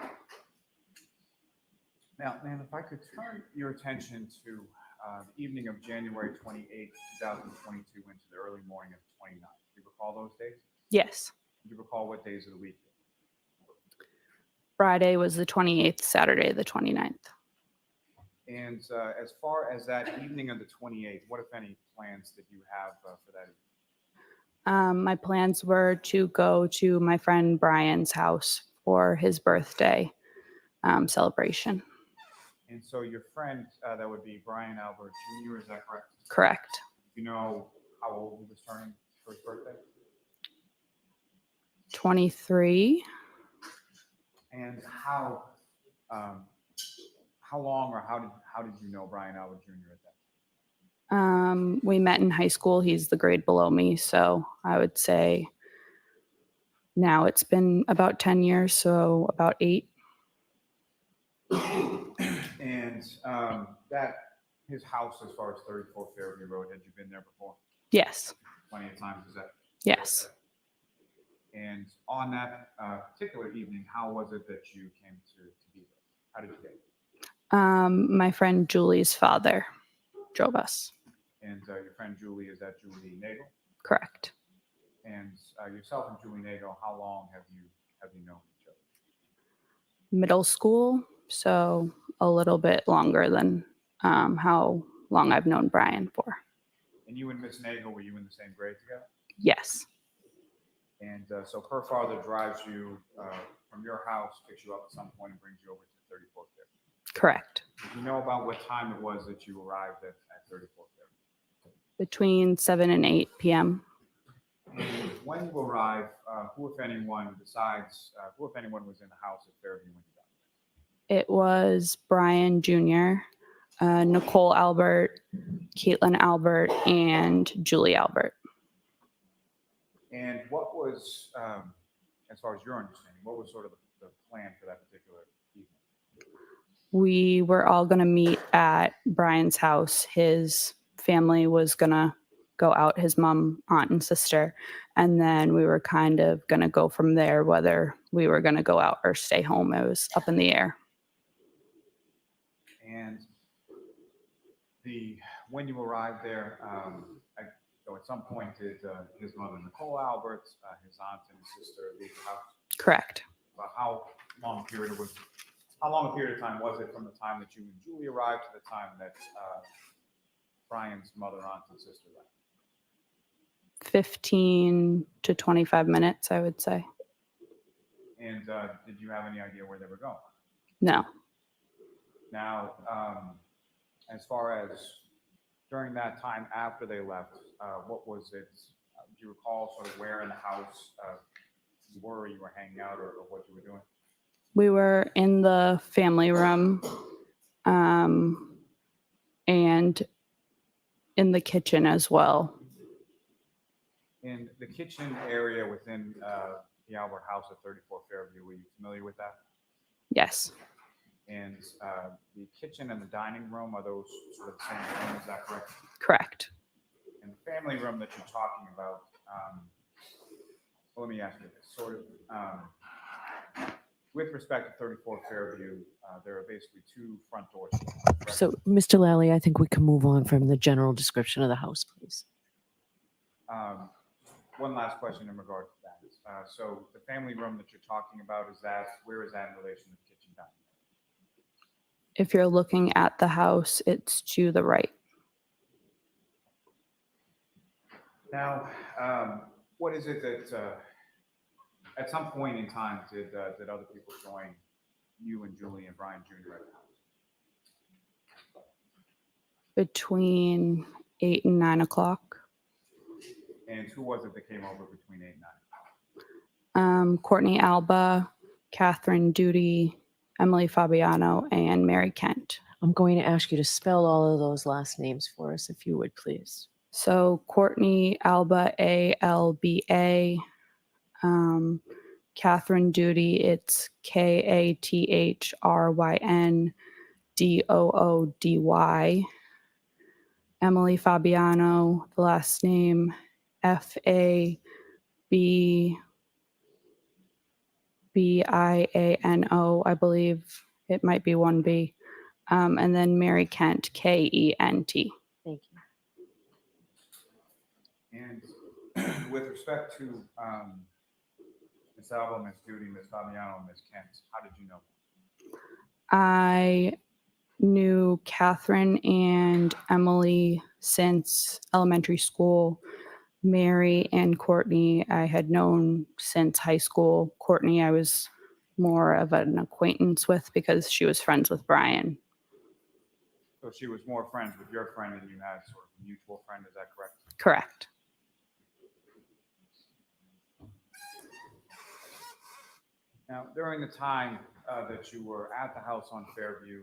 S9: Now, ma'am, if I could turn your attention to the evening of January 28, 2022 into the early morning of the 29th. Do you recall those days?
S11: Yes.
S9: Do you recall what days of the week?
S11: Friday was the 28th, Saturday the 29th.
S9: And as far as that evening of the 28th, what, if any, plans did you have for that evening?
S11: My plans were to go to my friend Brian's house for his birthday celebration.
S9: And so your friend, that would be Brian Albert Jr., is that correct?
S11: Correct.
S9: Do you know how old he was turning for his birthday?
S11: 23.
S9: And how long or how did you know Brian Albert Jr. at that time?
S11: We met in high school. He's the grade below me. So I would say now it's been about 10 years, so about 8.
S9: And that his house, as far as 34 Fairview Road, had you been there before?
S11: Yes.
S9: Plenty of times, is that?
S11: Yes.
S9: And on that particular evening, how was it that you came to be there? How did you get it?
S11: My friend Julie's father drove us.
S9: And your friend Julie, is that Julie Nagel?
S11: Correct.
S9: And yourself and Julie Nagel, how long have you known each other?
S11: Middle school, so a little bit longer than how long I've known Brian for.
S9: And you and Miss Nagel, were you in the same grade together?
S11: Yes.
S9: And so her father drives you from your house, picks you up at some point, and brings you over to 34th Fairview.
S11: Correct.
S9: Do you know about what time it was that you arrived at 34th Fairview?
S11: Between 7 and 8 p.m.
S9: And when you arrive, who, if anyone, besides, who, if anyone, was in the house at Fairview when you got there?
S11: It was Brian Jr., Nicole Albert, Caitlin Albert, and Julie Albert.
S9: And what was, as far as your understanding, what was sort of the plan for that particular evening?
S11: We were all going to meet at Brian's house. His family was going to go out, his mom, aunt, and sister. And then we were kind of going to go from there, whether we were going to go out or stay home. It was up in the air.
S9: And when you arrived there, so at some point did his mother, Nicole Albert, his aunt and his sister leave the house?
S11: Correct.
S9: About how long a period was How long a period of time was it from the time that you and Julie arrived to the time that Brian's mother, aunt, and sister left?
S11: 15 to 25 minutes, I would say.
S9: And did you have any idea where they were going?
S11: No.
S9: Now, as far as during that time after they left, what was it? Do you recall sort of where in the house you were hanging out, or what you were doing?
S11: We were in the family room and in the kitchen as well.
S9: In the kitchen area within the Albert house at 34 Fairview, were you familiar with that?
S11: Yes.
S9: And the kitchen and the dining room, are those sort of the same room, is that correct?
S11: Correct.
S9: And the family room that you're talking about, well, let me ask you this, sort of, with respect to 34 Fairview, there are basically two front doors. Correct?
S5: So, Mr. Lally, I think we can move on from the general description of the house, please.
S9: One last question in regard to that. So the family room that you're talking about, where is that in relation to the kitchen dining?
S11: If you're looking at the house, it's to the right.
S9: Now, what is it that, at some point in time, did other people join you and Julie and Brian Jr. at the house?
S11: Between 8 and 9 o'clock.
S9: And who was it that came over between 8 and 9?
S11: Courtney Alba, Catherine Duty, Emily Fabiano, and Mary Kent.
S5: I'm going to ask you to spell all of those last names for us, if you would, please.
S11: So Courtney Alba, A-L-B-A. Catherine Duty, it's Kathryn Emily Fabiano, the last name Fabiano, I believe it might be 1B. And then Mary Kent, Kent.
S5: Thank you.
S9: And with respect to Ms. Alba, Ms. Duty, Ms. Fabiano, and Ms. Kent, how did you know?
S11: I knew Catherine and Emily since elementary school. Mary and Courtney I had known since high school. Courtney I was more of an acquaintance with because she was friends with Brian.
S9: So she was more friends with your friend and you had sort of a mutual friend, is that correct?
S11: Correct.
S9: Now, during the time that you were at the house on Fairview,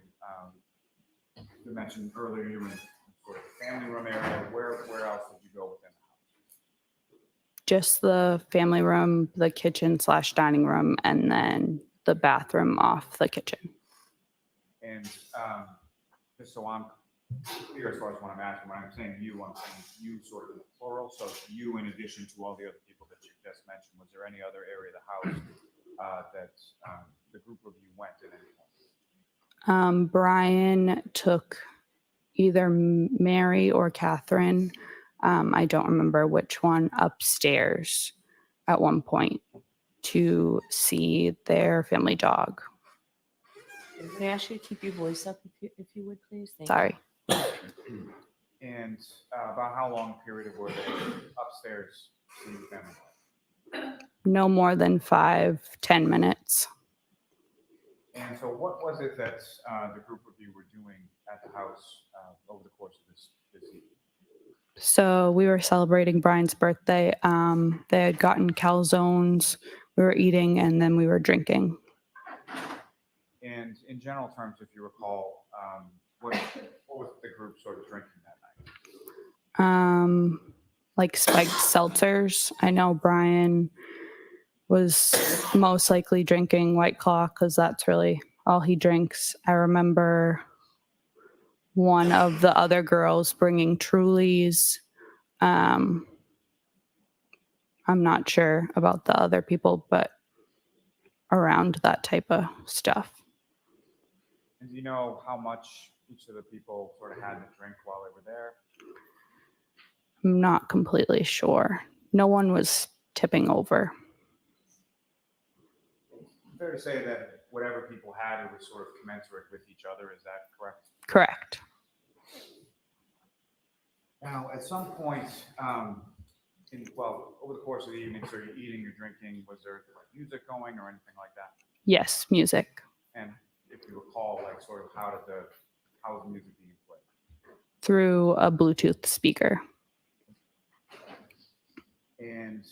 S9: you mentioned earlier you were in sort of the family room area. Where else did you go within the house?
S11: Just the family room, the kitchen / dining room, and then the bathroom off the kitchen.
S9: And just so I'm clear as far as what I'm asking, when I'm saying you sort of in the plural. So you, in addition to all the other people that you just mentioned, was there any other area of the house that the group of you went at any point?
S11: Brian took either Mary or Catherine. I don't remember which one, upstairs at one point to see their family dog.
S5: I'm going to ask you to keep your voice up, if you would, please. Thank
S11: Sorry.
S9: And about how long a period were they upstairs seeing the family dog?
S11: No more than 5-10 minutes.
S9: And so what was it that the group of you were doing at the house over the course of this evening?
S11: So we were celebrating Brian's birthday. They had gotten calzones. We were eating and then we were drinking.
S9: And in general terms, if you recall, what was the group sort of drinking that night?
S11: Like spiked seltzers. I know Brian was most likely drinking White Claw because that's really all he drinks. I remember one of the other girls bringing Trulies. I'm not sure about the other people, but around that type of stuff.
S9: And do you know how much each of the people sort of had to drink while they were there?
S11: I'm not completely sure. No one was tipping over.
S9: Fair to say that whatever people had, it was sort of commensurate with each other. Is that correct?
S11: Correct.
S9: Now, at some point, over the course of the evening, so you're eating, you're drinking, was there like music going or anything like that?
S11: Yes, music.
S9: And if you recall, like sort of how was the music being played?
S11: Through a Bluetooth speaker.
S9: And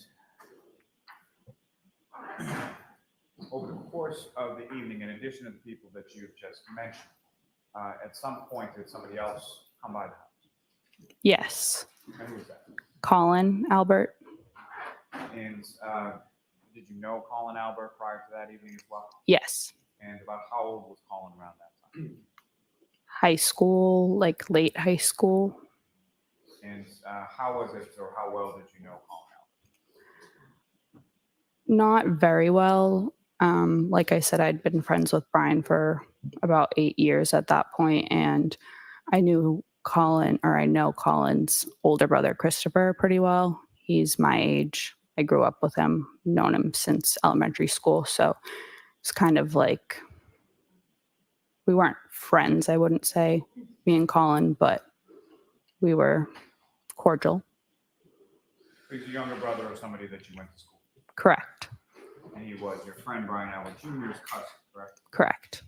S9: over the course of the evening, in addition to the people that you've just mentioned, at some point did somebody else come by the house?
S11: Yes.
S9: And who was that?
S11: Colin Albert.
S9: And did you know Colin Albert prior to that evening as well?
S11: Yes.
S9: And about how old was Colin around that time?
S11: High school, like late high school.
S9: And how was it, or how well did you know Colin Albert?
S11: Not very well. Like I said, I'd been friends with Brian for about 8 years at that point, and I know Colin's older brother, Christopher, pretty well. He's my age. I grew up with him, known him since elementary school. So it's kind of like we weren't friends, I wouldn't say, me and Colin, but we were cordial.
S9: He's a younger brother of somebody that you went to school with.
S11: Correct.
S9: And he was your friend Brian Albert Jr.'s cousin, correct?
S11: Correct.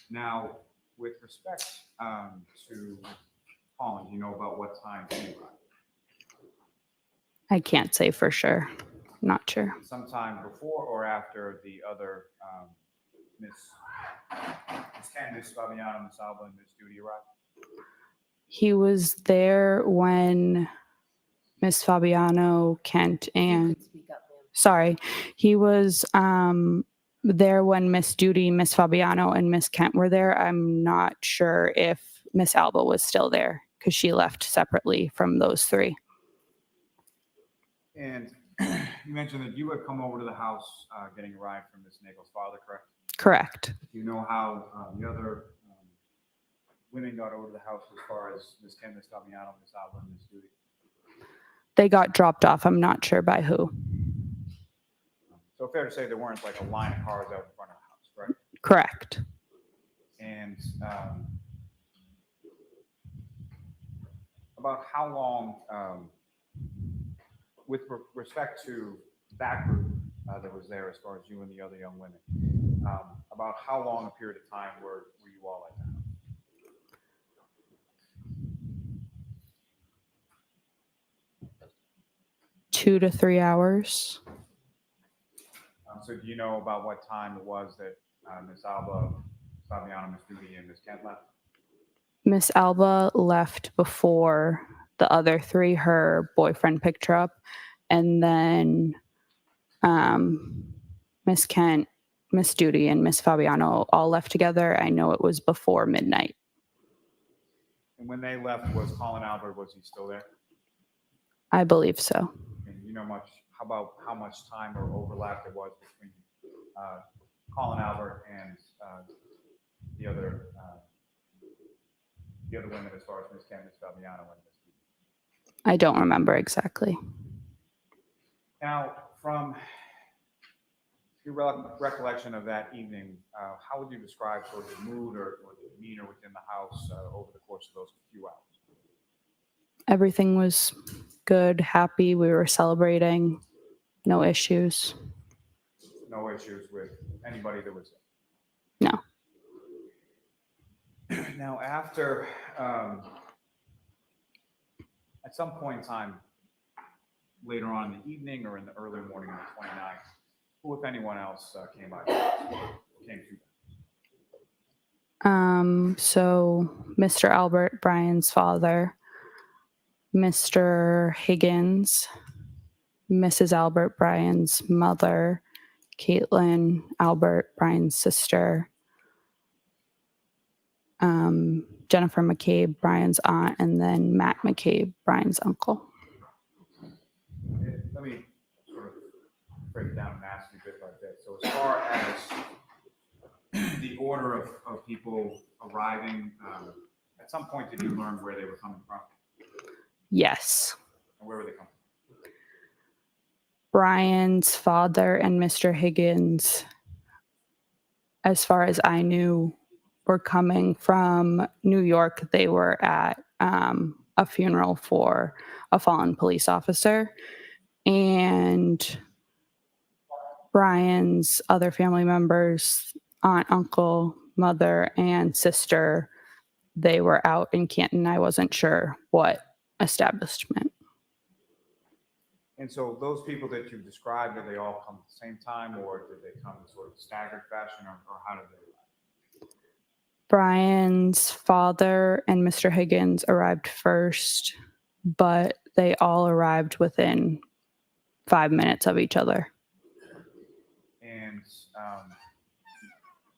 S9: Now, with respect to Colin, do you know about what time he arrived?
S11: I can't say for sure. Not sure.
S9: Sometime before or after the other Miss Canton, Miss Fabiano, Miss Alba, and Miss Duty arrived?
S11: He was there when Miss Fabiano, Kent, and sorry, he was there when Miss Duty, Miss Fabiano, and Miss Kent were there. I'm not sure if Miss Alba was still there because she left separately from those three.
S9: And you mentioned that you had come over to the house getting a ride from Miss Nagel's father, correct?
S11: Correct.
S9: Do you know how the other women got over to the house as far as Miss Kent, Miss Fabiano, Miss Alba, and Miss Duty?
S11: They got dropped off. I'm not sure by who.
S9: So fair to say there weren't like a line of cars out in front of the house, correct?
S11: Correct.
S9: And about how long, with respect to that group that was there as far as you and the other young women, about how long a period of time were you all at that house?
S11: 2 to 3 hours.
S9: So do you know about what time it was that Miss Alba, Fabiano, Miss Duty, and Miss Kent left?
S11: Miss Alba left before the other three. Her boyfriend picked her up. And then Miss Kent, Miss Duty, and Miss Fabiano all left together. I know it was before midnight.
S9: And when they left, was Colin Albert, was he still there?
S11: I believe so.
S9: And you know how much time or overlap there was between Colin Albert and the other women as far as Miss Kent, Miss Fabiano, and Miss Duty?
S11: I don't remember exactly.
S9: Now, from your recollection of that evening, how would you describe sort of the mood or the demeanor within the house over the course of those few hours?
S11: Everything was good, happy. We were celebrating. No issues.
S9: No issues with anybody that was there?
S11: No.
S9: Now, after, at some point in time, later on in the evening or in the early morning of the 29th, who, if anyone else, came by? Came through?
S11: So Mr. Albert, Brian's father, Mr. Higgins, Mrs. Albert, Brian's mother, Caitlin Albert, Brian's sister, Jennifer McCabe, Brian's aunt, and then Matt McCabe, Brian's uncle.
S9: Let me sort of break it down and ask you a bit about that. So as far as the order of people arriving, at some point did you learn where they were coming from?
S11: Yes.
S9: And where were they coming from?
S11: Brian's father and Mr. Higgins as far as I knew, were coming from New York. They were at a funeral for a fallen police officer. And Brian's other family members, aunt, uncle, mother, and sister, they were out in Canton. I wasn't sure what establishment.
S9: And so those people that you described, did they all come at the same time, or did they come in sort of staggered fashion, or how did they?
S11: Brian's father and Mr. Higgins arrived first, but they all arrived within 5 minutes of each other.
S9: And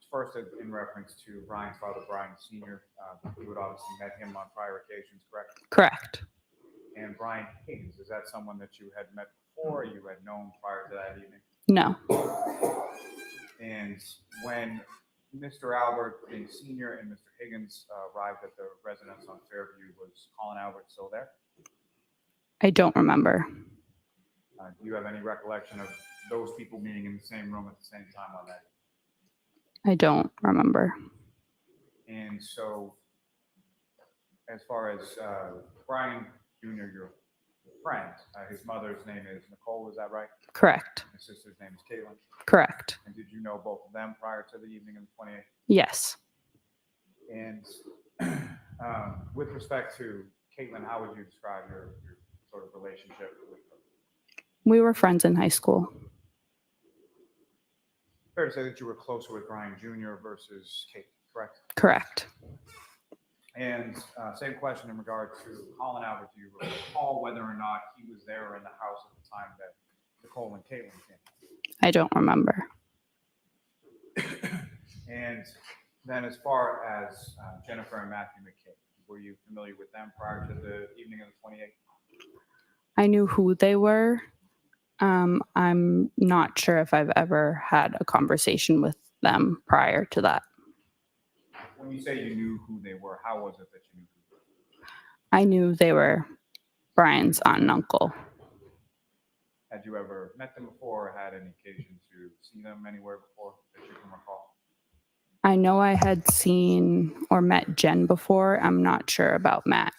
S9: first, in reference to Brian's father, Brian Sr., you had obviously met him on prior occasions, correct?
S11: Correct.
S9: And Brian Higgins, is that someone that you had met before, or you had known prior to that evening?
S11: No.
S9: And when Mr. Albert, being senior, and Mr. Higgins arrived at the residence on Fairview, was Colin Albert still there?
S11: I don't remember.
S9: Do you have any recollection of those people being in the same room at the same time on that?
S11: I don't remember.
S9: And so, as far as Brian Jr., your friend, his mother's name is Nicole, is that right?
S11: Correct.
S9: His sister's name is Caitlin.
S11: Correct.
S9: And did you know both of them prior to the evening of the 28th?
S11: Yes.
S9: And with respect to Caitlin, how would you describe your sort of relationship with her?
S11: We were friends in high school.
S9: Fair to say that you were closer with Brian Jr. versus Kate, correct?
S11: Correct.
S9: And same question in regard to Colin Albert. Do you recall whether or not he was there in the house at the time that Nicole and Caitlin came?
S11: I don't remember.
S9: And then as far as Jennifer and Matthew McKay, were you familiar with them prior to the evening of the 28th?
S11: I knew who they were. I'm not sure if I've ever had a conversation with them prior to that.
S9: When you say you knew who they were, how was it that you knew who they were?
S11: I knew they were Brian's aunt and uncle.
S9: Had you ever met them before or had any occasion to see them anywhere before that you can recall?
S11: I know I had seen or met Jen before. I'm not sure about Matt.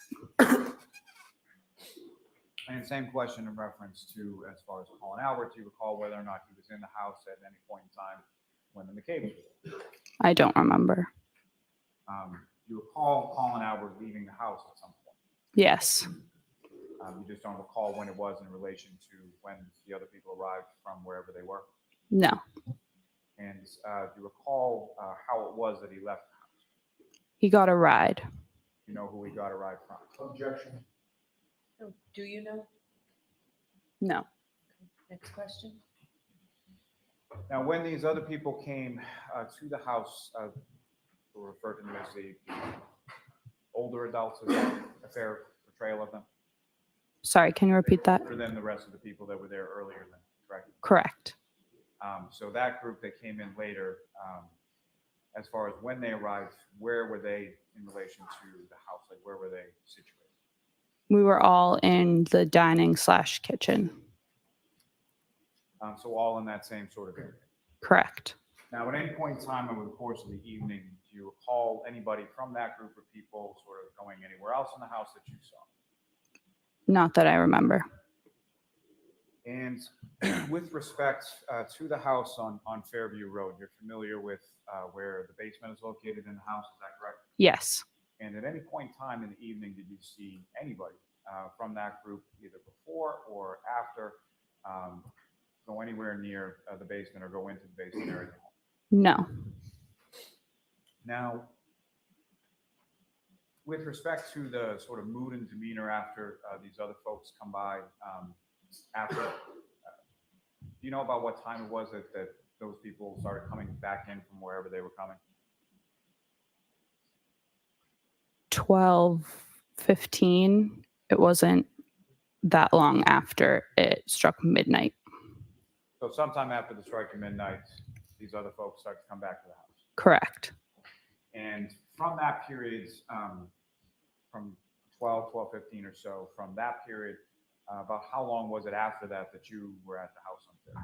S9: And same question in reference to, as far as Colin Albert, do you recall whether or not he was in the house at any point in time when the McCabe was there?
S11: I don't remember.
S9: You recall Colin Albert leaving the house at some point?
S11: Yes.
S9: You just don't recall when it was in relation to when the other people arrived from wherever they were?
S11: No.
S9: And do you recall how it was that he left the house?
S11: He got a ride.
S9: You know who he got a ride from?
S1: Objection.
S3: Oh, do you know?
S11: No.
S3: Next question.
S9: Now, when these other people came to the house, who were referred to them as the older adults, is that a fair portrayal of them?
S11: Sorry, can you repeat that?
S9: Other than the rest of the people that were there earlier, then, correct?
S11: Correct.
S9: So that group that came in later, as far as when they arrived, where were they in relation to the house? Like, where were they situated?
S11: We were all in the dining/kitchen.
S9: So all in that same sort of area.
S11: Correct.
S9: Now, at any point in time over the course of the evening, do you recall anybody from that group of people sort of going anywhere else in the house that you saw?
S11: Not that I remember.
S9: And with respect to the house on Fairview Road, you're familiar with where the basement is located in the house, is that correct?
S11: Yes.
S9: And at any point in time in the evening, did you see anybody from that group either before or after go anywhere near the basement or go into the basement area?
S11: No.
S9: Now, with respect to the sort of mood and demeanor after these other folks come by, do you know about what time it was that those people started coming back in from wherever they were coming?
S11: 12:15. It wasn't that long after it struck midnight.
S9: So sometime after the strike of midnight, these other folks start to come back to the house.
S11: Correct.
S9: And from that period, from 12:15 or so, from that period, about how long was it after that that you were at the house on Fairview?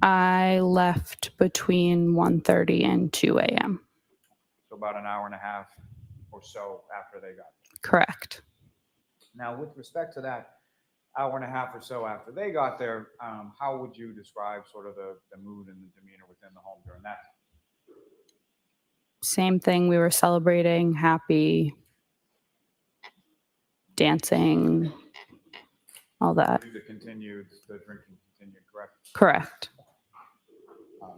S11: I left between 1:30 and 2 a.m.
S9: So about an hour and a half or so after they got there.
S11: Correct.
S9: Now, with respect to that hour and a half or so after they got there, how would you describe sort of the mood and the demeanor within the home during that time?
S11: Same thing. We were celebrating, happy, dancing, all that.
S9: The drinking continued, correct?
S11: Correct.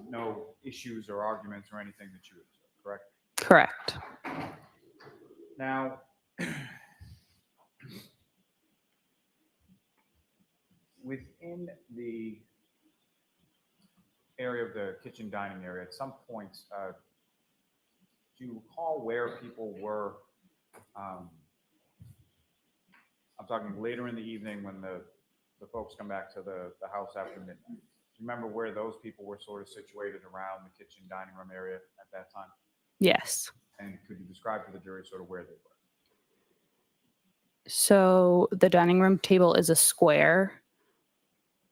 S9: No issues or arguments or anything that you observed, correct?
S11: Correct.
S9: Now, within the area of the kitchen dining area, at some point, do you recall where people were? I'm talking later in the evening when the folks come back to the house after midnight. Do you remember where those people were sort of situated around the kitchen dining room area at that time?
S11: Yes.
S9: And could you describe to the jury sort of where they were?
S11: So the dining room table is a square.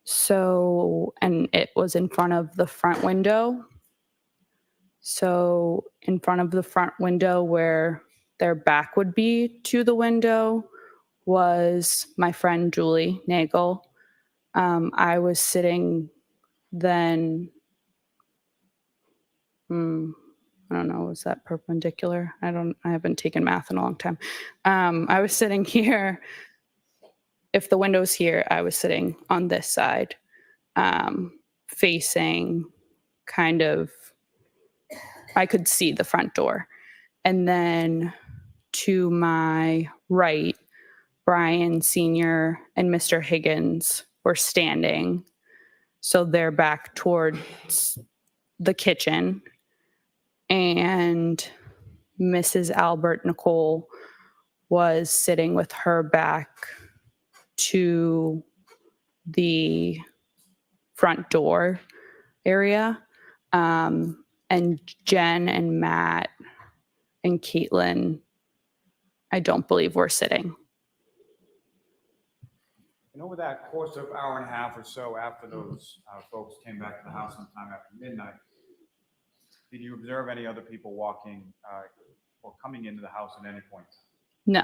S11: So, and it was in front of the front window. So in front of the front window where their back would be to the window was my friend Julie Nagel. I was sitting then, I don't know, was that perpendicular? I haven't taken math in a long time. I was sitting here. If the window's here, I was sitting on this side, facing kind of, I could see the front door. And then to my right, Brian Sr. and Mr. Higgins were standing. So they're back towards the kitchen. And Mrs. Albert Nicole was sitting with her back to the front door area. And Jen and Matt and Caitlin, I don't believe were sitting.
S9: And over that course of hour and a half or so after those folks came back to the house sometime after midnight, did you observe any other people walking or coming into the house at any point?
S11: No.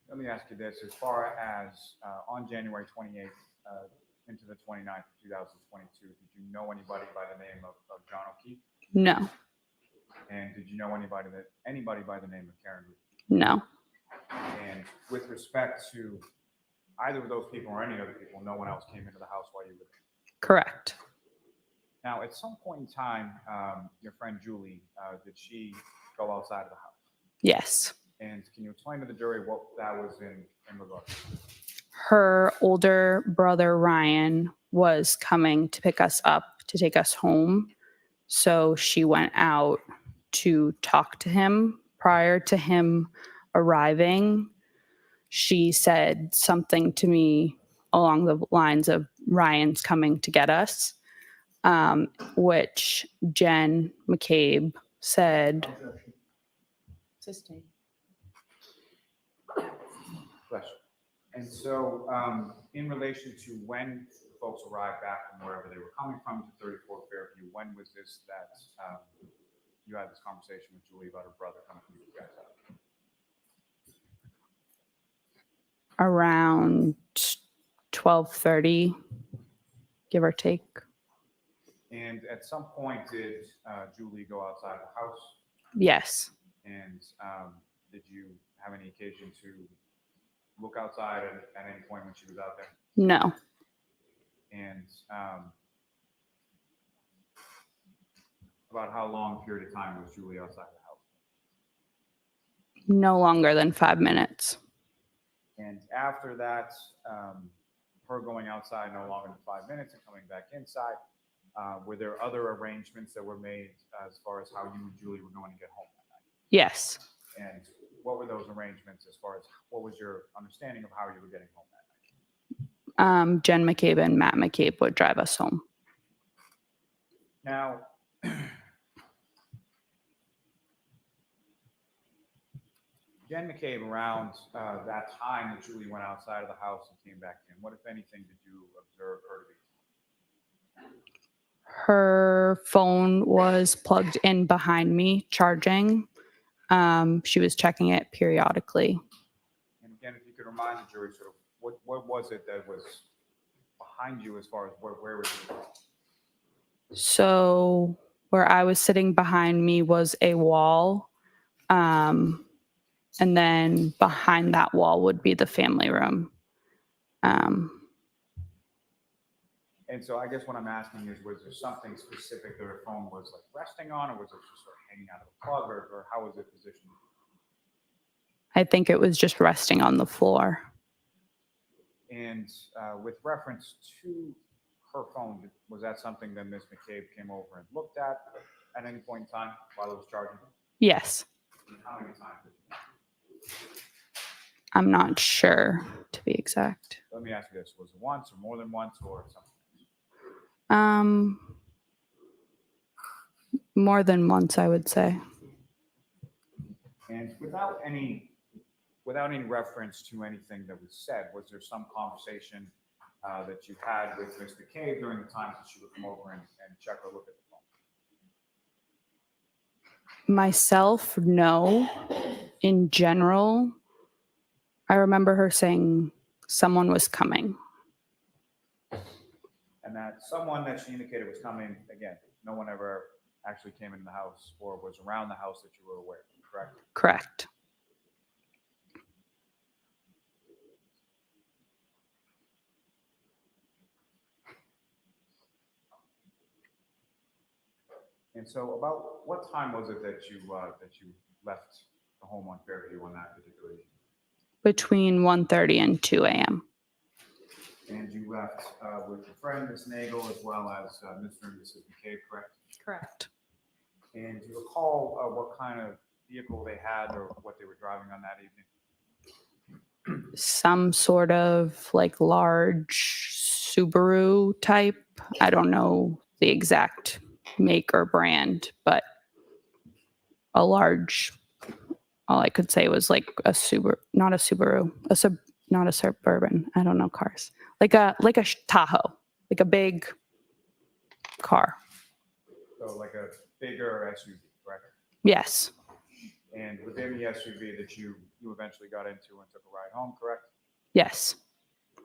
S9: Let me ask you this. As far as on January 28th into the 29th of 2022, did you know anybody by the name of John O'Keefe?
S11: No.
S9: And did you know anybody by the name of Karen Reed?
S11: No.
S9: And with respect to either of those people or any other people, no one else came into the house while you were there?
S11: Correct.
S9: Now, at some point in time, your friend Julie, did she go outside of the house?
S11: Yes.
S9: And can you explain to the jury what that was in regard to?
S11: Her older brother, Ryan, was coming to pick us up to take us home. So she went out to talk to him. Prior to him arriving, she said something to me along the lines of Ryan's coming to get us, which Jen McCabe said.
S5: Sustain.
S9: Question. And so in relation to when folks arrived back from wherever they were coming from to 34 Fairview, when was this that you had this conversation with Julie about her brother coming from you guys out?
S11: Around 12:30, give or take.
S9: And at some point, did Julie go outside of the house?
S11: Yes.
S9: And did you have any occasion to look outside at any point when she was out there?
S11: No.
S9: And about how long period of time was Julie outside the house?
S11: No longer than 5 minutes.
S9: And after that, her going outside no longer than 5 minutes and coming back inside, were there other arrangements that were made as far as how you and Julie were going to get home that night?
S11: Yes.
S9: And what were those arrangements as far as what was your understanding of how you were getting home that night?
S11: Jen McCabe and Matt McCabe would drive us home.
S9: Now, Jen McCabe, around that time that Julie went outside of the house and came back in, what, if anything, did you observe her to be?
S11: Her phone was plugged in behind me, charging. She was checking it periodically.
S9: And again, if you could remind the jury sort of what was it that was behind you as far as where was it?
S11: So where I was sitting behind me was a wall. And then behind that wall would be the family room.
S9: And so I guess what I'm asking is, was there something specific that her phone was like resting on, or was it just sort of hanging out of a plug, or how was it positioned?
S11: I think it was just resting on the floor.
S9: And with reference to her phone, was that something that Ms. McCabe came over and looked at any point in time while it was charging?
S11: Yes.
S9: And how many times?
S11: I'm not sure, to be exact.
S9: Let me ask you this: was it once, or more than once, or something?
S11: More than once, I would say.
S9: And without any reference to anything that was said, was there some conversation that you had with Ms. McCabe during the times that she would come over and check or look at the phone?
S11: Myself, no. In general, I remember her saying someone was coming.
S9: And that someone that she indicated was coming, again, no one ever actually came into the house or was around the house that you were aware of, correct?
S11: Correct.
S9: And so about what time was it that you left the home on Fairview on that particular evening?
S11: Between 1:30 and 2 a.m.
S9: And you left with your friend, Ms. Nagel, as well as Mr. and Mrs. McCabe, correct?
S11: Correct.
S9: And do you recall what kind of vehicle they had or what they were driving on that evening?
S11: Some sort of like large Subaru type. I don't know the exact make or brand, but a large, all I could say was like a Subaru, not a Subaru, not a Suburban. I don't know cars. Like a Tahoe, like a big car.
S9: So like a bigger SUV, correct?
S11: Yes.
S9: And within the SUV that you eventually got into and took a ride home, correct?
S11: Yes.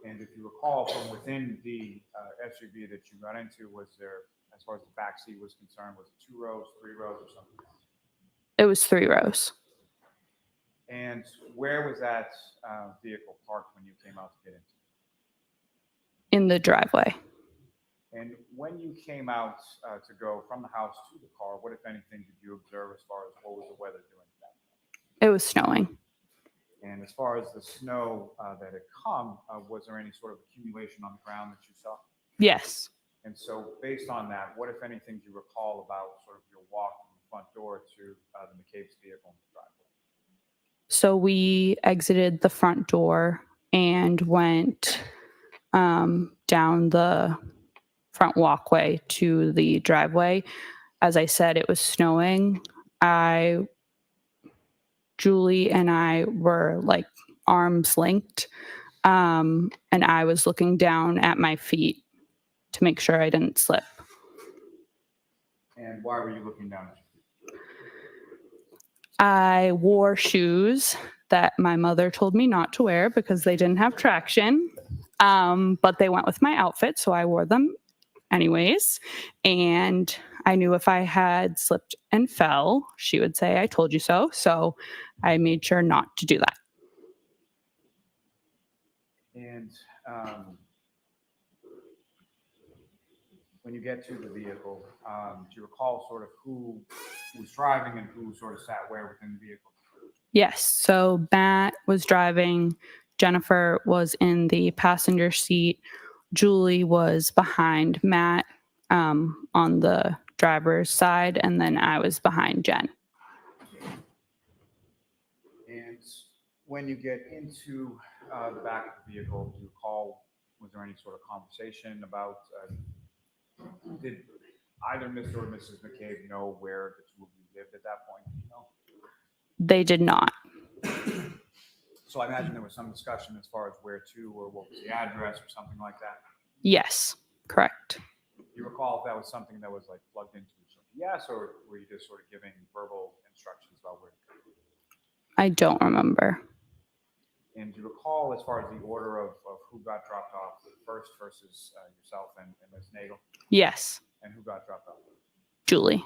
S9: And if you recall, from within the SUV that you got into, was there, as far as the back seat was concerned, was it 2 rows, 3 rows, or something else?
S11: It was 3 rows.
S9: And where was that vehicle parked when you came out to get into?
S11: In the driveway.
S9: And when you came out to go from the house to the car, what, if anything, did you observe as far as what was the weather doing at that point?
S11: It was snowing.
S9: And as far as the snow that had come, was there any sort of accumulation on the ground that you saw?
S11: Yes.
S9: And so based on that, what, if anything, do you recall about sort of your walk from the front door to the McCabe's vehicle in the driveway?
S11: So we exited the front door and went down the front walkway to the driveway. As I said, it was snowing. Julie and I were like arms linked, and I was looking down at my feet to make sure I didn't slip.
S9: And why were you looking down at your feet?
S11: I wore shoes that my mother told me not to wear because they didn't have traction, but they went with my outfit, so I wore them anyways. And I knew if I had slipped and fell, she would say, "I told you so." So I made sure not to do that.
S9: And when you get to the vehicle, do you recall sort of who was driving and who sort of sat where within the vehicle?
S11: Yes. So Matt was driving. Jennifer was in the passenger seat. Julie was behind Matt on the driver's side, and then I was behind Jen.
S9: And when you get into the back of the vehicle, do you recall, was there any sort of conversation about, did either Mr. or Mrs. McCabe know where the two of you lived at that point? No?
S11: They did not.
S9: So I imagine there was some discussion as far as where to, or what was the address or something like that.
S11: Yes, correct.
S9: you recall if that was something that was like plugged into GPS, or were you just sort of giving verbal instructions about where to go?
S11: I don't remember.
S9: And do you recall, as far as the order of who got dropped off first versus yourself and Ms. Nagel,
S11: Yes,
S9: and who got dropped off?
S11: Julie.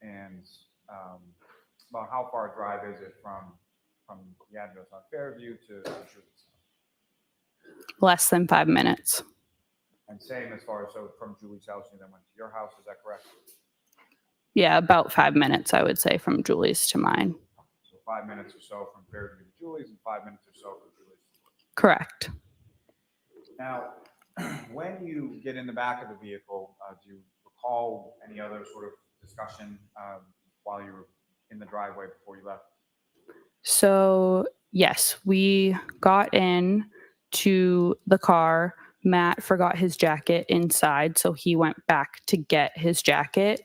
S9: And about how far a drive is it from the address on Fairview to Julie's house?
S11: Less than 5 minutes.
S9: And same as far as, so from Julie's house, you then went to your house, is that correct?
S11: Yeah, about 5 minutes, I would say, from Julie's to mine.
S9: So 5 minutes or so from Fairview to Julie's, and 5 minutes or so from Julie's to yours.
S11: Correct.
S9: Now, when you get in the back of the vehicle, do you recall any other sort of discussion while you were in the driveway before you left?
S11: So, yes, we got in to the car. Matt forgot his jacket inside, so he went back to get his jacket.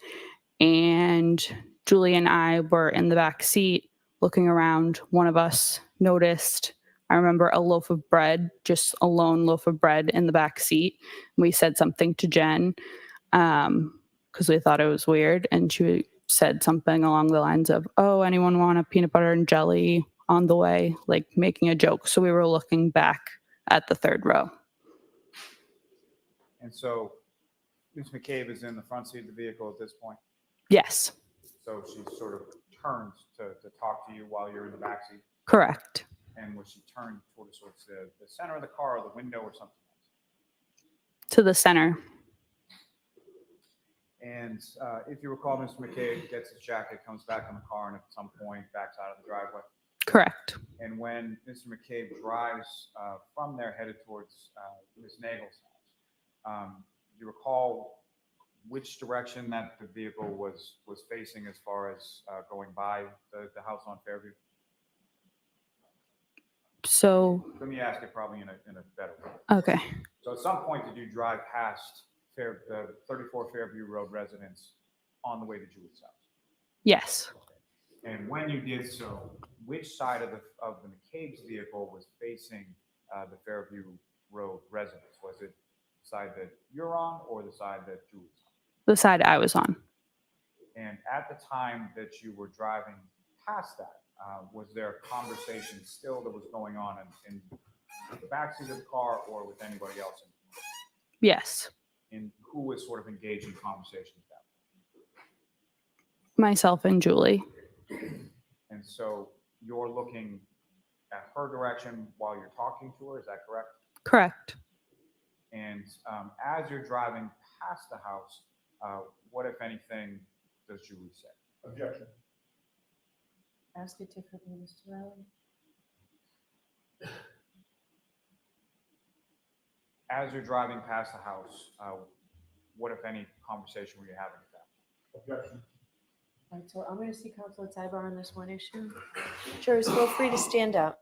S11: And Julie and I were in the back seat looking around. One of us noticed, I remember, a loaf of bread, just a lone loaf of bread in the back seat. We said something to Jen because we thought it was weird. And she said something along the lines of, "Oh, anyone want a peanut butter and jelly on the way?" Like making a joke. So we were looking back at the third row.
S9: And so Ms. McCabe is in the front seat of the vehicle at this point.
S11: Yes,
S9: So she sort of turned to talk to you while you're in the back seat.
S11: correct.
S9: And was she turned towards the center of the car or the window or something else?
S11: To the center.
S9: And if you recall, Mr. McCabe gets his jacket, comes back in the car, and at some point backs out of the driveway.
S11: Correct.
S9: And when Mr. McCabe drives from there headed towards Ms. Nagel's house, do you recall which direction that the vehicle was facing as far as going by the house on Fairview?
S11: So,
S9: Let me ask it probably in a better way.
S11: okay.
S9: So at some point, did you drive past the 34 Fairview Road residence on the way to Julie's house?
S11: Yes.
S9: And when you did so, which side of the McCabe's vehicle was facing the Fairview Road residence? Was it the side that you're on or the side that Julie's on?
S11: The side I was on.
S9: And at the time that you were driving past that, was there a conversation still that was going on in the backseat of the car or with anybody else in the car?
S11: Yes.
S9: And who was sort of engaged in conversation with that?
S11: Myself and Julie.
S9: And so you're looking at her direction while you're talking to her, is that correct?
S11: Correct.
S9: And as you're driving past the house, what, if anything, does Julie say?
S1: Objection.
S5: Ask it differently, Mr. Riley.
S9: As you're driving past the house, what, if any, conversation were you having with that?
S1: Objection.
S3: All right, so I'm going to see Counselor Tybar on this one issue. Jurors, feel free to stand up.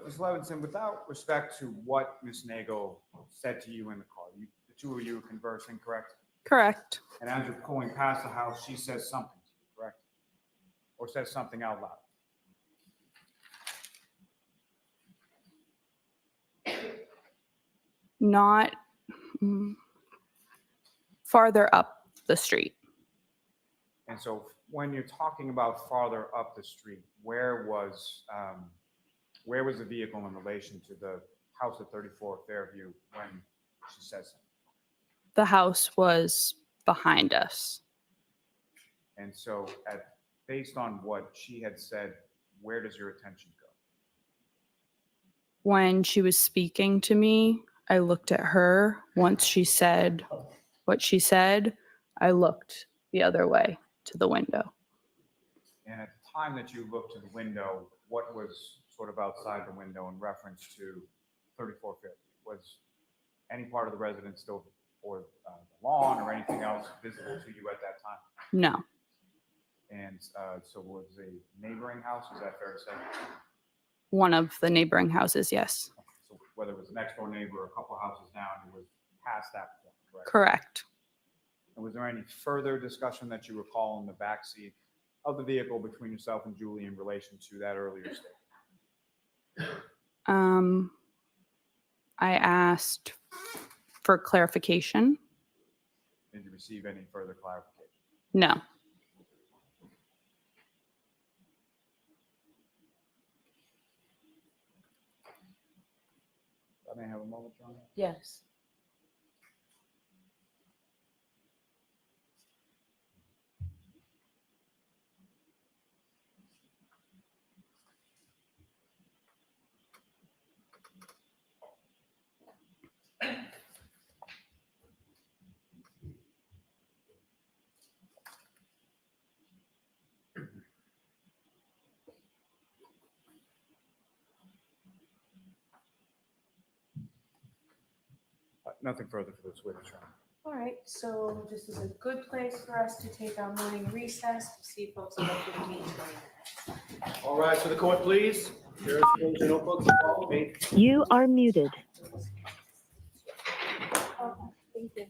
S9: Ms. Levinson, without respect to what Ms. Nagel said to you in the car, the two of you were conversing, correct?
S11: Correct.
S9: And as you're pulling past the house, she says something to you, correct? Or says something out loud?
S11: Not farther up the street.
S9: And so when you're talking about farther up the street, where was the vehicle in relation to the house at 34 Fairview when she says something?
S11: The house was behind us.
S9: And so based on what she had said, where does your attention go?
S11: When she was speaking to me, I looked at her. Once she said what she said, I looked the other way to the window.
S9: And at the time that you looked to the window, what was sort of outside the window in reference to 34 Fairview? Was any part of the residence still, or the lawn or anything else visible to you at that time?
S11: No,
S9: And so was a neighboring house, is that fair to say?
S11: one of the neighboring houses, yes.
S9: So whether it was the next door neighbor or a couple houses down, it was past that point, correct?
S11: Correct.
S9: And was there any further discussion that you recall in the backseat of the vehicle between yourself and Julie in relation to that earlier statement?
S11: I asked for clarification.
S9: Did you receive any further clarification?
S11: No.
S9: I may have a moment, John.
S5: Yes.
S9: Nothing further for this witness, Your Honor.
S3: All right, so this is a good place for us to take our morning recess. See folks in about 15, 20 minutes.
S7: All right, so the court, please. Jurors, close your notebooks and follow me.
S12: You are muted.
S6: Thank you.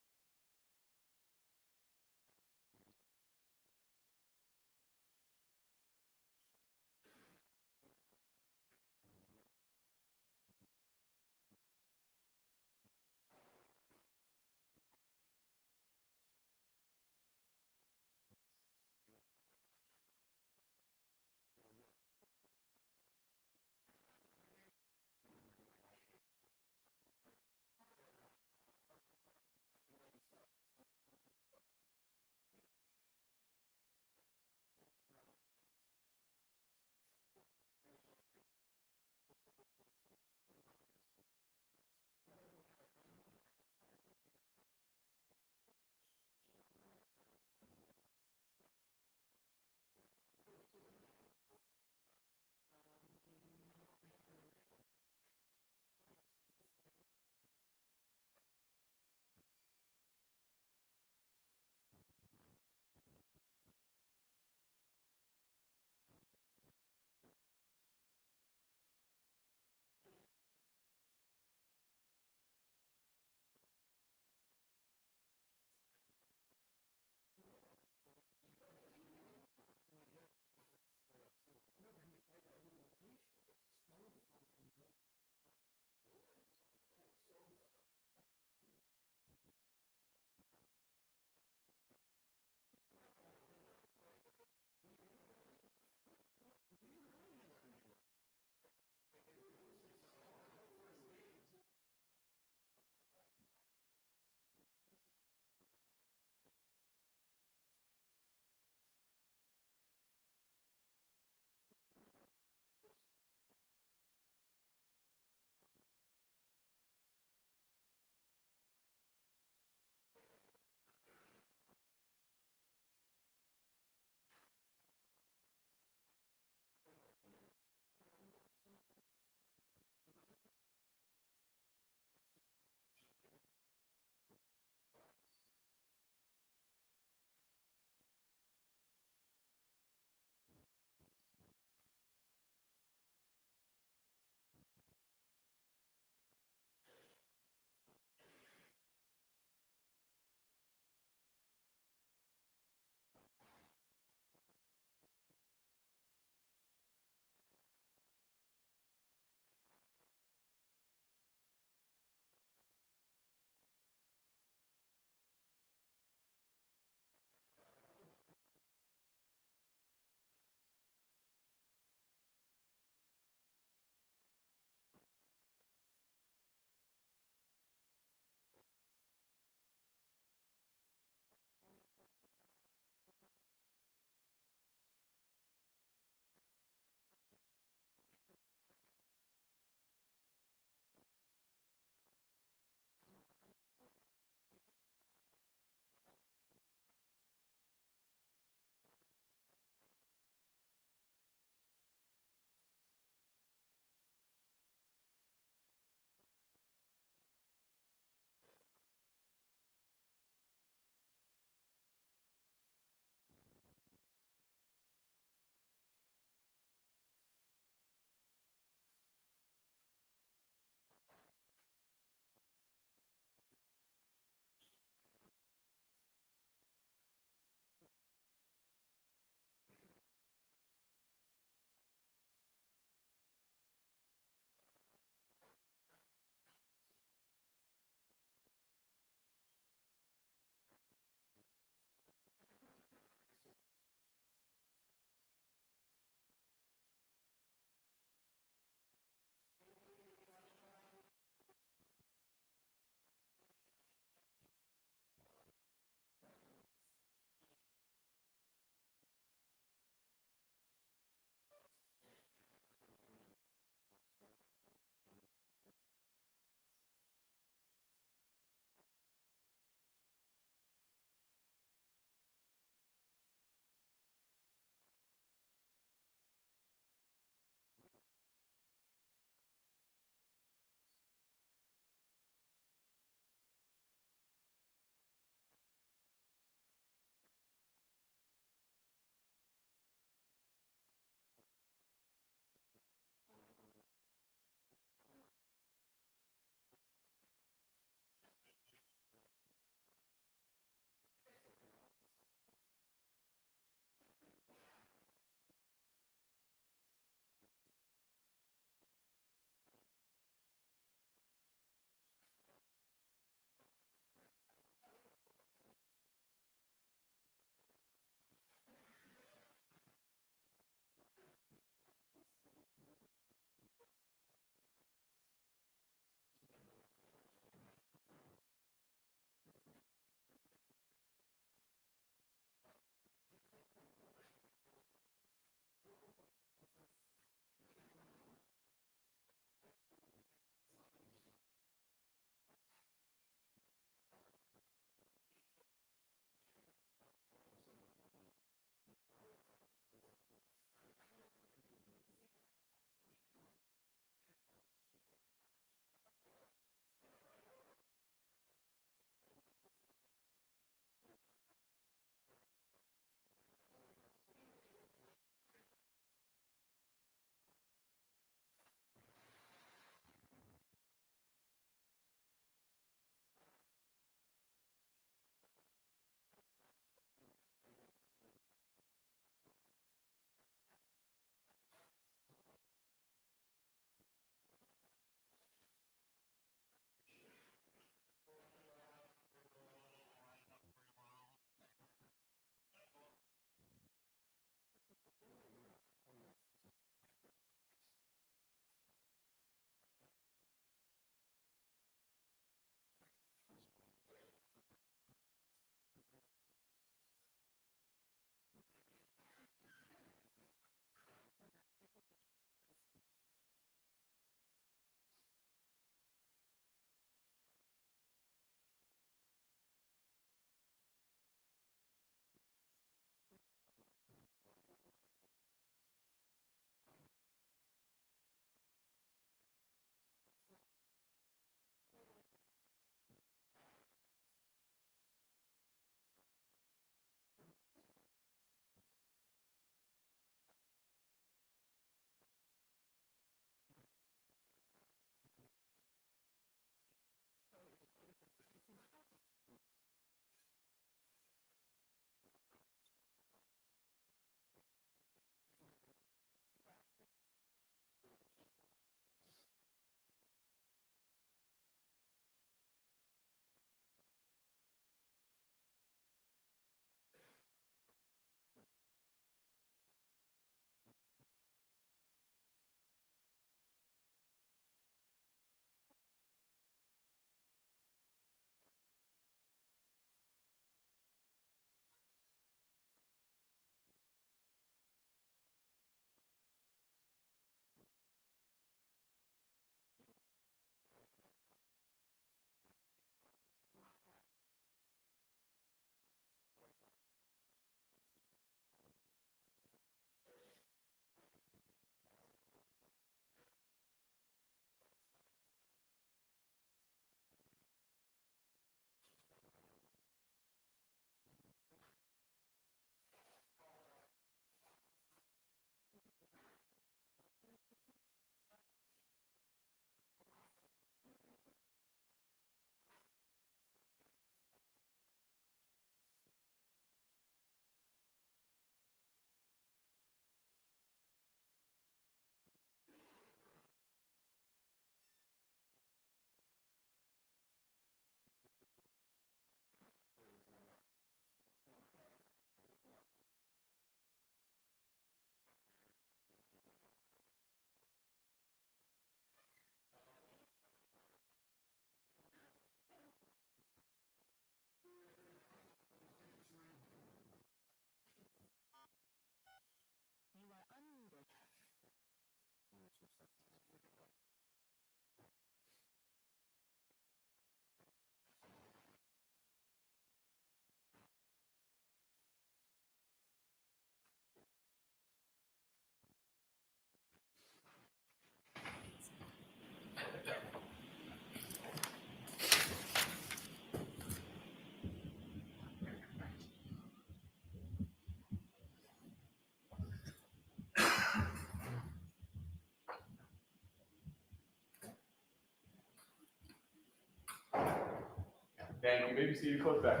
S8: Thank you. Maybe see you close back.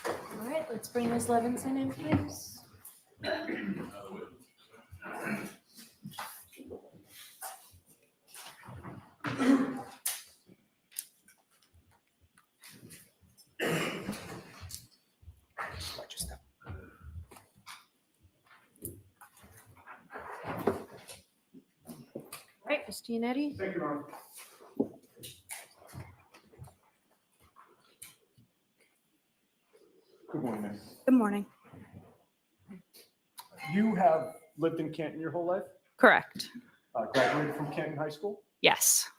S3: All right, let's bring Ms. Levinson in, please. All right, Ms. Giannetti.
S8: Thank you, Ron. Good morning, ma'am.
S11: Good morning.
S8: You have lived in Canton your whole life?
S11: Correct.
S8: Graduated from Canton High School?
S11: Yes.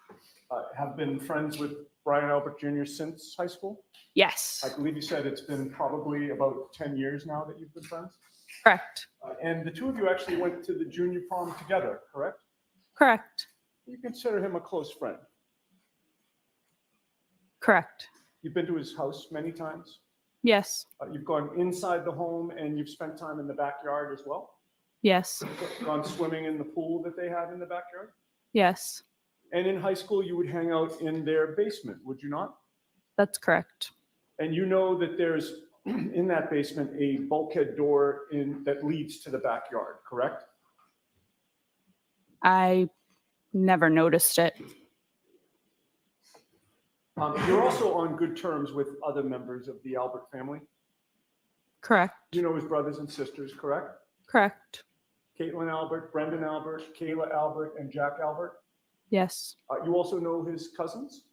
S8: Have been friends with Brian Albert Jr. since high school?
S11: Yes.
S8: I believe you said it's been probably about 10 years now that you've been friends?
S11: Correct.
S8: And the two of you actually went to the junior prom together, correct?
S11: Correct.
S8: You consider him a close friend.
S11: Correct.
S8: You've been to his house many times.
S11: Yes.
S8: You've gone inside the home and you've spent time in the backyard as well.
S11: Yes.
S8: Gone swimming in the pool that they have in the backyard.
S11: Yes.
S8: And in high school, you would hang out in their basement, would you not?
S11: That's correct.
S8: And you know that there's in that basement a bulkhead door that leads to the backyard, correct?
S11: I never noticed it.
S8: You're also on good terms with other members of the Albert family.
S11: Correct.
S8: You know his brothers and sisters, correct?
S11: Correct.
S8: Caitlin Albert, Brendan Albert, Kayla Albert, and Jack Albert.
S11: Yes.
S8: You also know his cousins?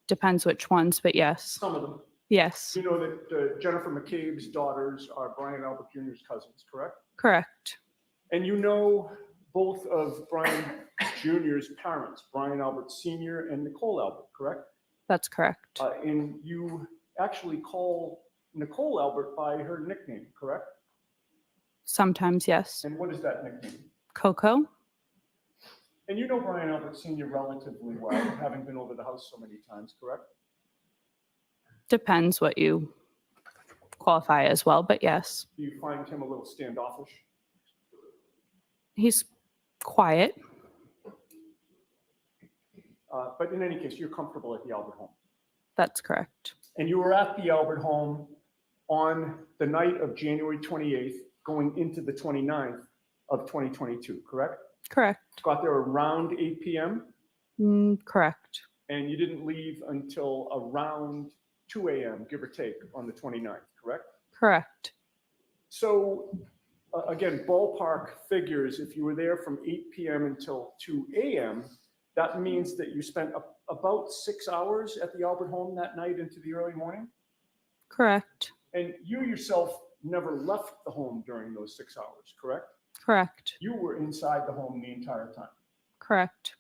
S11: Depends which ones, but yes.
S8: Some of them.
S11: Yes.
S8: You know that Jennifer McCabe's daughters are Brian Albert Jr.'s cousins, correct?
S11: Correct.
S8: And you know both of Brian Jr.'s parents, Brian Albert Sr. and Nicole Albert, correct?
S11: That's correct.
S8: And you actually call Nicole Albert by her nickname, correct?
S11: Sometimes, yes.
S8: And what is that nickname?
S11: Coco?
S8: And you know Brian Albert Sr. relatively well, having been over the house so many times, correct?
S11: Depends what you qualify as well, but yes.
S8: Do you find him a little standoffish?
S11: He's quiet.
S8: But in any case, you're comfortable at the Albert home.
S11: That's correct.
S8: And you were at the Albert home on the night of January 28th, going into the 29th of 2022, correct?
S11: Correct.
S8: Got there around 8 p.m.
S11: Correct.
S8: And you didn't leave until around 2 a.m., give or take, on the 29th, correct?
S11: Correct.
S8: So again, ballpark figures, if you were there from 8 p.m. until 2 a.m., that means that you spent about 6 hours at the Albert home that night into the early morning.
S11: Correct.
S8: And you yourself never left the home during those 6 hours, correct?
S11: Correct.
S8: You were inside the home the entire time.
S11: Correct.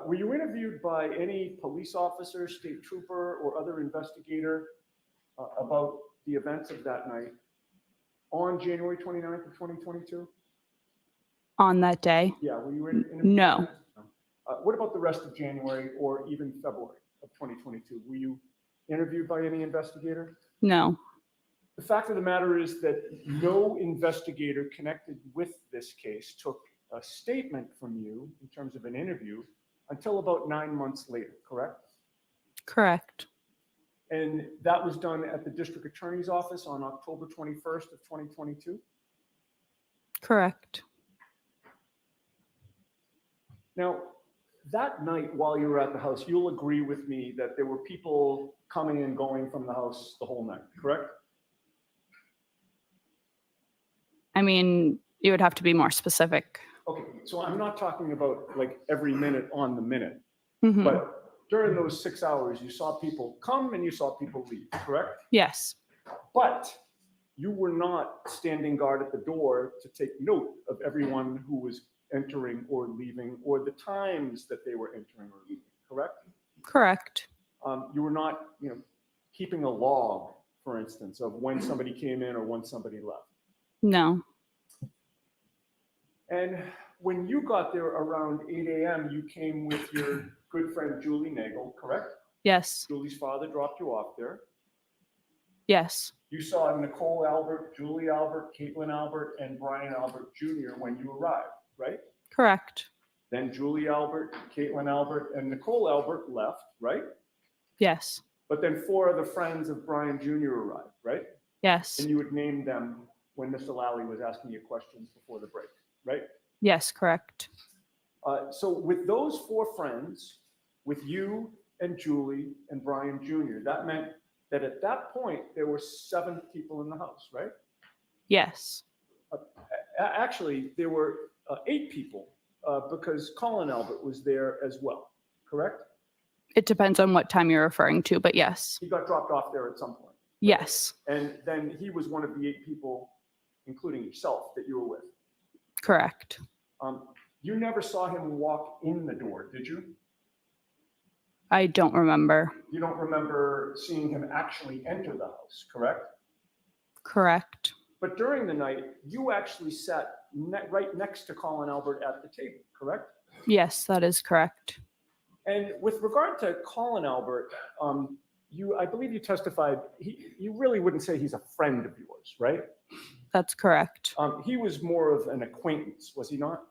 S8: Were you interviewed by any police officer, state trooper, or other investigator about the events of that night on January 29th of 2022?
S11: On that day?
S8: Yeah, were you interviewed?
S11: No.
S8: What about the rest of January or even February of 2022? Were you interviewed by any investigator?
S11: No.
S8: The fact of the matter is that no investigator connected with this case took a statement from you in terms of an interview until about 9 months later, correct?
S11: Correct.
S8: And that was done at the district attorney's office on October 21st of 2022?
S11: Correct.
S8: Now, that night while you were at the house, you'll agree with me that there were people coming and going from the house the whole night, correct?
S11: I mean, you would have to be more specific.
S8: Okay, so I'm not talking about like every minute on the minute,
S11: Mhm.
S8: but during those 6 hours, you saw people come and you saw people leave, correct?
S11: Yes.
S8: But you were not standing guard at the door to take note of everyone who was entering or leaving, or the times that they were entering or leaving, correct?
S11: Correct.
S8: You were not, keeping a log, for instance, of when somebody came in or when somebody left.
S11: No.
S8: And when you got there around 8 a.m., you came with your good friend Julie Nagel, correct?
S11: Yes.
S8: Julie's father dropped you off there.
S11: Yes.
S8: You saw Nicole Albert, Julie Albert, Caitlin Albert, and Brian Albert Jr. when you arrived, right?
S11: Correct.
S8: Then Julie Albert, Caitlin Albert, and Nicole Albert left, right?
S11: Yes.
S8: But then 4 other friends of Brian Jr. arrived, right?
S11: Yes.
S8: And you had named them when Mr. Lally was asking you questions before the break, right?
S11: Yes, correct.
S8: So with those 4 friends, with you and Julie and Brian Jr., that meant that at that point, there were 7 people in the house, right?
S11: Yes.
S8: Actually, there were 8 people because Colin Albert was there as well, correct?
S11: It depends on what time you're referring to, but yes.
S8: He got dropped off there at some point.
S11: Yes.
S8: And then he was one of the 8 people, including yourself, that you were with.
S11: Correct.
S8: You never saw him walk in the door, did you?
S11: I don't remember.
S8: You don't remember seeing him actually enter the house, correct?
S11: Correct.
S8: But during the night, you actually sat right next to Colin Albert at the table, correct?
S11: Yes, that is correct.
S8: And with regard to Colin Albert, I believe you testified, you really wouldn't say he's a friend of yours, right?
S11: That's correct.
S8: He was more of an acquaintance, was he not?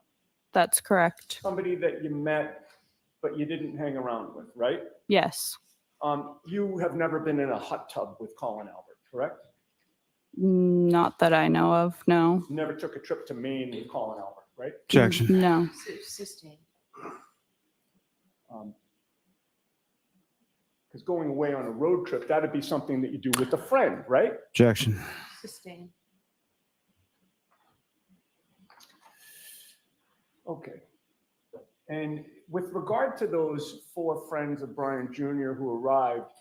S11: That's correct.
S8: Somebody that you met, but you didn't hang around with, right?
S11: Yes.
S8: You have never been in a hot tub with Colin Albert, correct?
S11: Not that I know of, no.
S8: You never took a trip to Maine with Colin Albert, right?
S4: Objection.
S11: No.
S3: Sustained.
S8: Because going away on a road trip, that'd be something that you do with a friend, right?
S4: Objection.
S3: Sustained.
S8: Okay. And with regard to those 4 friends of Brian Jr. who arrived,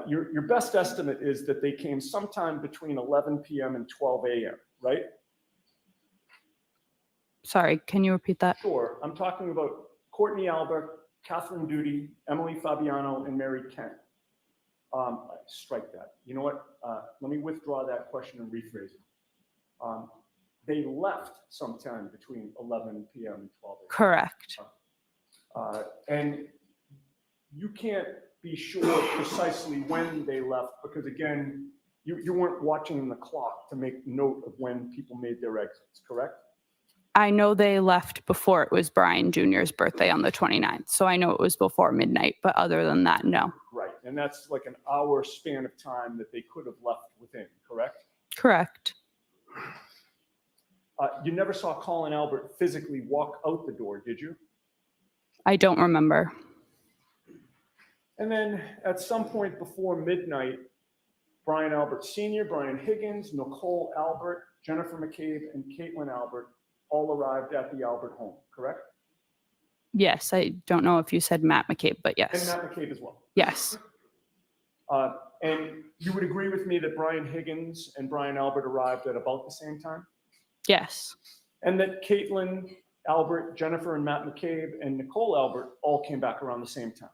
S8: your best estimate is that they came sometime between 11 p.m. and 12 a.m., right?
S11: Sorry, can you repeat that?
S8: Sure. I'm talking about Courtney Albert, Catherine Duty, Emily Fabiano, and Mary Kent. Strike that. You know what? Let me withdraw that question and rephrase it. They left sometime between 11 p.m. and 12 a.m.
S11: Correct.
S8: And you can't be sure precisely when they left because, again, you weren't watching the clock to make note of when people made their exits, correct?
S11: I know they left before it was Brian Jr.'s birthday on the 29th, so I know it was before midnight, but other than that, no.
S8: Right, and that's like an hour span of time that they could have left within, correct?
S11: Correct.
S8: You never saw Colin Albert physically walk out the door, did you?
S11: I don't remember.
S8: And then at some point before midnight, Brian Albert Sr., Brian Higgins, Nicole Albert, Jennifer McCabe, and Caitlin Albert all arrived at the Albert home, correct?
S11: Yes, I don't know if you said Matt McCabe, but
S8: And
S11: yes.
S8: Matt McCabe as well.
S11: Yes.
S8: And you would agree with me that Brian Higgins and Brian Albert arrived at about the same time?
S11: Yes.
S8: And that Caitlin Albert, Jennifer and Matt McCabe, and Nicole Albert all came back around the same time.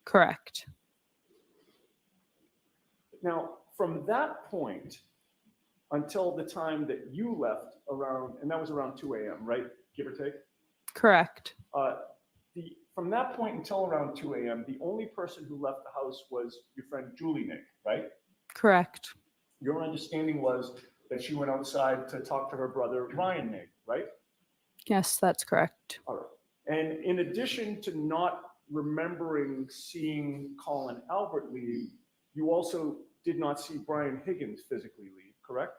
S11: Correct.
S8: Now, from that point until the time that you left around, and that was around 2 a.m., right? Give or take?
S11: Correct.
S8: From that point until around 2 a.m., the only person who left the house was your friend Julie Nick, right?
S11: Correct.
S8: Your understanding was that she went outside to talk to her brother, Ryan Nick, right?
S11: Yes, that's correct.
S8: All right. And in addition to not remembering seeing Colin Albert leave, you also did not see Brian Higgins physically leave, correct?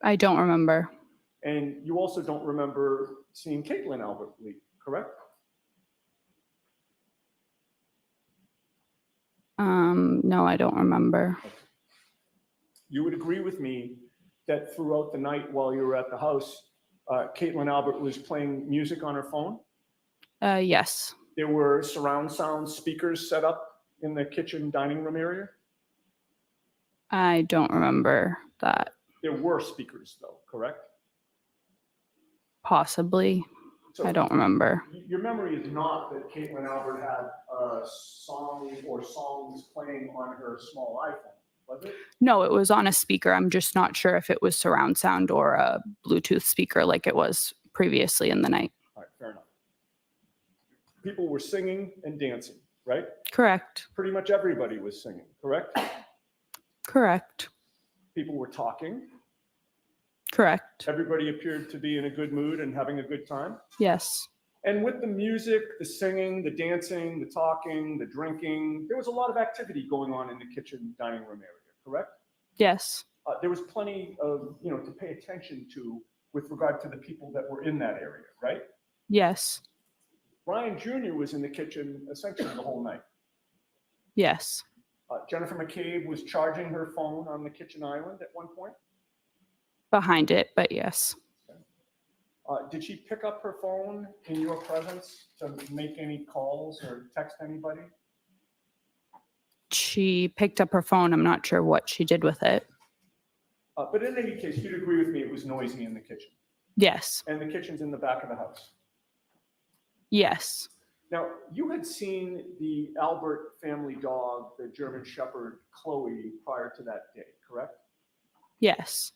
S11: I don't remember.
S8: And you also don't remember seeing Caitlin Albert leave, correct?
S11: No, I don't remember.
S8: You would agree with me that throughout the night while you were at the house, Caitlin Albert was playing music on her phone?
S11: Yes.
S8: There were surround sound speakers set up in the kitchen dining room area?
S11: I don't remember that.
S8: There were speakers though, correct?
S11: Possibly.
S8: So
S11: I don't remember.
S8: your memory is not that Caitlin Albert had a song or songs playing on her small iPhone, was it?
S11: No, it was on a speaker. I'm just not sure if it was surround sound or a Bluetooth speaker like it was previously in the night.
S8: All right, fair enough. People were singing and dancing, right?
S11: Correct.
S8: Pretty much everybody was singing, correct?
S11: Correct.
S8: People were talking.
S11: Correct.
S8: Everybody appeared to be in a good mood and having a good time.
S11: Yes.
S8: And with the music, the singing, the dancing, the talking, the drinking, there was a lot of activity going on in the kitchen dining room area, correct?
S11: Yes.
S8: There was plenty of, to pay attention to with regard to the people that were in that area, right?
S11: Yes.
S8: Brian Jr. was in the kitchen essentially the whole night.
S11: Yes.
S8: Jennifer McCabe was charging her phone on the kitchen island at one point.
S11: Behind it, but yes.
S8: Did she pick up her phone in your presence to make any calls or text anybody?
S11: She picked up her phone. I'm not sure what she did with it.
S8: But in any case, you'd agree with me it was noisy in the kitchen.
S11: Yes.
S8: And the kitchen's in the back of the house.
S11: Yes.
S8: Now, you had seen the Albert family dog, the German Shepherd, Chloe, prior to that day, correct?
S11: Yes.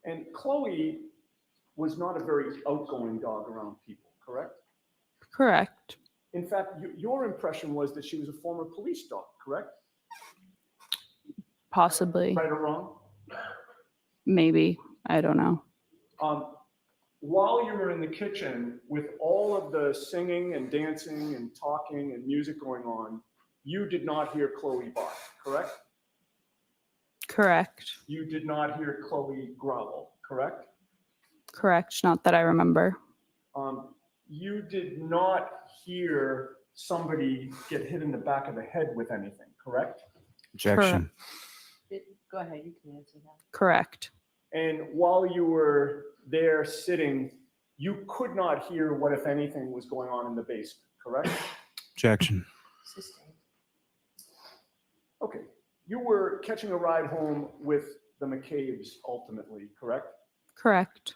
S8: And Chloe was not a very outgoing dog around people, correct?
S11: Correct.
S8: In fact, your impression was that she was a former police dog, correct?
S11: Possibly.
S8: Right or wrong?
S11: Maybe. I don't know.
S8: While you were in the kitchen with all of the singing and dancing and talking and music going on, you did not hear Chloe bark, correct?
S11: Correct.
S8: You did not hear Chloe growl, correct?
S11: Correct. Not that I remember.
S8: You did not hear somebody get hit in the back of the head with anything, correct?
S4: Objection.
S3: Go ahead, you can answer that.
S11: Correct.
S8: And while you were there sitting, you could not hear what, if anything, was going on in the basement, correct?
S4: Objection.
S3: Sustained.
S8: Okay. You were catching a ride home with the McCabe's ultimately, correct?
S11: Correct.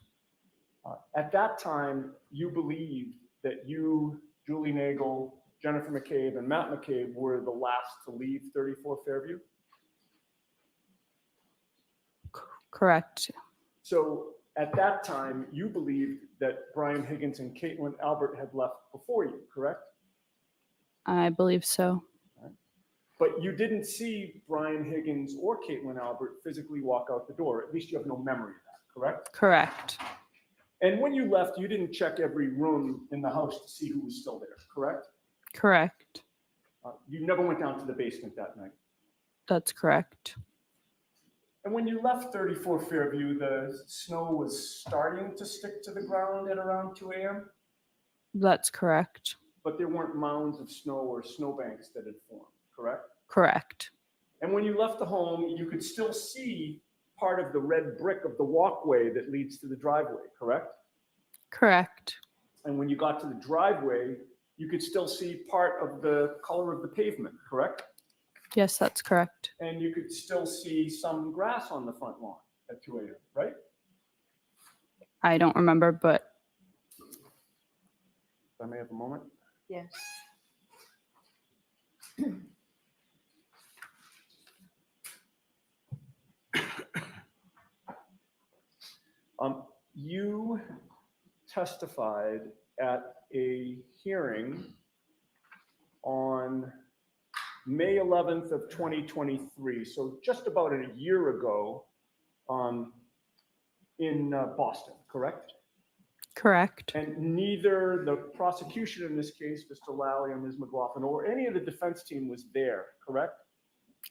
S8: At that time, you believed that you, Julie Nagel, Jennifer McCabe, and Matt McCabe were the last to leave 34 Fairview?
S11: Correct.
S8: So at that time, you believed that Brian Higgins and Caitlin Albert had left before you, correct?
S11: I believe so.
S8: But you didn't see Brian Higgins or Caitlin Albert physically walk out the door. At least you have no memory of that, correct?
S11: Correct.
S8: And when you left, you didn't check every room in the house to see who was still there, correct?
S11: Correct.
S8: You never went down to the basement that night.
S11: That's correct.
S8: And when you left 34 Fairview, the snow was starting to stick to the ground at around 2 a.m.,
S11: That's correct.
S8: but there weren't mounds of snow or snowbanks that had formed, correct?
S11: Correct.
S8: And when you left the home, you could still see part of the red brick of the walkway that leads to the driveway, correct?
S11: Correct.
S8: And when you got to the driveway, you could still see part of the color of the pavement, correct?
S11: Yes, that's correct.
S8: And you could still see some grass on the front lawn at 2 a.m., right?
S11: I don't remember, but
S8: If I may have a moment.
S3: Yes.
S8: You testified at a hearing on May 11th of 2023, so just about a year ago, in Boston, correct?
S11: correct.
S8: And neither the prosecution in this case, Mr. Lally and Ms. McLaughlin, or any of the defense team was there, correct?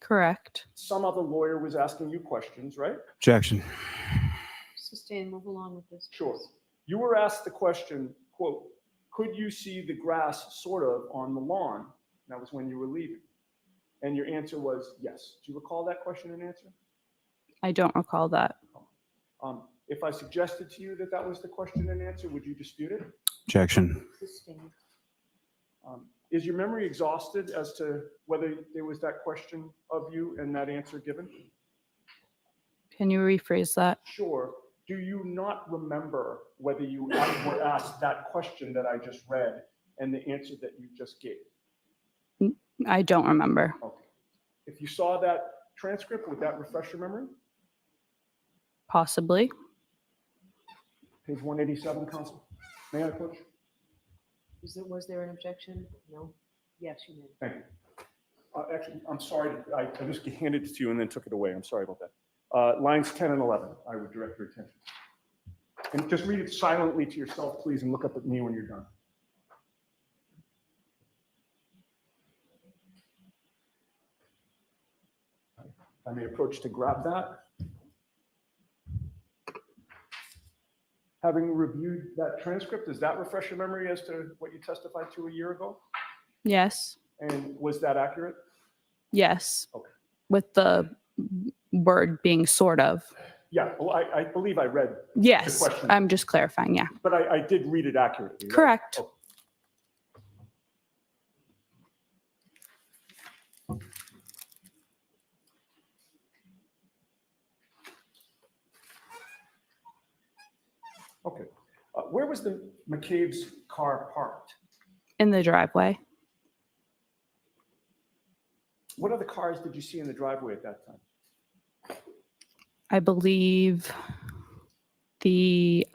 S11: Correct.
S8: Some other lawyer was asking you questions, right?
S4: Objection.
S3: Sustain, move along with this.
S8: Sure. You were asked the question, quote, could you see the grass sort of on the lawn? That was when you were leaving. And your answer was yes. Do you recall that question and answer?
S11: I don't recall that.
S8: If I suggested to you that that was the question and answer, would you dispute it?
S4: Objection.
S3: Sustain.
S8: Is your memory exhausted as to whether there was that question of you and that answer given?
S11: Can you rephrase that?
S8: Sure. Do you not remember whether you were asked that question that I just read and the answer that you just gave?
S11: I don't remember.
S8: Okay. If you saw that transcript, would that refresh your memory?
S11: Possibly.
S8: Page 187, Counsel. May I, Coach?
S3: Was there an objection? No? Yes, you did.
S8: Thank you. Actually, I'm sorry, I just handed it to you and then took it away. I'm sorry about that. Lines 10 and 11, I would direct your attention. And just read it silently to yourself, please, and look up at me when you're done. I may approach to grab that. Having reviewed that transcript, does that refresh your memory as to what you testified to a year ago?
S11: Yes.
S8: And was that accurate?
S11: Yes.
S8: Okay.
S11: With the word being sort of.
S8: Yeah, well, I believe I read
S11: Yes.
S8: the question,
S11: I'm just clarifying. Yeah.
S8: but I did read it accurately. Right?
S11: Correct.
S8: Okay. Okay. Where was the McCabe's car parked?
S11: In the driveway.
S8: What other cars did you see in the driveway at that time?
S11: I believe the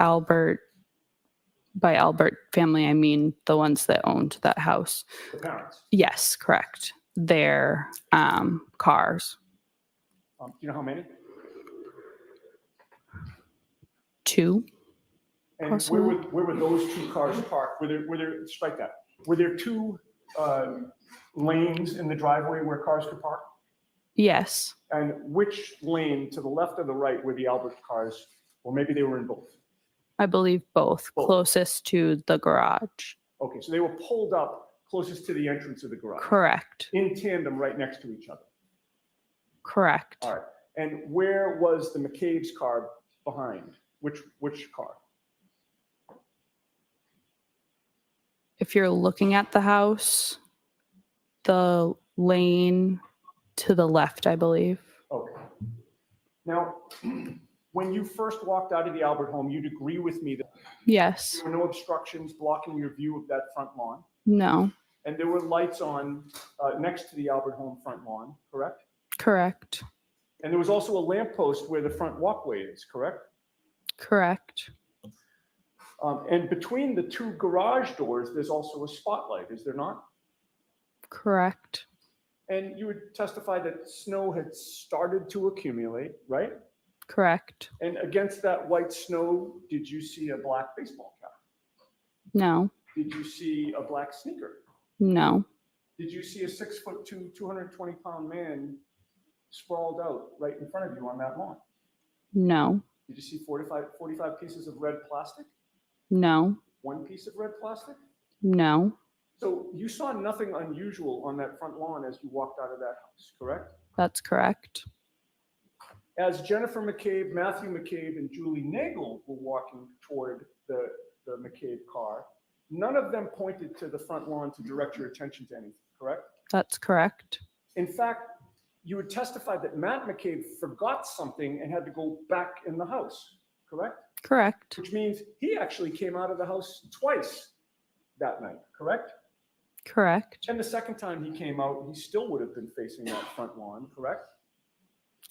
S11: by Albert family, I mean the ones that owned that house.
S8: The parents.
S11: Yes, correct. Their cars.
S8: Do you know how many?
S11: 2.
S8: And
S11: Possibly.
S8: where were those 2 cars parked? Were there strike that? Were there 2 lanes in the driveway where cars could park?
S11: Yes.
S8: And which lane, to the left or the right, were the Albert cars? Or maybe they were in both.
S11: I believe both.
S8: Both.
S11: Closest to the garage.
S8: Okay, so they were pulled up closest to the entrance of the garage.
S11: Correct.
S8: In tandem, right next to each other.
S11: Correct.
S8: All right. And where was the McCabe's car behind? Which car?
S11: If you're looking at the house, the lane to the left, I believe.
S8: Okay. Now, when you first walked out of the Albert home, you'd agree with me that
S11: Yes.
S8: there were no obstructions blocking your view of that front lawn,
S11: No.
S8: and there were lights on next to the Albert home front lawn, correct?
S11: Correct.
S8: And there was also a lamppost where the front walkway is, correct?
S11: Correct.
S8: And between the 2 garage doors, there's also a spotlight, is there not?
S11: Correct.
S8: And you would testify that snow had started to accumulate, right?
S11: Correct.
S8: And against that white snow, did you see a black baseball cap?
S11: No.
S8: Did you see a black sneaker?
S11: No.
S8: Did you see a 6'2", 220-pound man sprawled out right in front of you on that lawn?
S11: No.
S8: Did you see 45 pieces of red plastic?
S11: No.
S8: 1 piece of red plastic?
S11: No.
S8: So you saw nothing unusual on that front lawn as you walked out of that house, correct?
S11: That's correct.
S8: As Jennifer McCabe, Matthew McCabe, and Julie Nagel were walking toward the McCabe car, none of them pointed to the front lawn to direct your attention to anything, correct?
S11: That's correct.
S8: In fact, you would testify that Matt McCabe forgot something and had to go back in the house, correct?
S11: Correct.
S8: Which means he actually came out of the house twice that night, correct?
S11: Correct.
S8: And the second time he came out, he still would have been facing that front lawn, correct?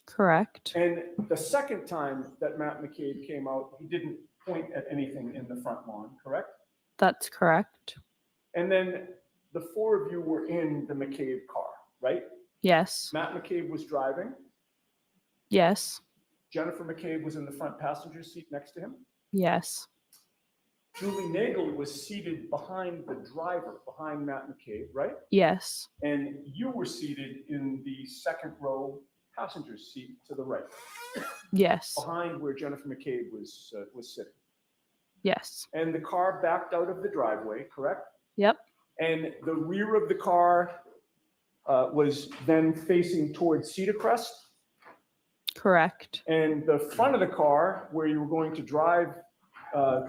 S11: Correct.
S8: And the second time that Matt McCabe came out, he didn't point at anything in the front lawn, correct?
S11: That's correct.
S8: And then the 4 of you were in the McCabe car, right?
S11: Yes.
S8: Matt McCabe was driving.
S11: Yes.
S8: Jennifer McCabe was in the front passenger seat next to him.
S11: Yes.
S8: Julie Nagel was seated behind the driver, behind Matt McCabe, right?
S11: Yes.
S8: And you were seated in the second row passenger seat to the right,
S11: Yes.
S8: behind where Jennifer McCabe was sitting.
S11: Yes.
S8: And the car backed out of the driveway, correct?
S11: Yep.
S8: And the rear of the car was then facing towards Cedar Crest.
S11: Correct.
S8: And the front of the car, where you were going to drive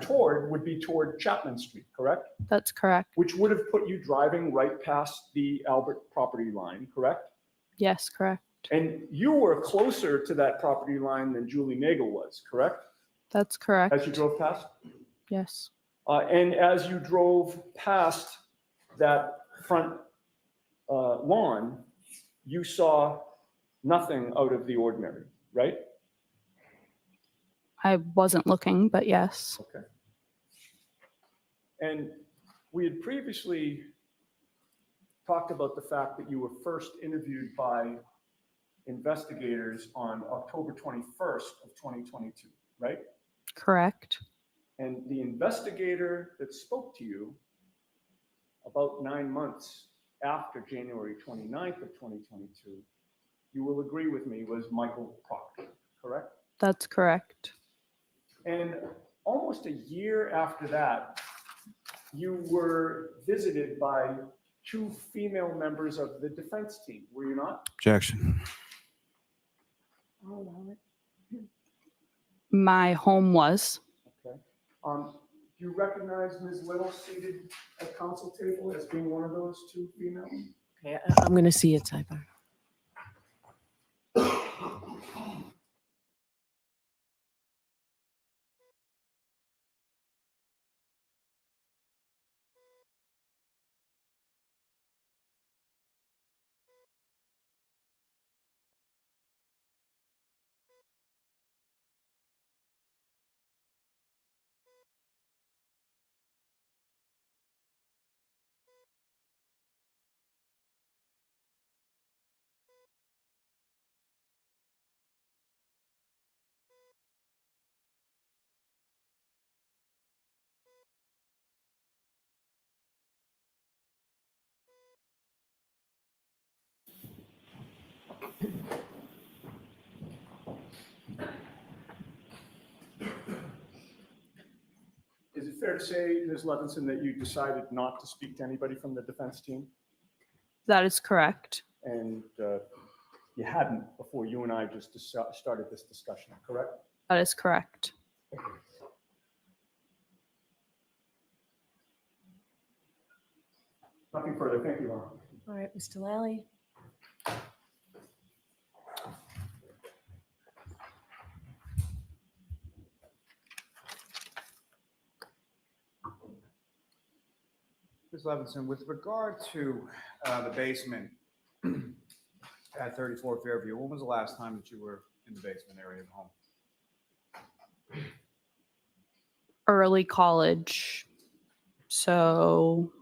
S8: toward, would be toward Chapman Street, correct?
S11: That's correct.
S8: Which would have put you driving right past the Albert property line, correct?
S11: Yes, correct.
S8: And you were closer to that property line than Julie Nagel was, correct?
S11: That's correct.
S8: As you drove past?
S11: Yes.
S8: And as you drove past that front lawn, you saw nothing out of the ordinary, right?
S11: I wasn't looking, but yes.
S8: Okay. And we had previously talked about the fact that you were first interviewed by investigators on October 21st of 2022, right?
S11: Correct.
S8: And the investigator that spoke to you about 9 months after January 29th of 2022, you will agree with me, was Michael Proctor, correct?
S11: That's correct.
S8: And almost a year after that, you were visited by 2 female members of the defense team, were you not?
S4: Objection.
S11: My home was.
S8: Okay. Do you recognize Ms. Little seated at council table as being one of those 2 females?
S5: Okay, I'm going to see it, sidebar.
S8: Is it fair to say, Ms. Levinson, that you decided not to speak to anybody from the defense team?
S11: That is correct.
S8: And you hadn't before you and I just started this discussion, correct?
S11: That is correct.
S8: Nothing further. Thank you, Ron.
S5: All right, Mr. Lally.
S9: Ms. Levinson, with regard to the basement at 34 Fairview, when was the last time that you were in the basement area of the home?
S11: Early college. So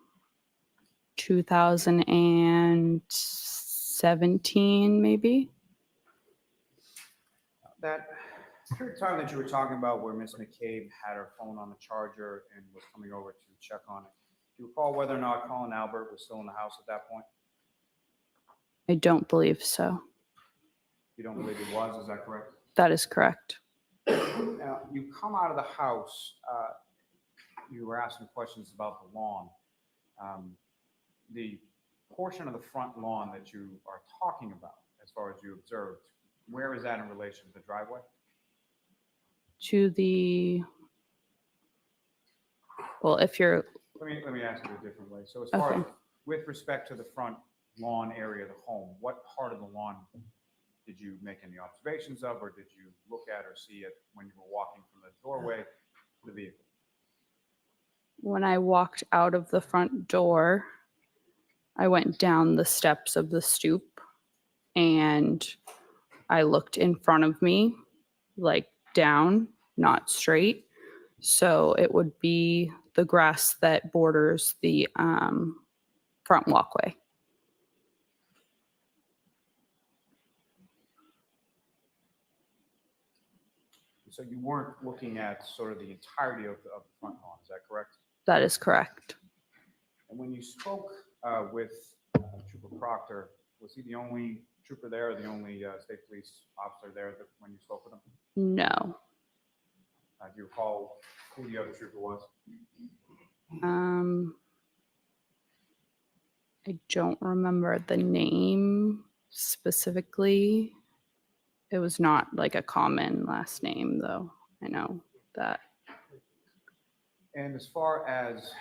S11: 2017, maybe.
S9: That period of time that you were talking about where Ms. McCabe had her phone on the charger and was coming over to check on it, do you recall whether or not Colin Albert was still in the house at that point?
S11: I don't believe so.
S9: You don't believe he was, is that correct?
S11: That is correct.
S9: Now, you come out of the house, you were asking questions about the lawn. The portion of the front lawn that you are talking about, as far as you observed, where is that in relation to the driveway?
S11: To the, well, if you're,
S9: Let me ask you a different way. So as far as
S11: okay.
S9: with respect to the front lawn area of the home, what part of the lawn did you make any observations of, or did you look at or see it when you were walking from the doorway to the vehicle?
S11: When I walked out of the front door, I went down the steps of the stoop and I looked in front of me, like down, not straight. So it would be the grass that borders the front walkway.
S9: So you weren't looking at sort of the entirety of the front lawn, is that correct?
S11: That is correct.
S9: And when you spoke with Trooper Proctor, was he the only trooper there, or the only state police officer there when you spoke with him?
S11: No.
S9: Do you recall who the other trooper was?
S11: I don't remember the name specifically. It was not like a common last name, though. I know that.
S9: And as far as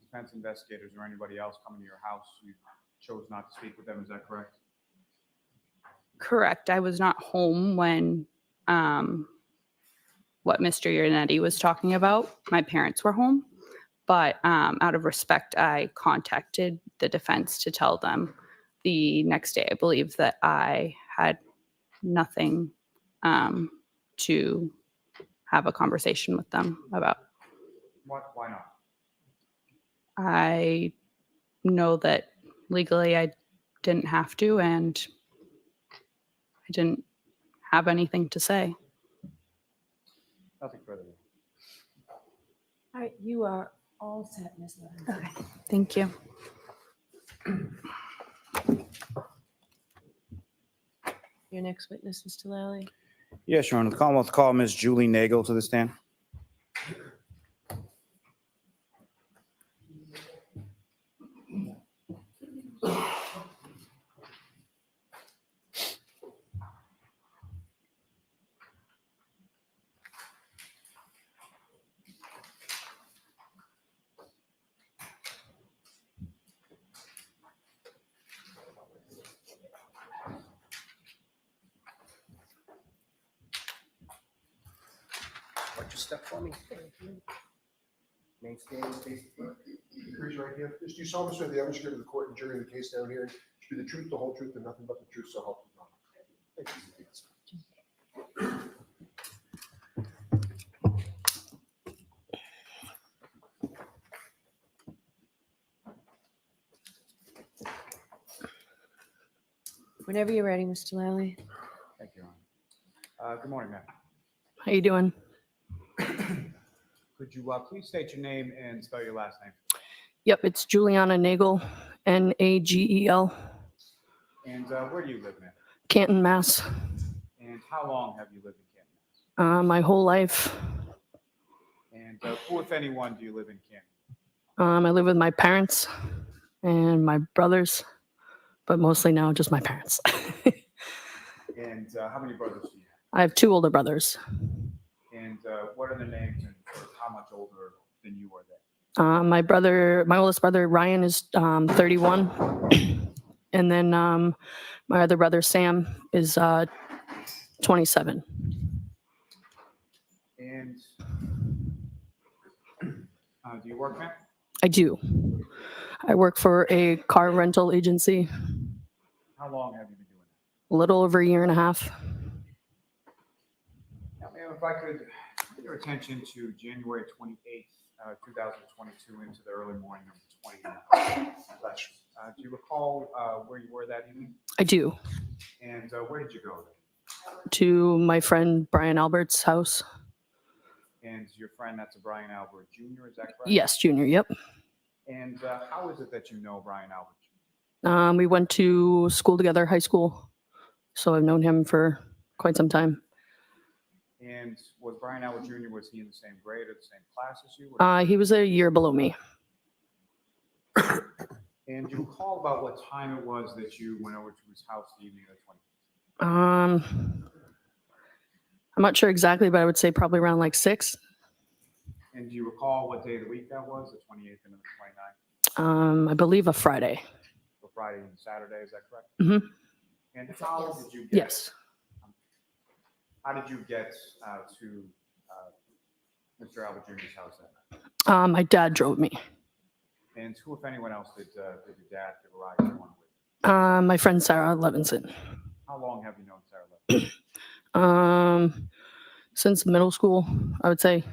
S9: defense investigators or anybody else coming to your house, you chose not to speak with them, is that correct?
S11: Correct. I was not home when what Mr. Ionetti was talking about. My parents were home, but out of respect, I contacted the defense to tell them the next day, I believe, that I had nothing to have a conversation with them about.
S9: Why not?
S11: I know that legally I didn't have to, and I didn't have anything to say.
S9: Nothing further.
S5: All right, you are all set, Ms. Levinson.
S11: Okay, thank you.
S5: Your next witness, Mr. Lally.
S4: Yes, Your Honor. The Commonwealth call Ms. Julie Nagel to the stand.
S7: Watch your step for me. Remain standing, face the front.
S1: Raise your right hand. Do you solemnly swear the evidence given to the court and jury in the case down here should be the truth, the whole truth, and nothing but the truth, so help you God? Thank you.
S5: Whenever you're ready, Mr. Lally.
S9: Thank you, Your Honor. Good morning, ma'am.
S2: How you doing?
S9: Could you please state your name and spell your last name?
S2: Yep, it's Juliana Nagel, Nagel,
S9: And where do you live, ma'am?
S2: Canton, Mass.
S9: And how long have you lived in Canton?
S2: My whole life.
S9: And who, if anyone, do you live in Canton?
S2: I live with my parents and my brothers, but mostly now just my parents.
S9: And how many brothers do you have?
S2: I have 2 older brothers.
S9: And what are their names and how much older than you are they?
S2: My oldest brother, Ryan, is 31. And then my other brother, Sam, is 27.
S9: And do you work, ma'am?
S2: I do. I work for a car rental agency,
S9: How long have you been doing
S2: a little over a year and a half.
S9: that? Now, ma'am, if I could bring your attention to January 28th, 2022 into the early morning of the 29th. Do you recall where you were that evening?
S2: I do.
S9: And where did you go?
S2: To my friend Brian Albert's house.
S9: And your friend, that's a Brian Albert Jr., is that correct?
S2: Yes, Junior, yep.
S9: And how is it that you know Brian Albert Jr.?
S2: We went to school together, high school. So I've known him for quite some time.
S9: And was Brian Albert Jr., was he in the same grade or the same class as you?
S2: He was a year below me.
S9: And do you recall about what time it was that you went over to his house the evening of the 20th?
S2: I'm not sure exactly, but I would say probably around like 6.
S9: And do you recall what day of the week that was, the 28th and the 29th?
S2: I believe a Friday.
S9: So Friday and Saturday, is that correct?
S2: Mm-hmm.
S9: And how did you get?
S2: Yes.
S9: How did you get to Mr. Albert Jr.'s house that night?
S2: My dad drove me.
S9: And who, if anyone else, did your dad give a ride along with?
S2: My friend Sarah Levinson.
S9: How long have you known Sarah Levinson?
S2: Since middle school, I would say.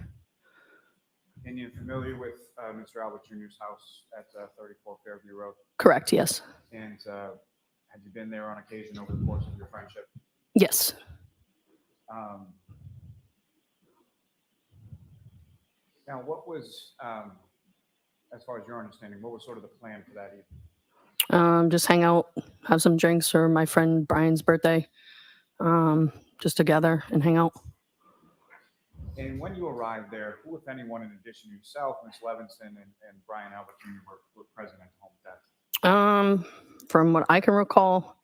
S9: And you're familiar with Mr. Albert Jr.'s house at 34 Fairview Road?
S2: Correct, yes.
S9: And had you been there on occasion over the course of your friendship?
S2: Yes.
S9: Now, what was, as far as your understanding, what was sort of the plan for that evening?
S2: Just hang out, have some drinks for my friend Brian's birthday. Just together and hang out.
S9: And when you arrived there, who, if anyone, in addition to yourself, Ms. Levinson, and Brian Albert Jr. were present at the home at that time?
S2: From what I can recall,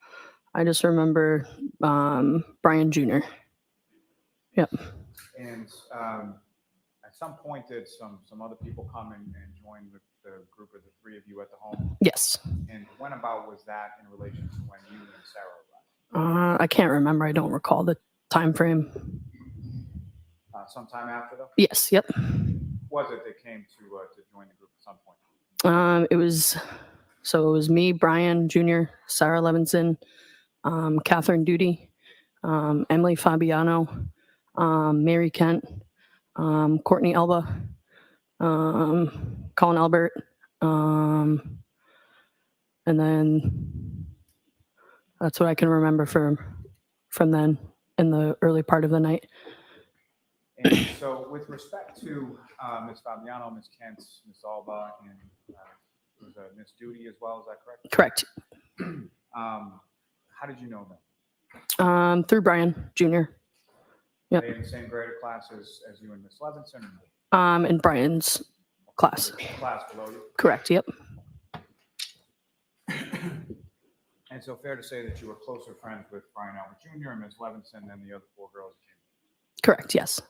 S2: I just remember Brian Jr. Yep.
S9: And at some point, did some other people come and join the group of the 3 of you at the home?
S2: Yes.
S9: And when about was that in relation to when you and Sarah arrived?
S12: I can't remember. I don't recall the time frame.
S9: Sometime after though?
S12: Yes, yep.
S9: Was it that came to join the group at some point?
S12: It was me, Brian Jr., Sarah Levinson, Catherine Duty, Emily Fabiano, Mary Kent, Courtney Elba, Colin Albert, and then that's what I can remember from then in the early part of the night.
S9: And so with respect to Ms. Fabiano, Ms. Kent, Ms. Alba, and was Ms. Duty as well, is that correct?
S12: Correct.
S9: How did you know them?
S12: Through Brian Jr. Yep.
S9: Are they in the same grade or class as you and Ms. Levinson?
S12: In Brian's class.
S9: Class below you?
S12: Correct. Yep.
S9: And so fair to say that you were closer friends with Brian Albert Jr. and Ms. Levinson than the other 4 girls that came?
S12: Correct. Yes.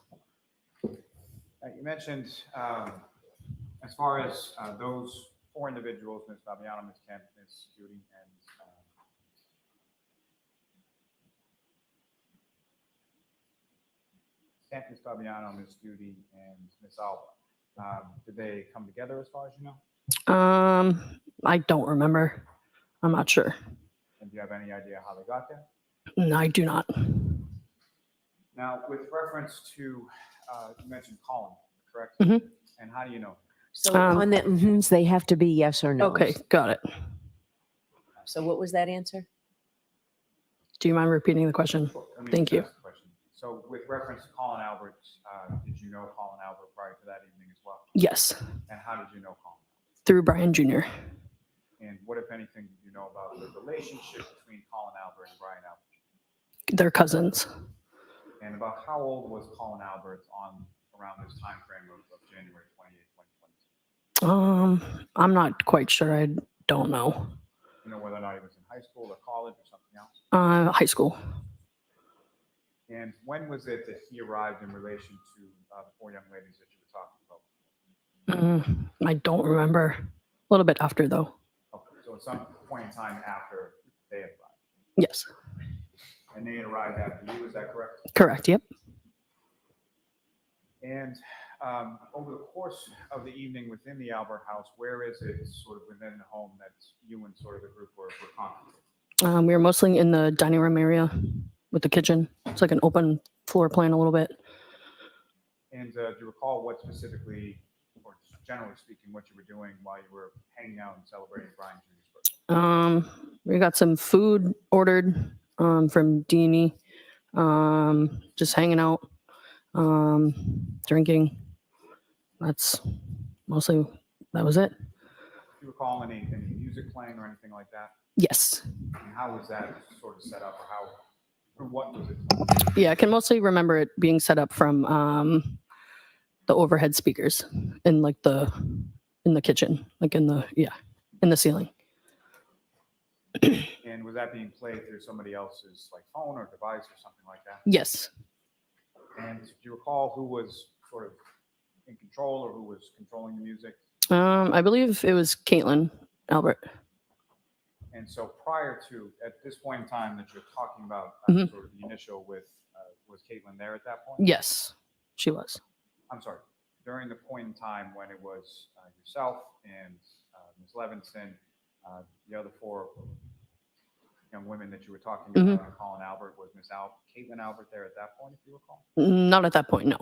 S9: You mentioned, as far as those 4 individuals, Ms. Fabiano, Ms. Kent, Ms. Duty, and Kent, Ms. Fabiano, Ms. Duty, and Ms. Alba. Did they come together as far as you know?
S12: I don't remember. I'm not sure.
S9: And do you have any idea how they got there?
S12: No, I do not.
S9: Now, with reference to, you mentioned Colin, correct?
S12: Mhm.
S9: And how do you know?
S5: So on the mhm, they have to be yes or no.
S12: Okay, got it.
S5: So what was that answer?
S12: Do you mind repeating the question?
S9: Let me
S12: Thank
S9: just
S12: you.
S9: ask the question. So with reference to Colin Albert, did you know Colin Albert prior to that evening as well?
S12: Yes,
S9: And how did you know Colin?
S12: through Brian Jr.
S9: And what, if anything, did you know about the relationship between Colin Albert and Brian Albert?
S12: They're cousins.
S9: And about how old was Colin Albert around this time frame of January 28, 2022?
S12: I'm not quite sure. I don't know.
S9: You know whether or not he was in high school or college or something else?
S12: High school.
S9: And when was it that he arrived in relation to the 4 young ladies that you were talking about?
S12: I don't remember. A little bit after, though.
S9: Okay, so at some point in time after they had arrived.
S12: Yes.
S9: And they had arrived after you, is that correct?
S12: Correct. Yep.
S9: And over the course of the evening within the Albert house, where is it sort of within the home that you and sort of the group were congregating?
S12: We were mostly in the dining room area with the kitchen. It's like an open floor plan a little bit.
S9: And do you recall what specifically, or just generally speaking, what you were doing while you were hanging out and celebrating Brian Jr.'s birthday?
S12: We got some food ordered from Deanie. Just hanging out, drinking. That was it.
S9: Do you recall any music playing or anything like that?
S12: Yes.
S9: And how was that sort of set up, or what was it?
S12: Yeah, I can mostly remember it being set up from the overhead speakers in the kitchen, like in the ceiling.
S9: And was that being played through somebody else's like phone or device or something like that?
S12: Yes.
S9: And do you recall who was sort of in control or who was controlling the music?
S12: I believe it was Caitlin Albert.
S9: And so prior to, at this point in time that you're talking about,
S12: Mhm.
S9: sort of the initial was Caitlin there at that point?
S12: Yes, she was.
S9: I'm sorry, during the point in time when it was yourself and Ms. Levinson, the other 4 young women that you were talking about, and Colin Albert, was Caitlin Albert there at that point, if you recall?
S12: Not at that point, no.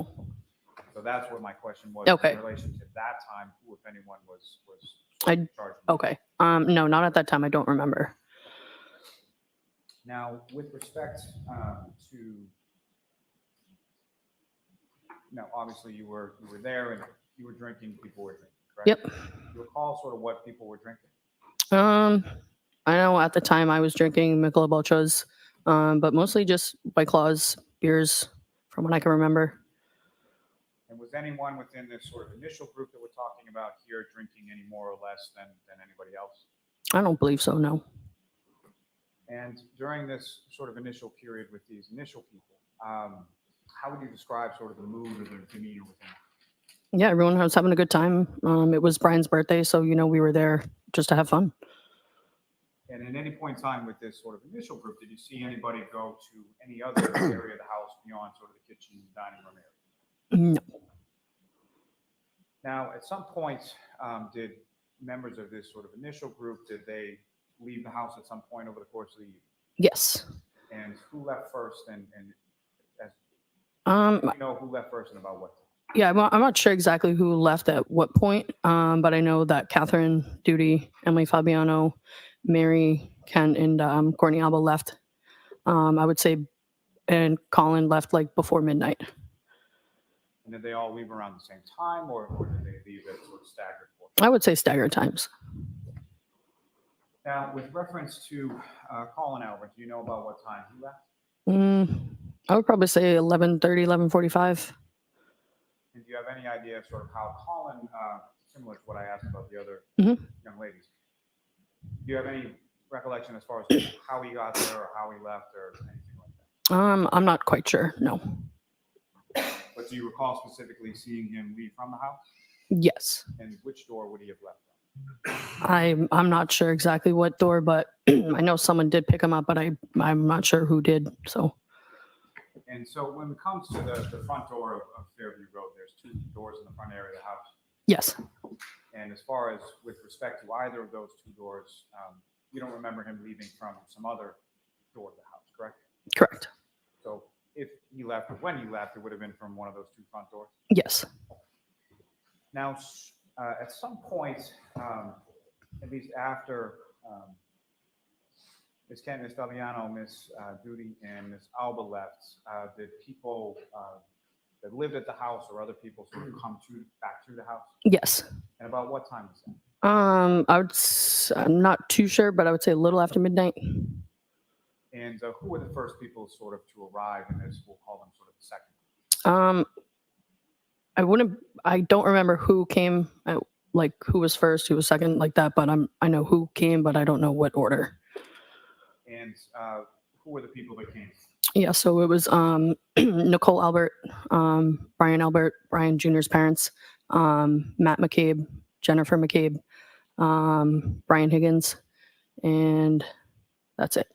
S9: So that's what my question was.
S12: Okay.
S9: In relation to that time, who, if anyone, was
S12: I-
S9: charged?
S12: Okay. No, not at that time. I don't remember.
S9: Now, with respect to, now, obviously you were there and you were drinking, people were drinking, correct?
S12: Yep.
S9: Do you recall sort of what people were drinking?
S12: I know at the time I was drinking Michelob Ultras, but mostly just White Claws, beers, from what I can remember.
S9: And was anyone within this sort of initial group that we're talking about here drinking any more or less than anybody else?
S12: I don't believe so, no.
S9: And during this sort of initial period with these initial people, how would you describe sort of the mood or the demeanor within?
S12: Yeah, everyone was having a good time. It was Brian's birthday, so we were there just to have fun.
S9: And at any point in time with this sort of initial group, did you see anybody go to any other area of the house beyond sort of the kitchen and dining room area?
S12: No.
S9: Now, at some point, did members of this sort of initial group, did they leave the house at some point over the course of the evening?
S12: Yes.
S9: And who left first and as,
S12: Um,
S9: you know who left first and about what time?
S12: yeah, I'm not sure exactly who left at what point, but I know that Catherine Duty, Emily Fabiano, Mary Kent, and Courtney Alba left. I would say, and Colin left like before midnight.
S9: And did they all leave around the same time, or did they leave at sort of staggered portions?
S12: I would say staggered times.
S9: Now, with reference to Colin Albert, do you know about what time he left?
S12: I would probably say 11:30, 11:45.
S9: And do you have any idea sort of how Colin, similar to what I asked about the other
S12: Mhm.
S9: young ladies, do you have any recollection as far as how he got there or how he left or anything like that?
S12: I'm not quite sure. No.
S9: But do you recall specifically seeing him leave from the house?
S12: Yes.
S9: And which door would he have left from?
S12: I'm not sure exactly what door, but I know someone did pick him up, but I'm not sure who did. So
S9: And so when it comes to the front door of Fairview Road, there's two doors in the front area of the house.
S12: yes.
S9: And as far as with respect to either of those two doors, you don't remember him leaving from some other door of the house, correct?
S12: Correct.
S9: So if he left or when he left, it would have been from one of those two front doors.
S12: Yes.
S9: Now, at some point, at least after Ms. Kent, Ms. Fabiano, Ms. Duty, and Ms. Alba left, did people that lived at the house or other people sort of come back to the house?
S12: Yes.
S9: And about what time was that?
S12: I'm not too sure, but I would say a little after midnight.
S9: And who were the first people sort of to arrive in this, we'll call them sort of the second?
S12: I don't remember who came, like who was first, who was second, like that, but I know who came, but I don't know what order.
S9: And who were the people that came?
S12: Yeah, so it was Nicole Albert, Brian Albert, Brian Jr.'s parents, Matt McCabe, Jennifer McCabe, Brian Higgins, and that's it.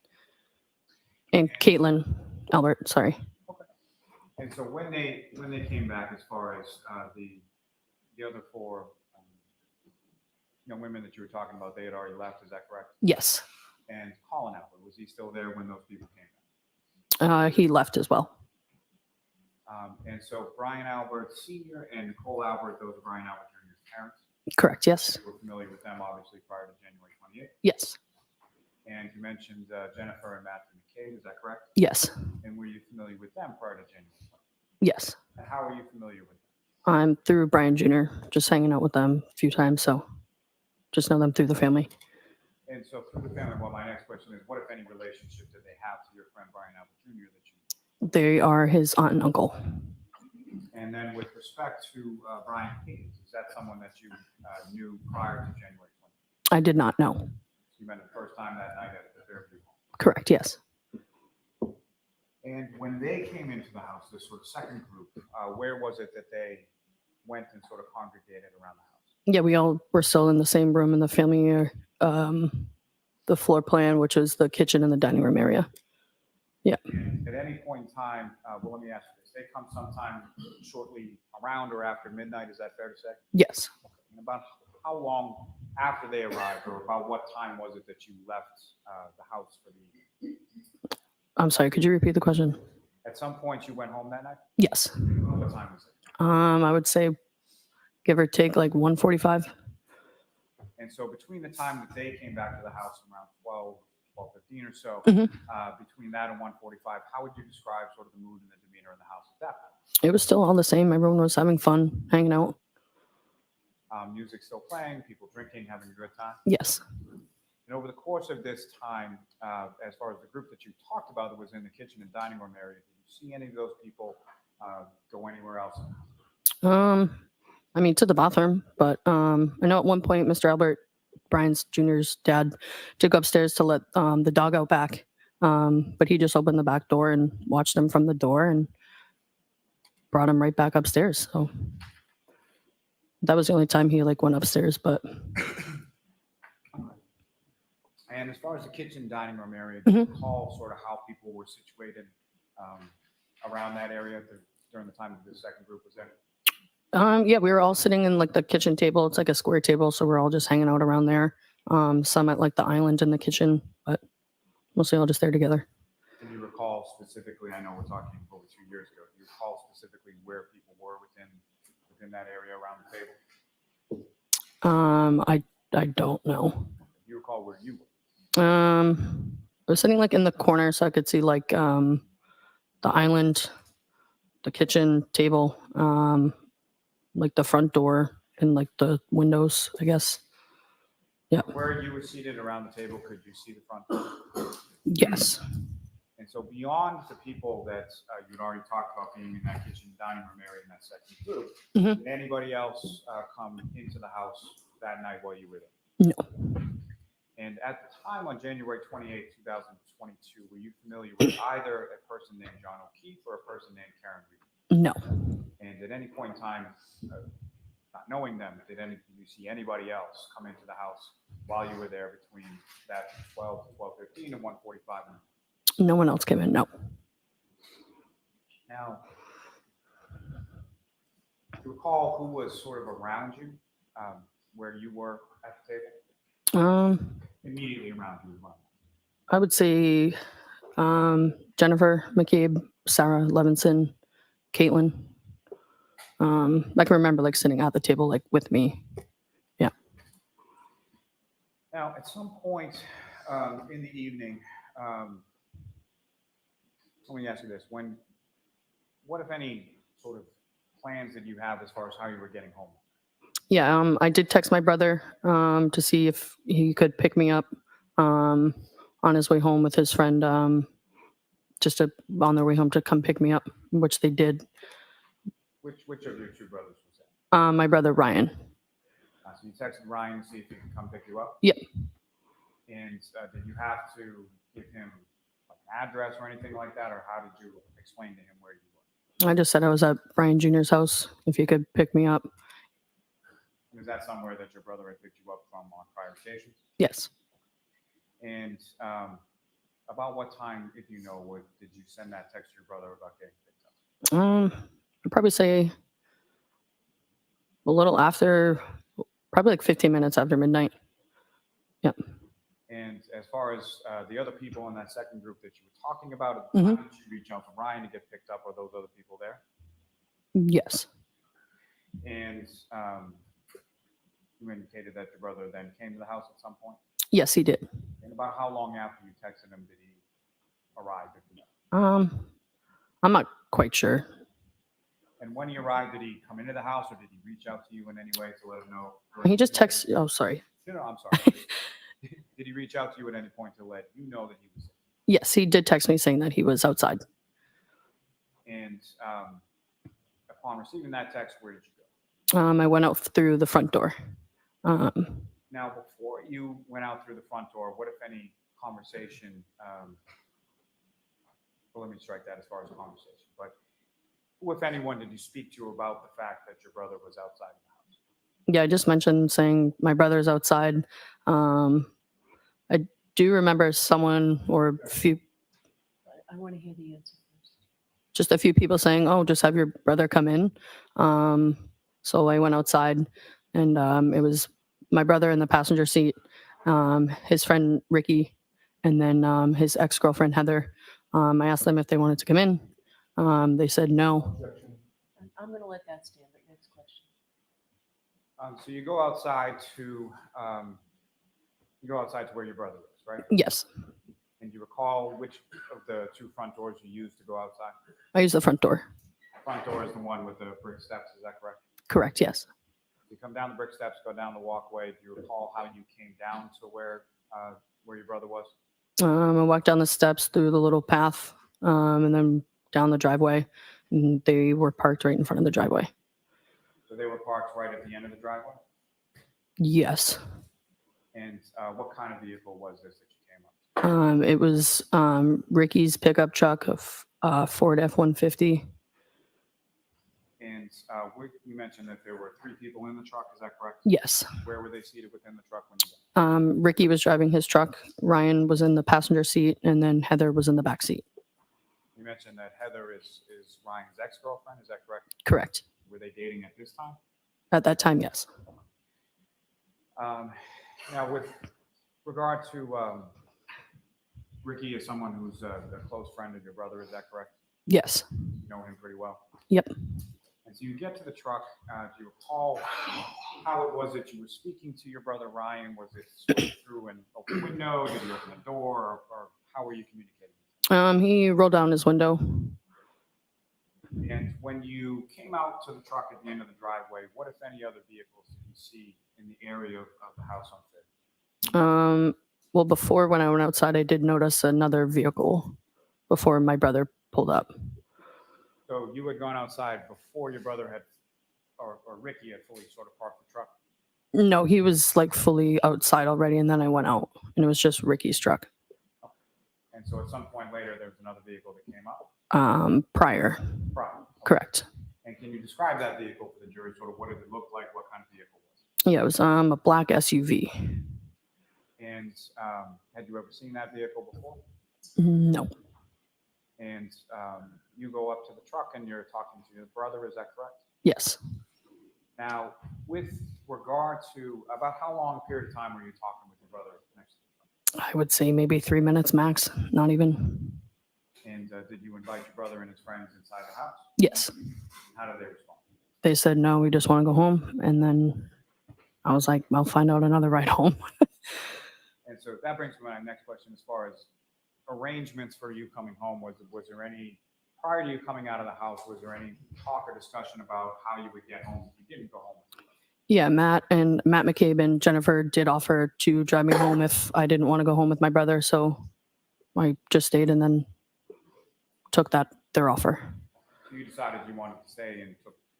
S12: And Caitlin Albert, sorry.
S9: Okay. And so when they came back, as far as the other four young women that you were talking about, they had already left. Is that correct?
S12: Yes.
S9: And Colin Albert, was he still there when those people came back?
S12: He left as well.
S9: And so Brian Albert Sr. and Nicole Albert, those are Brian Albert Jr.'s parents.
S12: Correct, yes.
S9: You were familiar with them, obviously, prior to January 28th.
S12: Yes.
S9: And you mentioned Jennifer and Matthew McCabe, is that correct?
S12: Yes.
S9: And were you familiar with them prior to January 28th?
S12: Yes.
S9: And how are you familiar with them?
S12: I'm through Brian Jr., just hanging out with them a few times, so just know them through the family.
S9: And so through the family, well, my next question is, what, if any, relationship did they have to your friend Brian Albert Jr. that you?
S12: They are his aunt and uncle.
S9: And then with respect to Brian Higgins, is that someone that you knew prior to January 20th?
S12: I did not know.
S9: So you met him the first time that night at the Fairview home.
S12: Correct, yes.
S9: And when they came into the house, this sort of second group, where was it that they went and sort of congregated around the house?
S12: Yeah, we all were still in the same room in the family, the floor plan, which is the kitchen and the dining room area. Yeah.
S9: And at any point in time, well, let me ask you this, they come sometime shortly around or after midnight, is that fair to say?
S12: Yes.
S9: And about how long after they arrived, or about what time was it that you left the house for the evening?
S12: I'm sorry, could you repeat the question?
S9: At some point you went home that night?
S12: Yes.
S9: What time was it?
S12: I would say give or take like 1:45.
S9: And so between the time that they came back to the house around 12:15 or so, between that and 1:45, how would you describe sort of the mood and the demeanor in the house at that point?
S12: It was still all the same. Everyone was having fun, hanging out.
S9: Music still playing, people drinking, having a good time?
S12: Yes.
S9: And over the course of this time, as far as the group that you talked about that was in the kitchen and dining room area, did you see any of those people go anywhere else in the house?
S12: I mean, to the bathroom, but I know at one point Mr. Albert, Brian's Jr.'s dad, took upstairs to let the dog out back, but he just opened the back door and watched him from the door and brought him right back upstairs. So that was the only time he like went upstairs, but.
S9: And as far as the kitchen dining room area, do you recall sort of how people were situated around that area during the time that the second group was there?
S12: Yeah, we were all sitting in like the kitchen table. It's like a square table, so we're all just hanging out around there. Some at like the island in the kitchen, but mostly all just there together.
S9: Do you recall specifically, I know we're talking over 2 years ago, do you recall specifically where people were within that area around the table?
S12: I don't know.
S9: Do you recall where you were?
S12: I was sitting like in the corner, so I could see like the island, the kitchen table, like the front door and like the windows, I guess. Yeah.
S9: Where you were seated around the table, could you see the front door?
S12: Yes.
S9: And so beyond the people that you'd already talked about being in that kitchen dining room area in that second group, did anybody else come into the house that night while you were there?
S12: No.
S9: And at the time on January 28, 2022, were you familiar with either a person named John O'Keefe or a person named Karen Reed?
S12: No.
S9: And at any point in time, not knowing them, did you see anybody else come into the house while you were there between that 12 to 12:15 and 1:45 minutes?
S12: No one else came in. No.
S9: Now, do you recall who was sort of around you where you were at the table? Immediately around you as well.
S12: I would say Jennifer McCabe, Sarah Levinson, Caitlin. I can remember like sitting at the table like with me. Yeah.
S9: Now, at some point in the evening, let me ask you this: what if any sort of plans did you have as far as how you were getting home?
S12: Yeah, I did text my brother to see if he could pick me up on his way home with his friend, on their way home to come pick me up, which they did.
S9: Which of your two brothers was that?
S12: My brother Ryan.
S9: So you texted Ryan to see if he could come pick you up?
S12: Yep.
S9: And did you have to give him like an address or anything like that, or how did you explain to him where you were?
S12: I just said I was at Brian Jr.'s house, if he could pick me up.
S9: Was that somewhere that your brother had picked you up from on prior occasions?
S12: Yes.
S9: And about what time, if you know, did you send that text to your brother about getting picked up?
S12: I'd probably say a little after, probably like 15 minutes after midnight. Yep.
S9: And as far as the other people in that second group that you were talking about, did you reach out to Ryan to get picked up, or those other people there?
S12: Yes.
S9: And you indicated that your brother then came to the house at some point?
S12: Yes, he did.
S9: And about how long after you texted him did he arrive? If you
S12: I'm not quite sure.
S9: And when he arrived, did he come into the house, or did he reach out to you in any way to let him know?
S12: He just texted. Oh, sorry.
S9: No, I'm sorry. Did he reach out to you at any point to let you know that he was?
S12: Yes, he did text me saying that he was outside.
S9: And upon receiving that text, where did you go?
S12: I went out through the front door.
S9: Now, before you went out through the front door, what, if any, conversation, well, let me strike that as far as conversation, but who, if anyone, did you speak to about the fact that your brother was outside of the house?
S12: Yeah, I just mentioned saying my brother's outside. I do remember someone or a few,
S5: I want to hear the answer first.
S12: just a few people saying, oh, just have your brother come in. So I went outside, and it was my brother in the passenger seat, his friend Ricky, and then his ex-girlfriend Heather. I asked them if they wanted to come in. They said no.
S5: I'm going to let that stand, but next question.
S9: So you go outside to where your brother is, right?
S12: Yes,
S9: And do you recall which of the two front doors you used to go outside?
S12: I used the front door.
S9: Front door is the one with the brick steps, is that correct?
S12: Correct, yes.
S9: You come down the brick steps, go down the walkway. Do you recall how you came down to where your brother was?
S12: I walked down the steps through the little path, and then down the driveway, and they were parked right in front of the driveway.
S9: So they were parked right at the end of the driveway?
S12: Yes.
S9: And what kind of vehicle was this that you came up to?
S12: It was Ricky's pickup truck, a Ford F-150.
S9: And you mentioned that there were 3 people in the truck, is that correct?
S12: Yes.
S9: Where were they seated within the truck when you got?
S12: Ricky was driving his truck. Ryan was in the passenger seat, and then Heather was in the back seat.
S9: You mentioned that Heather is Ryan's ex-girlfriend, is that correct?
S12: Correct.
S9: Were they dating at this time?
S12: At that time, yes.
S9: Now, with regard to Ricky is someone who's a close friend of your brother, is that correct?
S12: Yes.
S9: You know him pretty well?
S12: Yep.
S9: And so you get to the truck, do you recall how it was that you were speaking to your brother Ryan? Was it sort of through an open window? Did you open the door? Or how were you communicating?
S12: He rolled down his window.
S9: And when you came out to the truck at the end of the driveway, what, if any, other vehicles did you see in the area of the house on Fairview?
S12: Well, before when I went outside, I did notice another vehicle before my brother pulled up.
S9: So you had gone outside before your brother had, or Ricky had fully sort of parked the truck?
S12: No, he was like fully outside already, and then I went out, and it was just Ricky's truck.
S9: And so at some point later, there was another vehicle that came up?
S12: Prior.
S9: Prior.
S12: Correct.
S9: And can you describe that vehicle for the jury? Sort of what did it look like? What kind of vehicle was it?
S12: Yeah, it was a black SUV.
S9: And had you ever seen that vehicle before?
S12: No.
S9: And you go up to the truck and you're talking to your brother, is that correct?
S12: Yes.
S9: Now, with regard to about how long a period of time were you talking with your brother next to the truck?
S12: I would say maybe 3 minutes max, not even.
S9: And did you invite your brother and his friends inside the house?
S12: Yes.
S9: How did they respond?
S12: They said, no, we just want to go home. And then I was like, I'll find out another ride home.
S9: And so that brings me to my next question as far as arrangements for you coming home. Was there any, prior to you coming out of the house, was there any talk or discussion about how you would get home if you didn't go home?
S12: Yeah, Matt McCabe and Jennifer did offer to drive me home if I didn't want to go home with my brother. So I just stayed and then took their offer.
S9: So you decided you wanted to stay and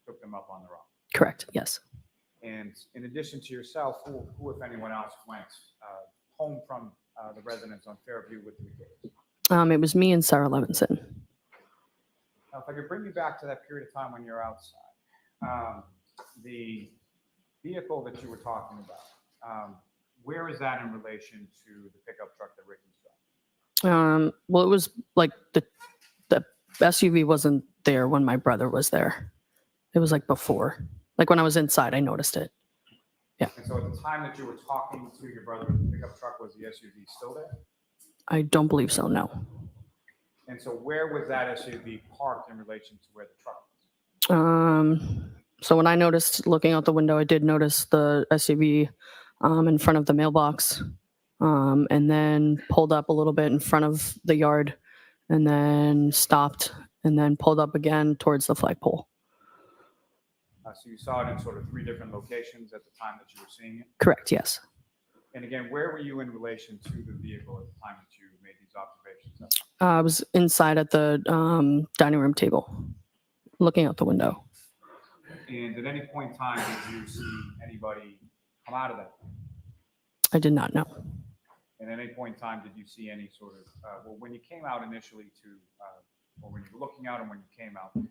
S9: took them up on their own.
S12: Correct. Yes.
S9: And in addition to yourself, who if anyone else, went home from the residence on Fairview with the McCabe's?
S12: It was me and Sarah Levinson.
S9: Now, if I could bring you back to that period of time when you're outside, the vehicle that you were talking about, where is that in relation to the pickup truck that Ricky's driving?
S12: Well, it was like the SUV wasn't there when my brother was there. It was like before. Like when I was inside, I noticed it. Yeah.
S9: And so at the time that you were talking to your brother in the pickup truck, was the SUV still there?
S12: I don't believe so, no.
S9: And so where was that SUV parked in relation to where the truck was?
S12: So when I noticed looking out the window, I did notice the SUV in front of the mailbox, and then pulled up a little bit in front of the yard, and then stopped, and then pulled up again towards the flagpole.
S9: So you saw it in sort of 3 different locations at the time that you were seeing it?
S12: Correct, yes.
S9: And again, where were you in relation to the vehicle at the time that you made these observations?
S12: I was inside at the dining room table, looking out the window.
S9: And at any point in time, did you see anybody come out of that?
S12: I did not know.
S9: And at any point in time, did you see any sort of, well, when you came out initially or when you were looking out and when you came out, did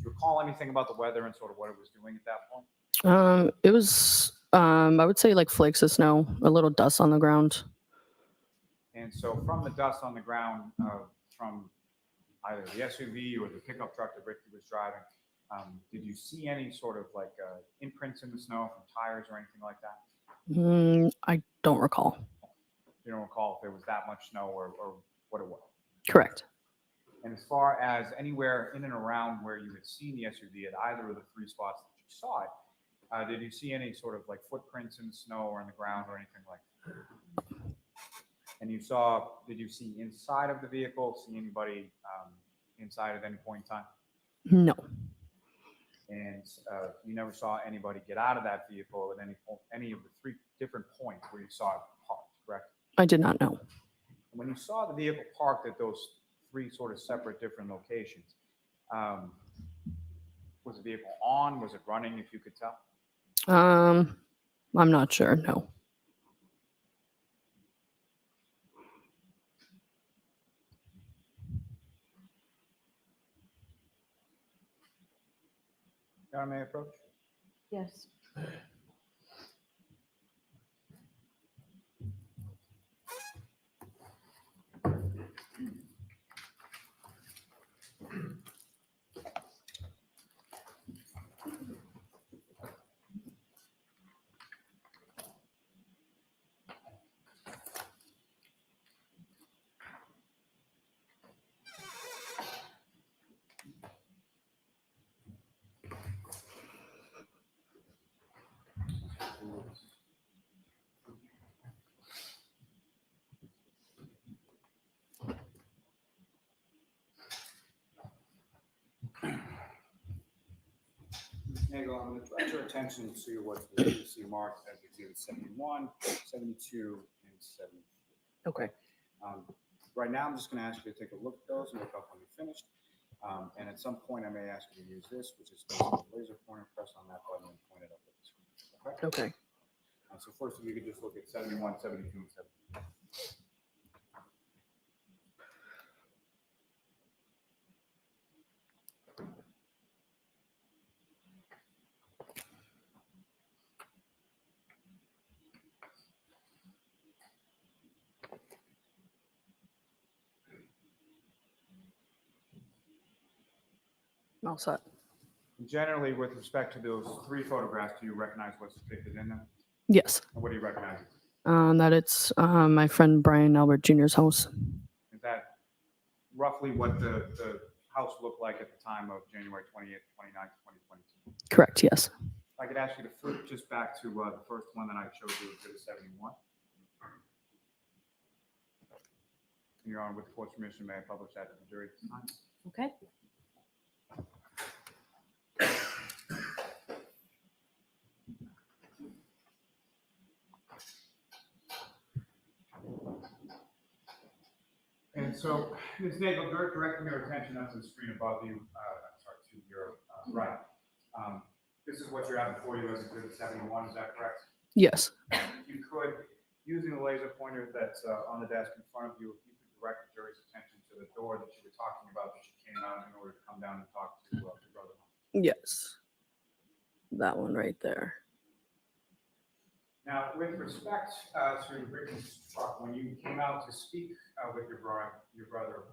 S9: you recall anything about the weather and sort of what it was doing at that point?
S12: It was, I would say like flakes of snow, a little dust on the ground.
S9: And so from the dust on the ground, from either the SUV or the pickup truck that Ricky was driving, did you see any sort of like imprints in the snow from tires or anything like that?
S12: I don't recall.
S9: You don't recall if there was that much snow or what it was?
S12: Correct.
S9: And as far as anywhere in and around where you had seen the SUV at either of the 3 spots that you saw it, did you see any sort of like footprints in the snow or in the ground or anything like that? And did you see inside of the vehicle, see anybody inside at any point in time?
S12: No.
S9: And you never saw anybody get out of that vehicle at any of the 3 different points where you saw it parked, correct?
S12: I did not know.
S9: When you saw the vehicle parked at those 3 sort of separate different locations, was the vehicle on? Was it running, if you could tell?
S12: I'm not sure, no.
S9: May I approach?
S5: Yes.
S9: Ms. Nagel, I'm going to direct your attention to what's previously marked as Exhibit 71, 72, and 73.
S5: Okay.
S9: Right now, I'm just going to ask you to take a look at those and look up when you're finished. And at some point, I may ask you to use this, which is the laser pointer, press on that button and point it up at the screen. Okay?
S5: Okay.
S9: So first, if you could just look at 71, 72, and 73.
S12: All set.
S9: Generally, with respect to those three photographs, do you recognize what's depicted in them?
S12: Yes.
S9: And what do you recognize?
S12: That it's my friend Brian Albert Jr.'s house.
S9: Is that roughly what the house looked like at the time of January 28th, 29th, 2022?
S12: Correct. Yes.
S9: If I could ask you to flip just back to the first one that I showed you, Exhibit 71. Your Honor, with the court's permission, may I publish that to the jury at this time?
S5: Okay.
S9: And so, Ms. Nagel, directing your attention up to the screen above you, I'm sorry, to your right. This is what you have before you as Exhibit 71, is that correct?
S12: Yes.
S9: If you could, using the laser pointer that's on the desk in front of you, if you could direct the jury's attention to the door that you were talking about that you came out in order to come down and talk to your brother.
S12: Yes. That one right there.
S9: Now, with respect to Ricky's truck, when you came out to speak with your brother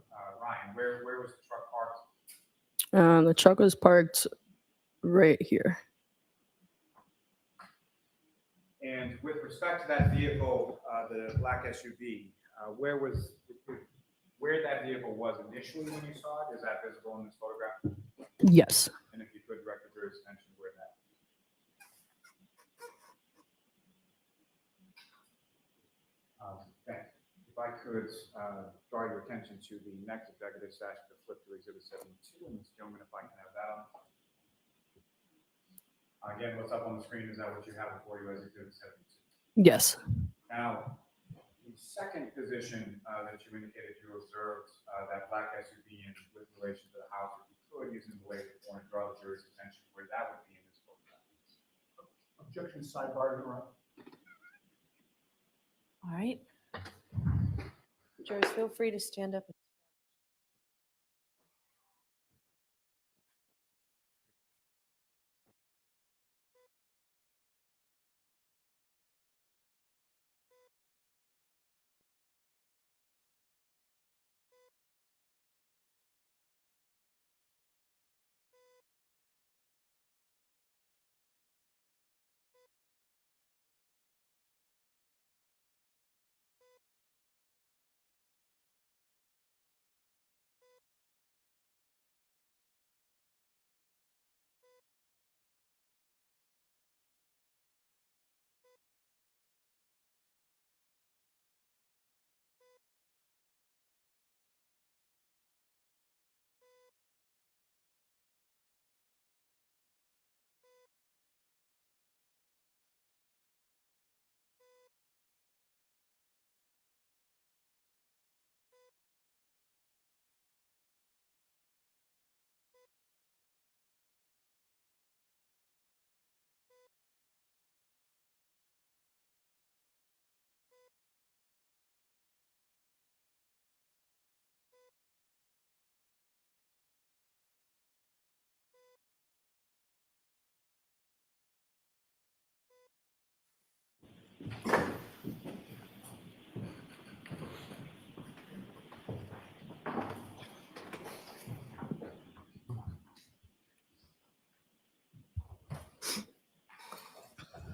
S9: Ryan, where was the truck parked?
S12: The truck was parked right here.
S9: And with respect to that vehicle, the black SUV, where that vehicle was initially when you saw it, is that visible in this photograph?
S12: Yes.
S9: And if you could direct the jury's attention where that. Thanks. If I could draw your attention to the next executive session to flip to Exhibit 72, and Ms. Gilman, if I can have that on. Again, what's up on the screen, is that what you have before you as Exhibit 72?
S12: Yes.
S9: Now, the second position that you indicated you observed that black SUV in with relation to the house, if you could, using the laser pointer, draw the jury's attention where that would be in this photograph.
S1: Objection sidebar, Your Honor.
S5: All right. Jurors, feel free to stand up.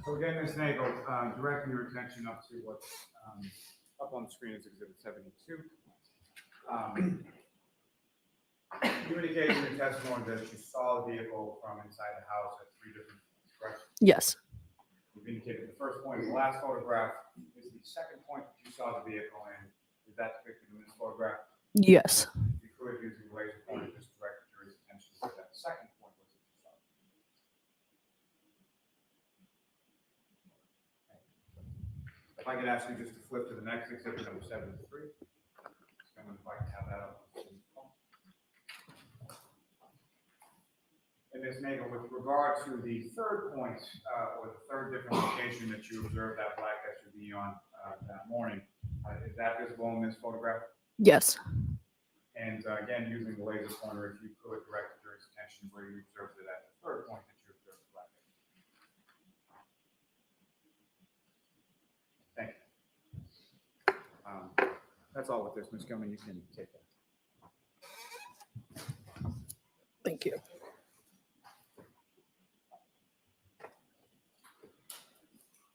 S9: So again, Ms. Nagel, directing your attention up to what's up on the screen is Exhibit 72. You indicated in your testimony that you saw the vehicle from inside the house at 3 different points, correct?
S12: Yes.
S9: You've indicated point, the last photograph is the second point that you saw the vehicle in. Is that depicted in this photograph?
S12: Yes.
S9: You could, using the laser pointer, just direct your attention to that second point was that you saw. If I could ask you just to flip to the next exhibit, number 73. Someone would like to have that up. And Ms. Nagel, with regard to the third point, or the third different location that you observed that black SUV on that morning, is that visible in this photograph?
S12: Yes.
S9: And again, using the laser pointer, if you could direct the jury's attention where you observed it at the third point that you observed the black SUV. Thank you. That's all with this, Ms. Gilman, you can take that.
S12: Thank you.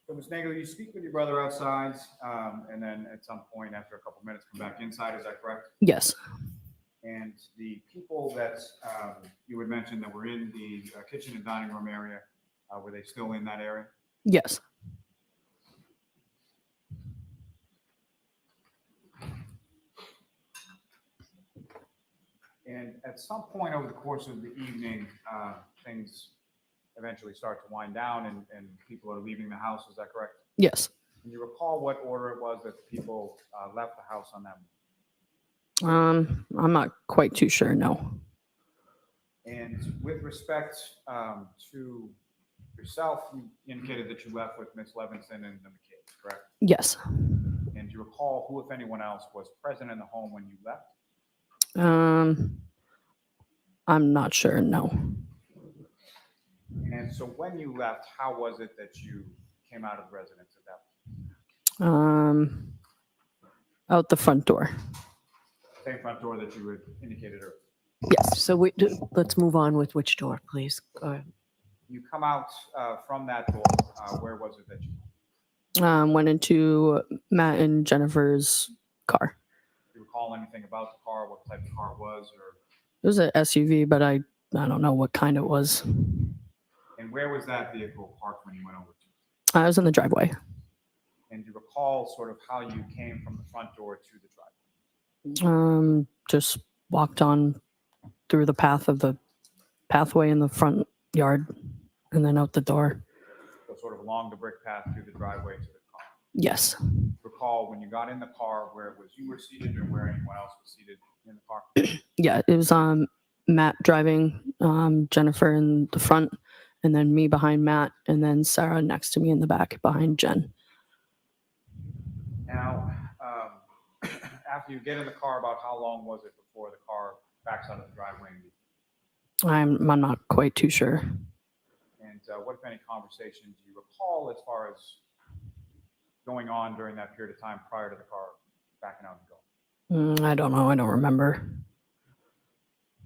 S9: So, Ms. Nagel, you speak with your brother outside, and then at some point, after a couple minutes, come back inside, is that correct?
S12: Yes.
S9: And the people that you had mentioned that were in the kitchen and dining room area, were they still in that area?
S12: Yes.
S9: And at some point over the course of the evening, things eventually start to wind down and people are leaving the house, is that correct?
S12: Yes.
S9: Can you recall what order it was that the people left the house on that morning?
S12: I'm not quite too sure, no.
S9: And with respect to yourself, you indicated that you left with Miss Levinson and the McCabe, correct?
S12: Yes.
S9: And do you recall who, if anyone else, was present in the home when you left?
S12: I'm not sure, no.
S9: And so when you left, how was it that you came out of the residence at that point?
S12: Out the front door.
S9: Same front door that you had indicated earlier.
S12: Yes.
S5: So let's move on with which door, please. Go ahead.
S9: You come out from that door. Where was it that you went?
S12: Went into Matt and Jennifer's car.
S9: Do you recall anything about the car, what type of car it was, or?
S12: It was an SUV, but I don't know what kind it was.
S9: And where was that vehicle parked when you went over to it?
S12: I was in the driveway.
S9: And do you recall sort of how you came from the front door to the driveway?
S12: Just walked on through the pathway in the front yard and then out the door.
S9: So sort of along the brick path through the driveway to the car.
S12: Yes.
S9: Recall when you got in the car where it was you were seated or where anyone else was seated in the car?
S12: Yeah, it was Matt driving, Jennifer in the front, and then me behind Matt, and then Sarah next to me in the back behind Jen.
S9: Now, after you get in the car, about how long was it before the car backs out of the driveway?
S12: I'm not quite too sure.
S9: And what, if any, conversations do you recall as far as going on during that period of time prior to the car backing out and going?
S12: I don't know. I don't remember.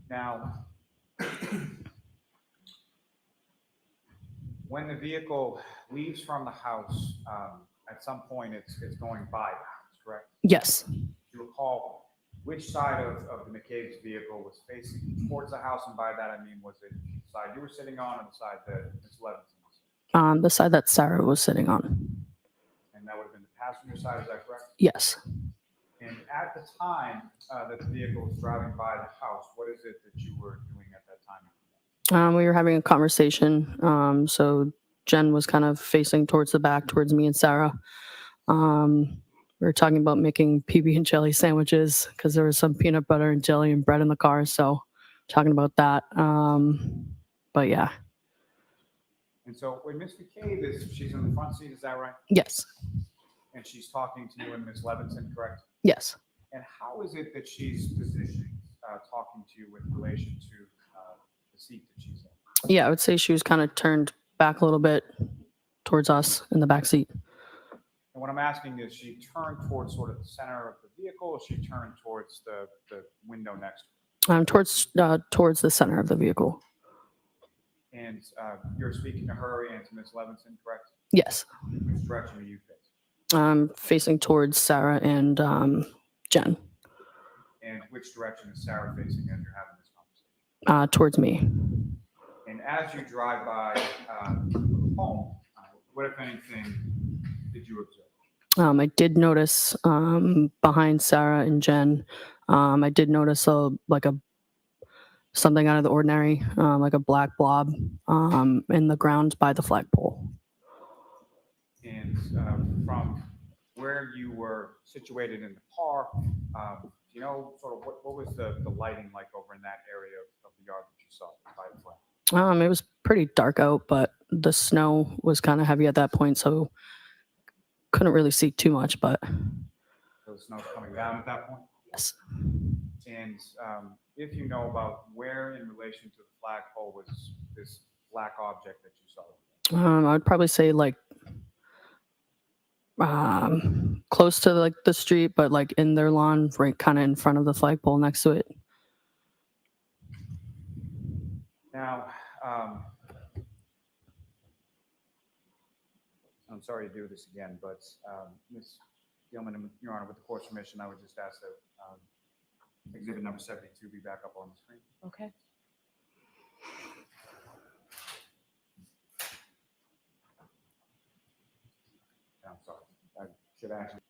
S9: Now, when the vehicle leaves from the house, at some point it's going by the house, correct?
S12: Yes.
S9: Do you recall which side of the McCabe's vehicle was facing towards the house? And by that, I mean, was it the side you were sitting on or the side that Ms. Levinson was sitting on?
S12: The side that Sarah was sitting on.
S9: And that would have been the passenger side, is that correct?
S12: Yes.
S9: And at the time that the vehicle was driving by the house, what is it that you were doing at that time?
S12: We were having a conversation. So Jen was kind of facing towards the back, towards me and Sarah. We were talking about making PB and jelly sandwiches because there was some peanut butter and jelly and bread in the car. So talking about that. But yeah.
S9: And so when Ms. McCabe she's in the front seat, is that right?
S12: Yes.
S9: And she's talking to you and Ms. Levinson, correct?
S12: Yes.
S9: And how is it that she's positioning, talking to you with relation to the seat that she's in?
S12: Yeah, I would say she was kind of turned back a little bit towards us in the back seat.
S9: And what I'm asking is, she turned towards sort of the center of the vehicle, or she turned towards the window next to her?
S12: Towards the center of the vehicle.
S9: And you're speaking to her and to Ms. Levinson, correct?
S12: Yes.
S9: Which direction are you facing?
S12: Facing towards Sarah and Jen.
S9: And which direction is Sarah facing as you're having this conversation?
S12: Towards me.
S9: And as you drive by the home, what, if anything, did you observe?
S12: I did notice behind Sarah and Jen, I did notice something out of the ordinary, like a black blob in the ground by the flagpole.
S9: And from where you were situated in the car, do you know sort of what was the lighting like over in that area of the yard that you saw by the flag?
S12: It was pretty dark out, but the snow was kind of heavy at that point, so couldn't really see too much, but
S9: So the snow's coming down at that point?
S12: yes.
S9: And if you know about where in relation to the flagpole was this black object that you saw?
S12: I would probably say like close to like the street, but like in their lawn, right kind of in front of the flagpole next to it.
S9: Now, I'm sorry to do this again, but Ms. Gilman, Your Honor, with the court's permission, I would just ask that exhibit number 72 be back up on the screen.
S5: Okay.
S9: I'm sorry, I should actually.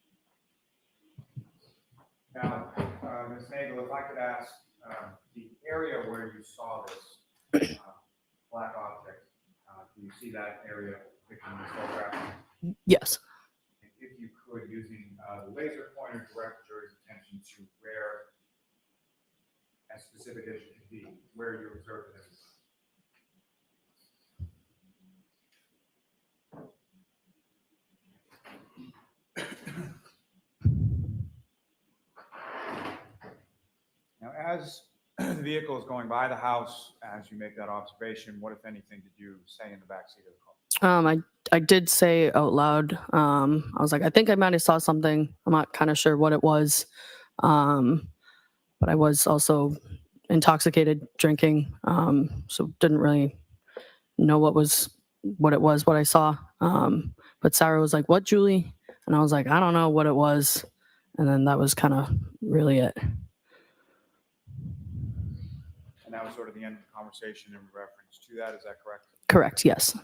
S9: Now, Ms. Nagel, if I could ask, the area where you saw this black object, can you see that area depicted in this photograph?
S12: Yes.
S9: If you could, using the laser pointer, direct the jury's attention to where, as specific as you can be, where you observed it. Now, as the vehicle is going by the house, as you make that observation, what, if anything, did you say in the backseat of the car?
S12: I did say out loud. I was like, I think I might have saw something. I'm not kind of sure what it was, but I was also intoxicated drinking, so didn't really know what I saw. But Sarah was like, "What, Julie?" And I was like, "I don't know what it was," and then that was kind of really it.
S9: And that was sort of the end of the conversation in reference to that. Is that correct?
S12: Correct. Yes.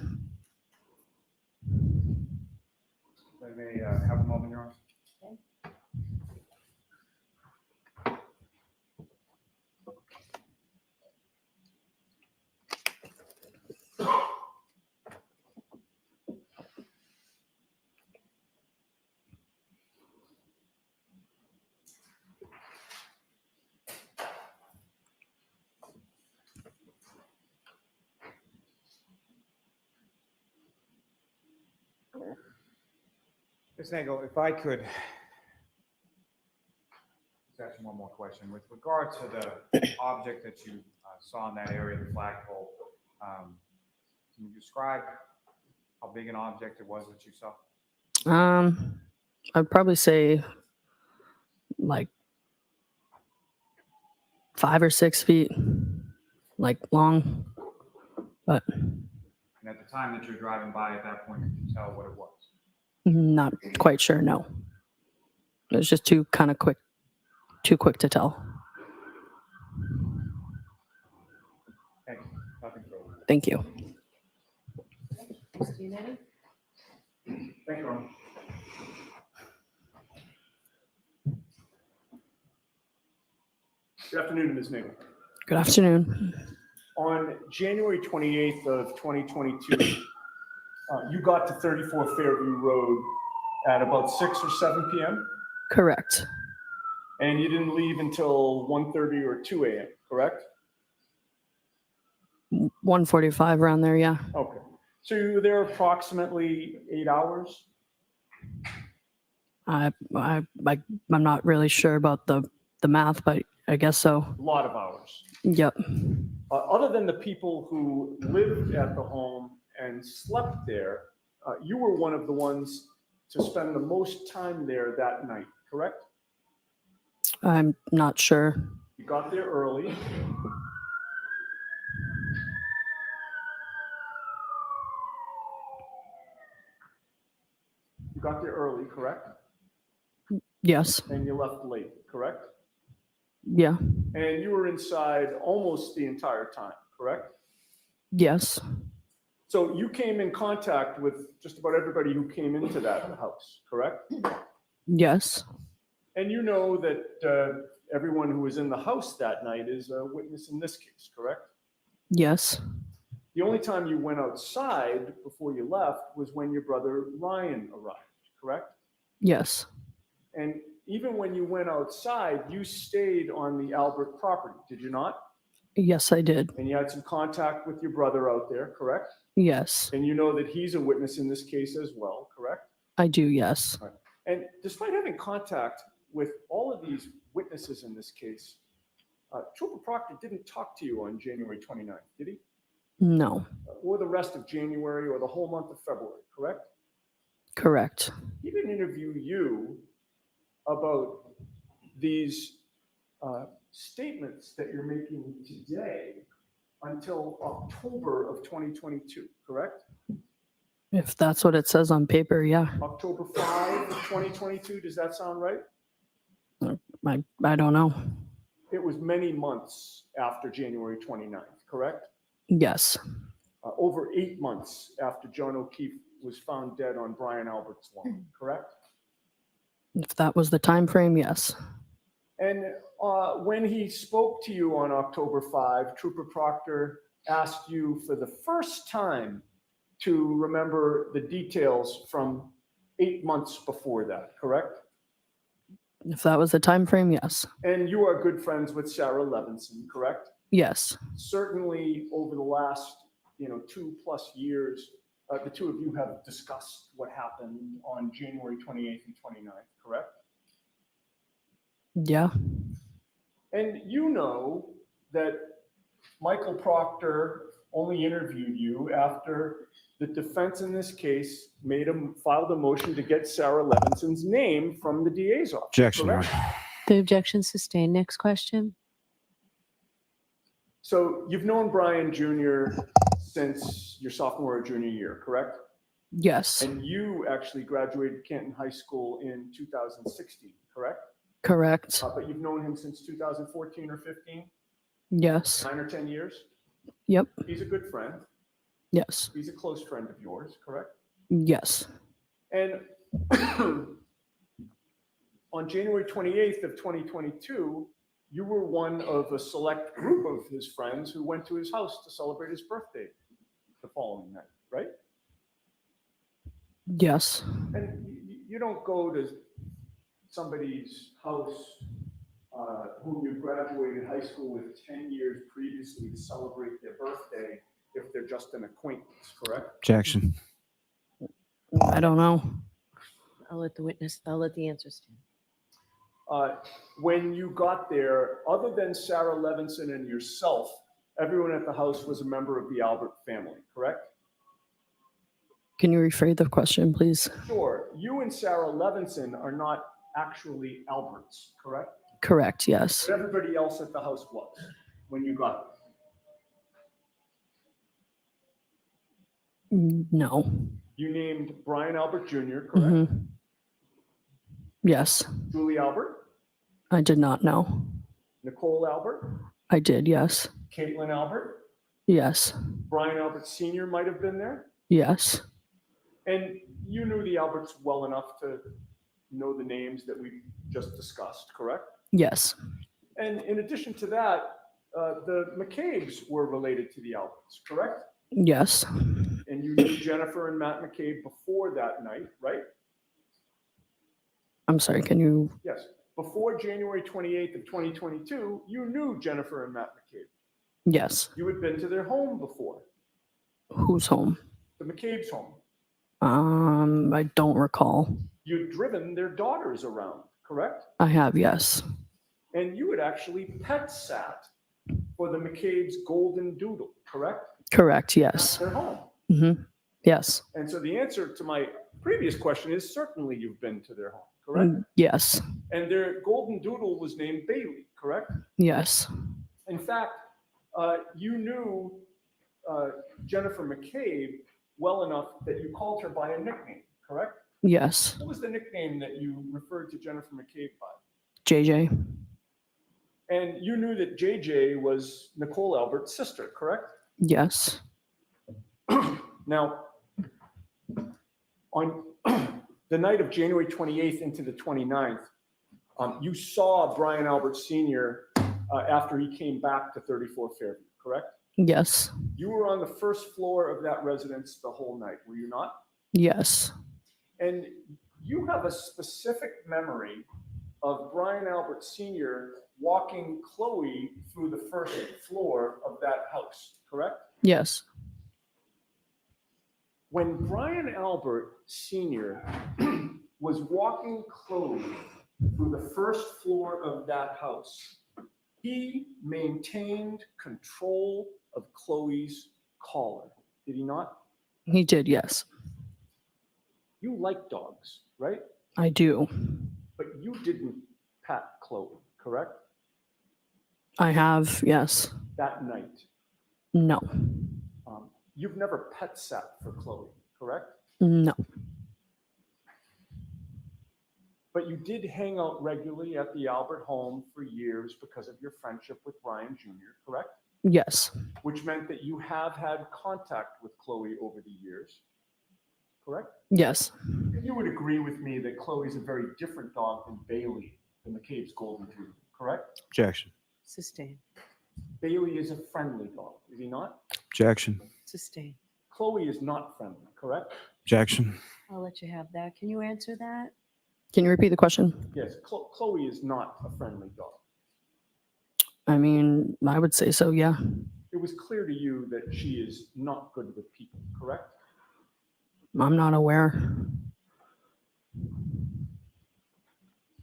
S9: I may have a moment, Your Honor. Ms. Nagel, if I could just ask you one more question. With regard to the object that you saw in that area, the flagpole, can you describe how big an object it was that you saw?
S12: I'd probably say like 5 or 6 feet, like long, but
S9: And at the time that you're driving by at that point, could you tell what it was?
S12: not quite sure. No, it was just too quick to tell.
S9: Thank you. Nothing further.
S12: Thank you.
S3: Mr. Yannetti?
S8: Thank you, Ron. Good afternoon, Ms. Nagel.
S12: Good afternoon.
S8: On January 28th of 2022, you got to 34 Fairview Road at about 6 or 7 p.m.
S12: Correct.
S8: And you didn't leave until 1:30 or 2 a.m., correct?
S12: 1:45 around there. Yeah.
S8: Okay. So you were there approximately 8 hours?
S12: I'm not really sure about the math, but I guess so.
S8: A lot of hours.
S12: Yep.
S8: Other than the people who lived at the home and slept there, you were one of the ones to spend the most time there that night, correct?
S12: I'm not sure.
S8: You got there early. You got there early, correct?
S12: Yes.
S8: And you left late, correct?
S12: Yeah.
S8: And you were inside almost the entire time, correct?
S12: Yes.
S8: So you came in contact with just about everybody who came into that house, correct?
S12: Yes.
S8: And you know that everyone who was in the house that night is a witness in this case, correct?
S12: Yes.
S8: The only time you went outside before you left was when your brother Ryan arrived, correct?
S12: Yes.
S8: And even when you went outside, you stayed on the Albert property, did you not?
S12: Yes, I did.
S8: And you had some contact with your brother out there, correct?
S12: Yes.
S8: And you know that he's a witness in this case as well, correct?
S12: I do. Yes.
S8: And despite having contact with all of these witnesses in this case, Trooper Proctor didn't talk to you on January 29th, did he?
S12: No.
S8: Or the rest of January or the whole month of February, correct?
S12: Correct.
S8: He didn't interview you about these statements that you're making today until October of 2022, correct?
S12: If that's what it says on paper, yeah.
S8: October 5 of 2022, does that sound right?
S12: I don't know.
S8: It was many months after January 29th, correct?
S12: Yes.
S8: Over 8 months after John O'Keefe was found dead on Brian Albert's lawn, correct?
S12: If that was the time frame, yes.
S8: And when he spoke to you on October 5, Trooper Proctor asked you for the first time to remember the details from 8 months before that, correct?
S12: If that was the time frame, yes.
S8: And you are good friends with Sarah Levinson, correct?
S12: Yes.
S8: Certainly over the last 2+ years, the two of you have discussed what happened on January 28th and 29th, correct?
S12: Yeah.
S8: And you know that Michael Proctor only interviewed you after the defense in this case filed a motion to get Sarah Levinson's name from the DA's office.
S4: Objection, Your
S8: correct?
S4: Honor.
S5: The objection sustained. Next question.
S8: So you've known Brian Jr. since your sophomore or junior year, correct?
S12: Yes.
S8: And you actually graduated Canton High School in 2016, correct?
S12: Correct.
S8: But you've known him since 2014 or 15,
S12: Yes.
S8: 9 or 10 years?
S12: Yep.
S8: He's a good friend.
S12: Yes.
S8: He's a close friend of yours, correct?
S12: Yes.
S8: And on January 28th of 2022, you were one of a select group of his friends who went to his house to celebrate his birthday the following night, right?
S12: Yes.
S8: And you don't go to somebody's house whom you graduated high school with 10 years previously to celebrate their birthday if they're just an acquaintance, correct?
S4: Objection.
S12: I don't know.
S5: I'll let the answer stand.
S8: When you got there, other than Sarah Levinson and yourself, everyone at the house was a member of the Albert family, correct?
S12: Can you rephrase the question, please?
S8: Sure. You and Sarah Levinson are not actually Alberts, correct?
S12: Correct. Yes.
S8: But everybody else at the house was when you got there.
S12: No.
S8: You named Brian Albert Jr., correct?
S12: Mm-hmm. Yes.
S8: Julie Albert,
S12: I did not know.
S8: Nicole Albert,
S12: I did. Yes.
S8: Caitlin Albert,
S12: Yes.
S8: Brian Albert Sr. might have been there.
S12: Yes.
S8: And you knew the Alberts well enough to know the names that we just discussed, correct?
S12: Yes.
S8: And in addition to that, the McCabe's were related to the Alberts, correct?
S12: Yes.
S8: And you knew Jennifer and Matt McCabe before that night, right?
S12: I'm sorry. Can you?
S8: Yes. Before January 28th of 2022, you knew Jennifer and Matt McCabe.
S12: Yes.
S8: You had been to their home before,
S12: Who's home?
S8: the McCabe's home.
S12: I don't recall.
S8: You'd driven their daughters around, correct?
S12: I have. Yes.
S8: And you had actually pet sat for the McCabe's golden doodle, correct?
S12: Correct.
S8: At
S12: Yes.
S8: their home.
S12: Mm-hmm. Yes.
S8: And so the answer to my previous question is certainly you've been to their home, correct?
S12: Yes.
S8: And their golden doodle was named Bailey, correct?
S12: Yes.
S8: In fact, you knew Jennifer McCabe well enough that you called her by a nickname, correct?
S12: Yes.
S8: What was the nickname that you referred to Jennifer McCabe by?
S12: JJ.
S8: And you knew that JJ was Nicole Albert's sister, correct?
S12: Yes.
S8: Now, on the night of January 28th into the 29th, you saw Brian Albert Sr. After he came back to 34 Fairview, correct?
S12: Yes.
S8: You were on the first floor of that residence the whole night, were you not?
S12: Yes.
S8: And you have a specific memory of Brian Albert Sr. walking Chloe through the first floor of that house, correct?
S12: Yes.
S8: When Brian Albert Sr. was walking Chloe through the first floor of that house, he maintained control of Chloe's collar, did he not?
S12: He did, yes.
S8: You like dogs, right?
S12: I do.
S8: But you didn't pat Chloe, correct?
S12: I have, yes.
S8: That night.
S12: No.
S8: You've never pet sat for Chloe, correct?
S12: No.
S8: But you did hang out regularly at the Albert home for years because of your friendship with Brian Jr., correct?
S12: Yes.
S8: Which meant that you have had contact with Chloe over the years, correct?
S12: Yes.
S8: And you would agree with me that Chloe's a very different dog than Bailey, the McCabe's Golden Doodle, correct?
S4: Objection.
S5: Sustain.
S8: Bailey is a friendly dog, is he not?
S4: Objection.
S5: Sustain.
S8: Chloe is not friendly, correct?
S4: Objection.
S5: I'll let you have that. Can you answer that?
S12: Can you repeat the question?
S8: Yes, Chloe is not a friendly dog.
S12: I mean, I would say so, yeah.
S8: It was clear to you that she is not good with people, correct?
S12: I'm not aware.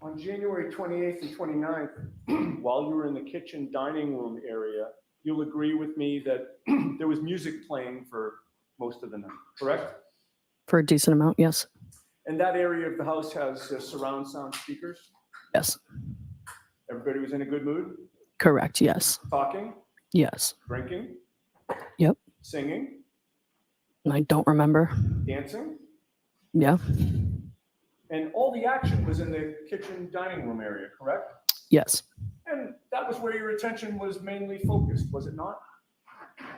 S8: On January 28th and 29th, while you were in the kitchen dining room area, you'll agree with me that there was music playing for most of the night, correct?
S12: For a decent amount, yes.
S8: And that area of the house has surround sound speakers.
S12: Yes.
S8: Everybody was in a good mood,
S12: Correct, yes.
S8: talking,
S12: Yes.
S8: drinking,
S12: Yep.
S8: singing,
S12: I don't remember.
S8: dancing,
S12: Yeah.
S8: and all the action was in the kitchen dining room area, correct?
S12: Yes.
S8: And that was where your attention was mainly focused, was it not?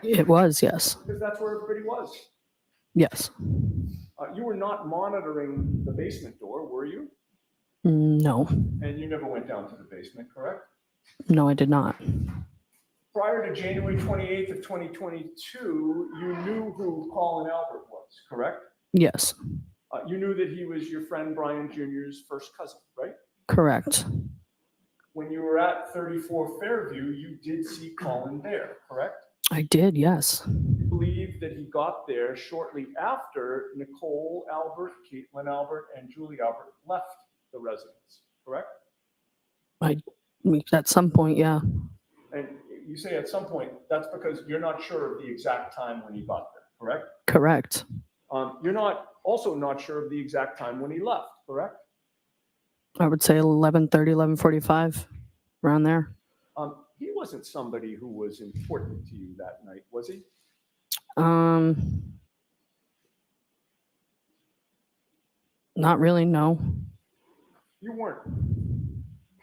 S12: It was, yes.
S8: Because that's where everybody was.
S12: Yes.
S8: You were not monitoring the basement door, were you?
S12: No.
S8: And you never went down to the basement, correct?
S12: No, I did not.
S8: Prior to January 28th of 2022, you knew who Colin Albert was, correct?
S12: Yes.
S8: You knew that he was your friend Brian Jr.'s first cousin, right?
S12: Correct.
S8: When you were at 34 Fairview, you did see Colin there, correct?
S12: I did, yes.
S8: You believe that he got there shortly after Nicole Albert, Caitlin Albert, and Julie Albert left the residence, correct?
S12: At some point, yeah.
S8: And you say at some point, that's because you're not sure of the exact time when he got there, correct?
S12: Correct.
S8: You're not sure of the exact time when he left, correct?
S12: I would say 11:30, 11:45, around there.
S8: He wasn't somebody who was important to you that night, was he?
S12: Not really, no.
S8: You weren't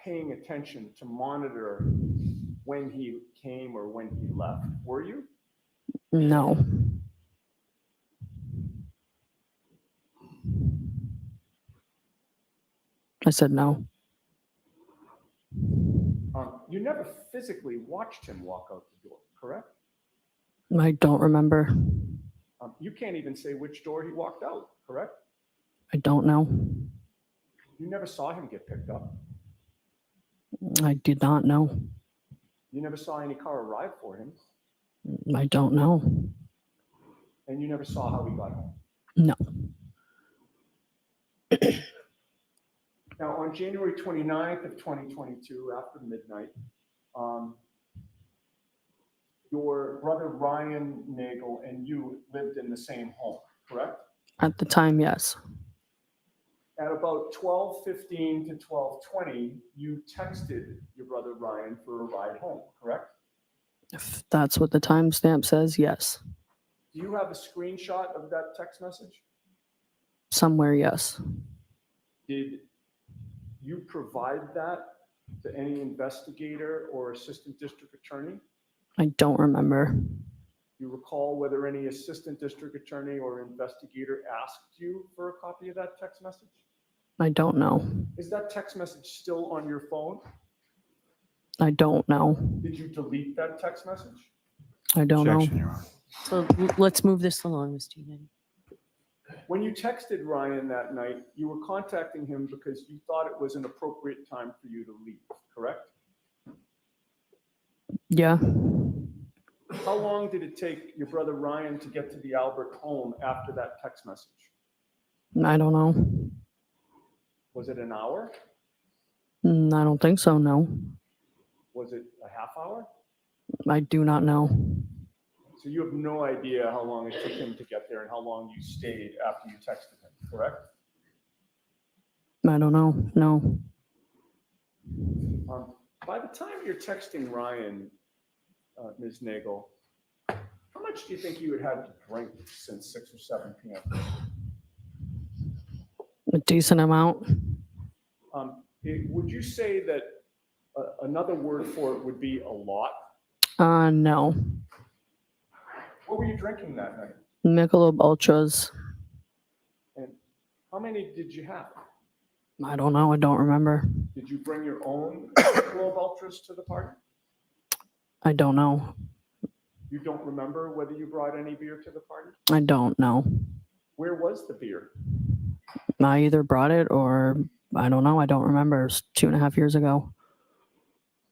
S8: paying attention to monitor when he came or when he left, were you?
S12: No. I said no.
S8: You never physically watched him walk out the door, correct?
S12: I don't remember.
S8: You can't even say which door he walked out, correct?
S12: I don't know.
S8: You never saw him get picked up.
S12: I did not know.
S8: You never saw any car arrive for him,
S12: I don't know.
S8: and you never saw how he got home.
S12: No.
S8: Now, on January 29th of 2022, after midnight, your brother Ryan Nagel and you lived in the same home, correct?
S12: At the time, yes.
S8: At about 12:15 to 12:20, you texted your brother Ryan for a ride home, correct?
S12: If that's what the timestamp says, yes.
S8: Do you have a screenshot of that text message?
S12: Somewhere, yes.
S8: Did you provide that to any investigator or assistant district attorney?
S12: I don't remember.
S8: You recall whether any assistant district attorney or investigator asked you for a copy of that text message?
S12: I don't know.
S8: Is that text message still on your phone?
S12: I don't know.
S8: Did you delete that text message?
S12: I don't know.
S4: Objection, Your Honor.
S5: So let's move this along, Mr. Yanni.
S8: When you texted Ryan that night, you were contacting him because you thought it was an appropriate time for you to leave, correct?
S12: Yeah.
S8: How long did it take your brother Ryan to get to the Albert home after that text message?
S12: I don't know.
S8: Was it an hour?
S12: I don't think so, no.
S8: Was it a half hour?
S12: I do not know.
S8: So you have no idea how long it took him to get there and how long you stayed after you texted him, correct?
S12: I don't know, no.
S8: By the time you're texting Ryan, Ms. Nagel, how much do you think you had had to drink since 6 or 7 p.m.?
S12: A decent amount.
S8: Would you say that another word for it would be a lot?
S12: No.
S8: What were you drinking that night?
S12: Michelob Ultras.
S8: And how many did you have?
S12: I don't know, I don't remember.
S8: Did you bring your own Michelob Ultras to the party?
S12: I don't know.
S8: You don't remember whether you brought any beer to the party?
S12: I don't know.
S8: Where was the beer?
S12: I either brought it or I don't know. I don't remember. It was 2.5 years ago.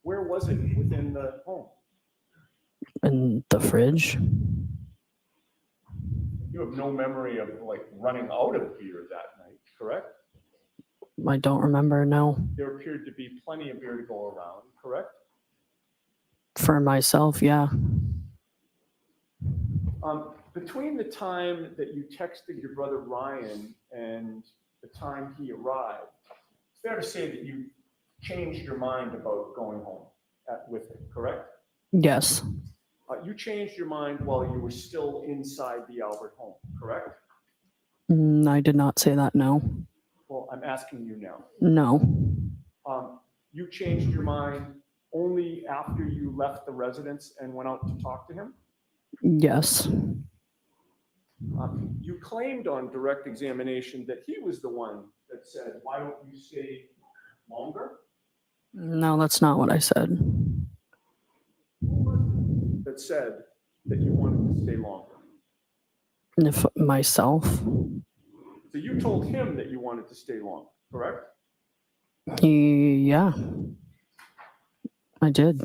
S8: Where was it within the home?
S12: In the fridge.
S8: You have no memory of like running out of beer that night, correct?
S12: I don't remember, no.
S8: There appeared to be plenty of beer to go around, correct?
S12: For myself, yeah.
S8: Between the time that you texted your brother Ryan and the time he arrived, it's fair to say that you changed your mind about going home with him, correct?
S12: Yes.
S8: You changed your mind while you were still inside the Albert home, correct?
S12: I did not say that, no.
S8: Well, I'm asking you now.
S12: No.
S8: You changed your mind only after you left the residence and went out to talk to him?
S12: Yes.
S8: You claimed on direct examination that he was the one that said, "Why don't you stay longer?"
S12: No, that's not what I said.
S8: That said that you wanted to stay longer.
S12: If myself.
S8: So you told him that you wanted to stay longer, correct?
S12: Yeah. I did.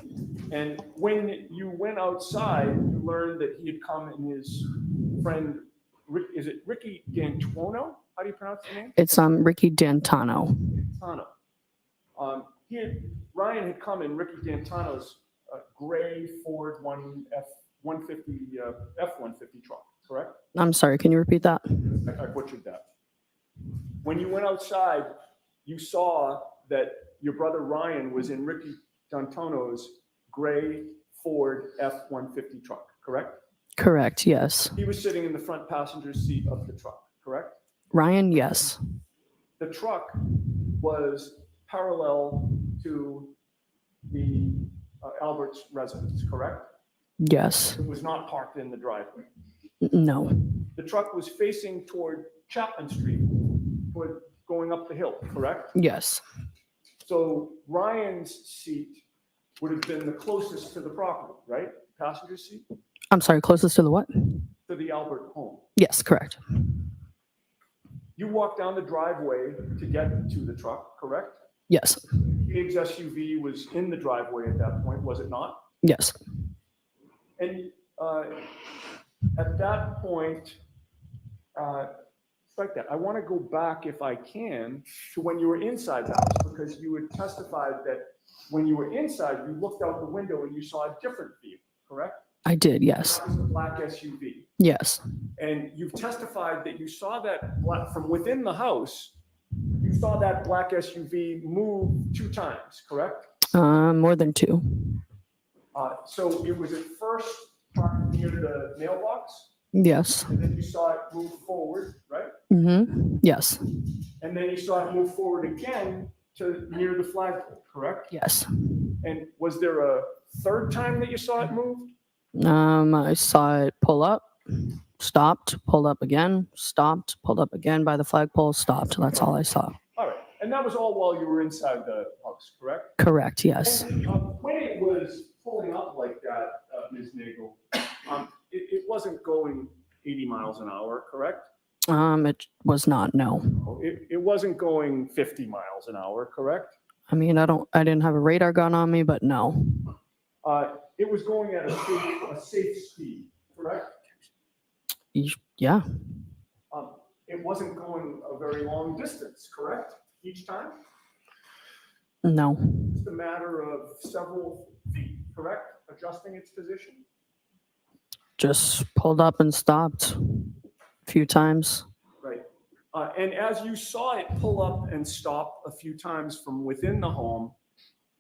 S8: And when you went outside, you learned that he had come and his friend, is it Ricky D'Antuono? How do you pronounce the name?
S12: It's Ricky D'Antano.
S8: D'Antano. Ryan had come in Ricky D'Antano's gray Ford F-150 truck, correct?
S12: I'm sorry, can you repeat that?
S8: I butchered that. When you went outside, you saw that your brother Ryan was in Ricky D'Antano's gray Ford F-150 truck, correct?
S12: Correct, yes.
S8: He was sitting in the front passenger seat of the truck, correct?
S12: Ryan, yes.
S8: The truck was parallel to the Albert's residence, correct?
S12: Yes.
S8: It was not parked in the driveway.
S12: No.
S8: The truck was facing toward Chapman Street, toward going up the hill, correct?
S12: Yes.
S8: So Ryan's seat would have been the closest to the property, right? Passenger seat
S12: I'm sorry, closest to the what?
S8: to the Albert home.
S12: Yes, correct.
S8: You walked down the driveway to get to the truck, correct?
S12: Yes.
S8: Abe's SUV was in the driveway at that point, was it not?
S12: Yes.
S8: And at that point, like that, I want to go back, if I can, to when you were inside the house, because you had testified that when you were inside, you looked out the window and you saw a different vehicle, correct?
S12: I did, yes.
S8: That was the black SUV.
S12: Yes.
S8: And you've testified that you saw that from within the house, you saw that black SUV move 2 times, correct?
S12: More than 2.
S8: So it was at first parked near the mailbox,
S12: Yes.
S8: and then you saw it move forward, right?
S12: Mm-hmm. Yes.
S8: And then you saw it move forward again to near the flagpole, correct?
S12: Yes.
S8: And was there a third time that you saw it move?
S12: I saw it pull up, stopped, pulled up again, stopped, pulled up again by the flagpole, stopped. That's all I saw.
S8: All right, and that was all while you were inside the house, correct?
S12: Correct, yes.
S8: And, when it was pulling up like that, Ms. Nagel, it wasn't going 80 miles an hour, correct?
S12: It was not, no.
S8: It wasn't going 50 miles an hour, correct?
S12: I mean, I didn't have a radar gun on me, but no.
S8: It was going at a safe speed, correct?
S12: Yeah,
S8: It wasn't going a very long distance, correct? Each time?
S12: no.
S8: It's a matter of several feet, correct? Adjusting its position?
S12: Just pulled up and stopped a few times.
S8: Right. And as you saw it pull up and stop a few times from within the home,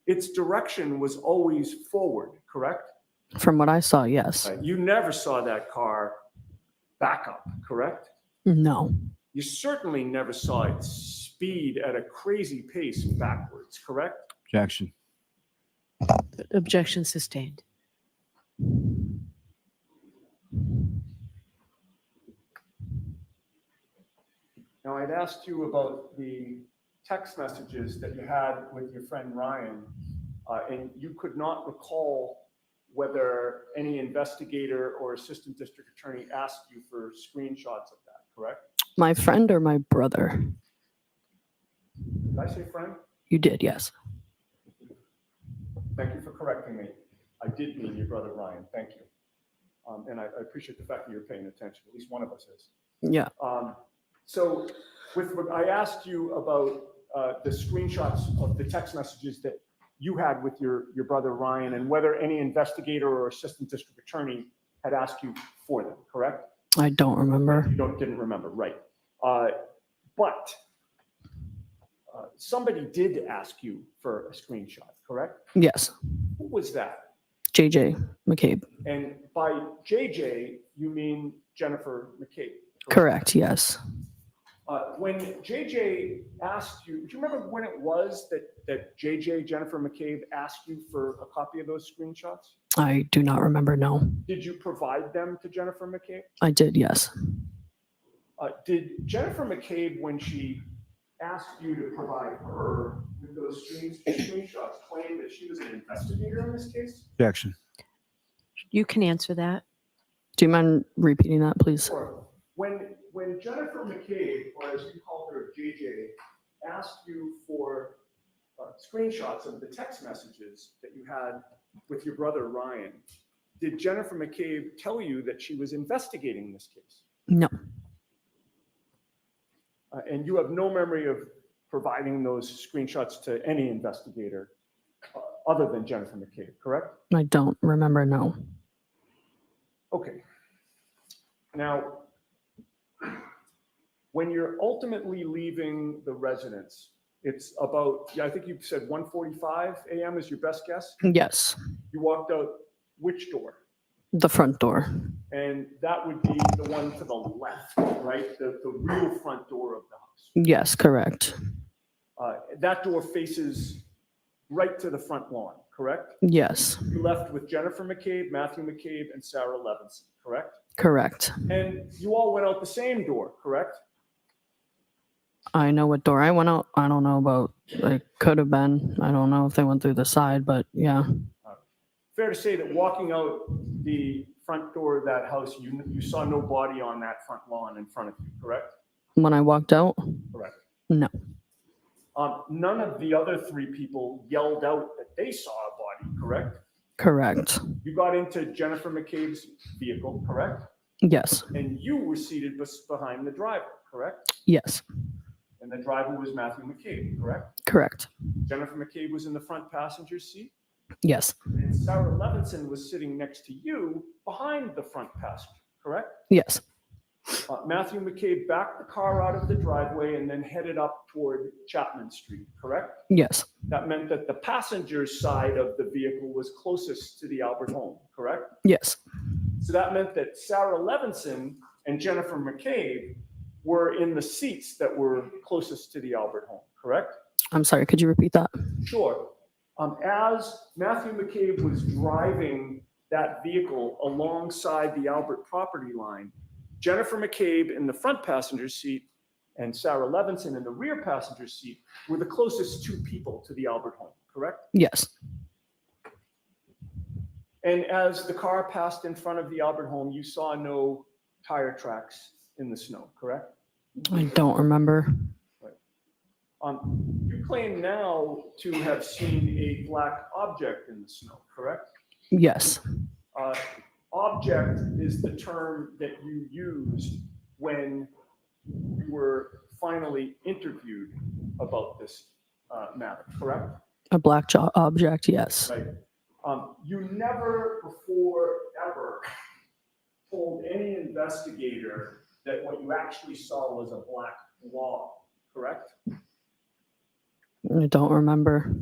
S8: its direction was always forward, correct?
S12: From what I saw, yes.
S8: Right. You never saw that car back up, correct?
S12: No.
S8: You certainly never saw it speed at a crazy pace backwards, correct?
S4: Objection.
S5: Objection sustained.
S8: Now, I'd asked you about the text messages that you had with your friend Ryan, and you could not recall whether any investigator or assistant district attorney asked you for screenshots of that, correct?
S12: My friend or my brother?
S8: Did I say friend?
S12: You did, yes.
S8: Thank you for correcting me. I did mean your brother Ryan, thank you. And I appreciate the fact that you're paying attention, at least one of us is.
S12: Yeah.
S8: So I asked you about the screenshots of the text messages that you had with your brother Ryan and whether any investigator or assistant district attorney had asked you for them, correct?
S12: I don't remember.
S8: You didn't remember, right. But somebody did ask you for a screenshot, correct?
S12: Yes.
S8: Who was that?
S12: JJ McCabe.
S8: And by JJ, you mean Jennifer McCabe?
S12: Correct, yes.
S8: When JJ asked you, do you remember when it was that JJ, Jennifer McCabe, asked you for a copy of those screenshots?
S12: I do not remember, no.
S8: Did you provide them to Jennifer McCabe?
S12: I did, yes.
S8: Did Jennifer McCabe, when she asked you to provide her with those screenshots, claim that she was an investigator in this case?
S4: Objection.
S5: You can answer that.
S12: Do you mind repeating that, please?
S8: Sure. When Jennifer McCabe, or as you called her, JJ, asked you for screenshots of the text messages that you had with your brother Ryan, did Jennifer McCabe tell you that she was investigating this case?
S12: No.
S8: And you have no memory of providing those screenshots to any investigator other than Jennifer McCabe, correct?
S12: I don't remember, no.
S8: Okay. Now, when you're ultimately leaving the residence, it's about, I think you said 1:45 a.m. is your best guess?
S12: Yes.
S8: You walked out which door?
S12: The front door.
S8: And that would be the one to the left, right? The real front door of the house.
S12: Yes, correct.
S8: That door faces right to the front lawn, correct?
S12: Yes.
S8: You left with Jennifer McCabe, Matthew McCabe, and Sarah Levinson, correct?
S12: Correct.
S8: And you all went out the same door, correct?
S12: I know what door I went out. I don't know about, it could have been. I don't know if they went through the side, but yeah.
S8: Fair to say that walking out the front door of that house, you saw no body on that front lawn in front of you, correct?
S12: When I walked out?
S8: Correct.
S12: No.
S8: None of the other three people yelled out that they saw a body, correct?
S12: Correct.
S8: You got into Jennifer McCabe's vehicle, correct?
S12: Yes.
S8: And you were seated behind the driver, correct?
S12: Yes.
S8: And the driver was Matthew McCabe, correct?
S12: Correct.
S8: Jennifer McCabe was in the front passenger seat.
S12: Yes.
S8: And Sarah Levinson was sitting next to you behind the front passenger, correct?
S12: Yes.
S8: Matthew McCabe backed the car out of the driveway and then headed up toward Chapman Street, correct?
S12: Yes.
S8: That meant that the passenger side of the vehicle was closest to the Albert home, correct?
S12: Yes.
S8: So that meant that Sarah Levinson and Jennifer McCabe were in the seats that were closest to the Albert home, correct?
S12: I'm sorry, could you repeat that?
S8: Sure. As Matthew McCabe was driving that vehicle alongside the Albert property line, Jennifer McCabe in the front passenger seat and Sarah Levinson in the rear passenger seat were the closest two people to the Albert home, correct?
S12: Yes.
S8: And as the car passed in front of the Albert home, you saw no tire tracks in the snow, correct?
S12: I don't remember.
S8: You claim now to have seen a black object in the snow, correct?
S12: Yes.
S8: Object is the term that you used when you were finally interviewed about this matter, correct?
S12: A black object, yes.
S8: Right. You never before ever told any investigator that what you actually saw was a black log, correct?
S12: I don't remember.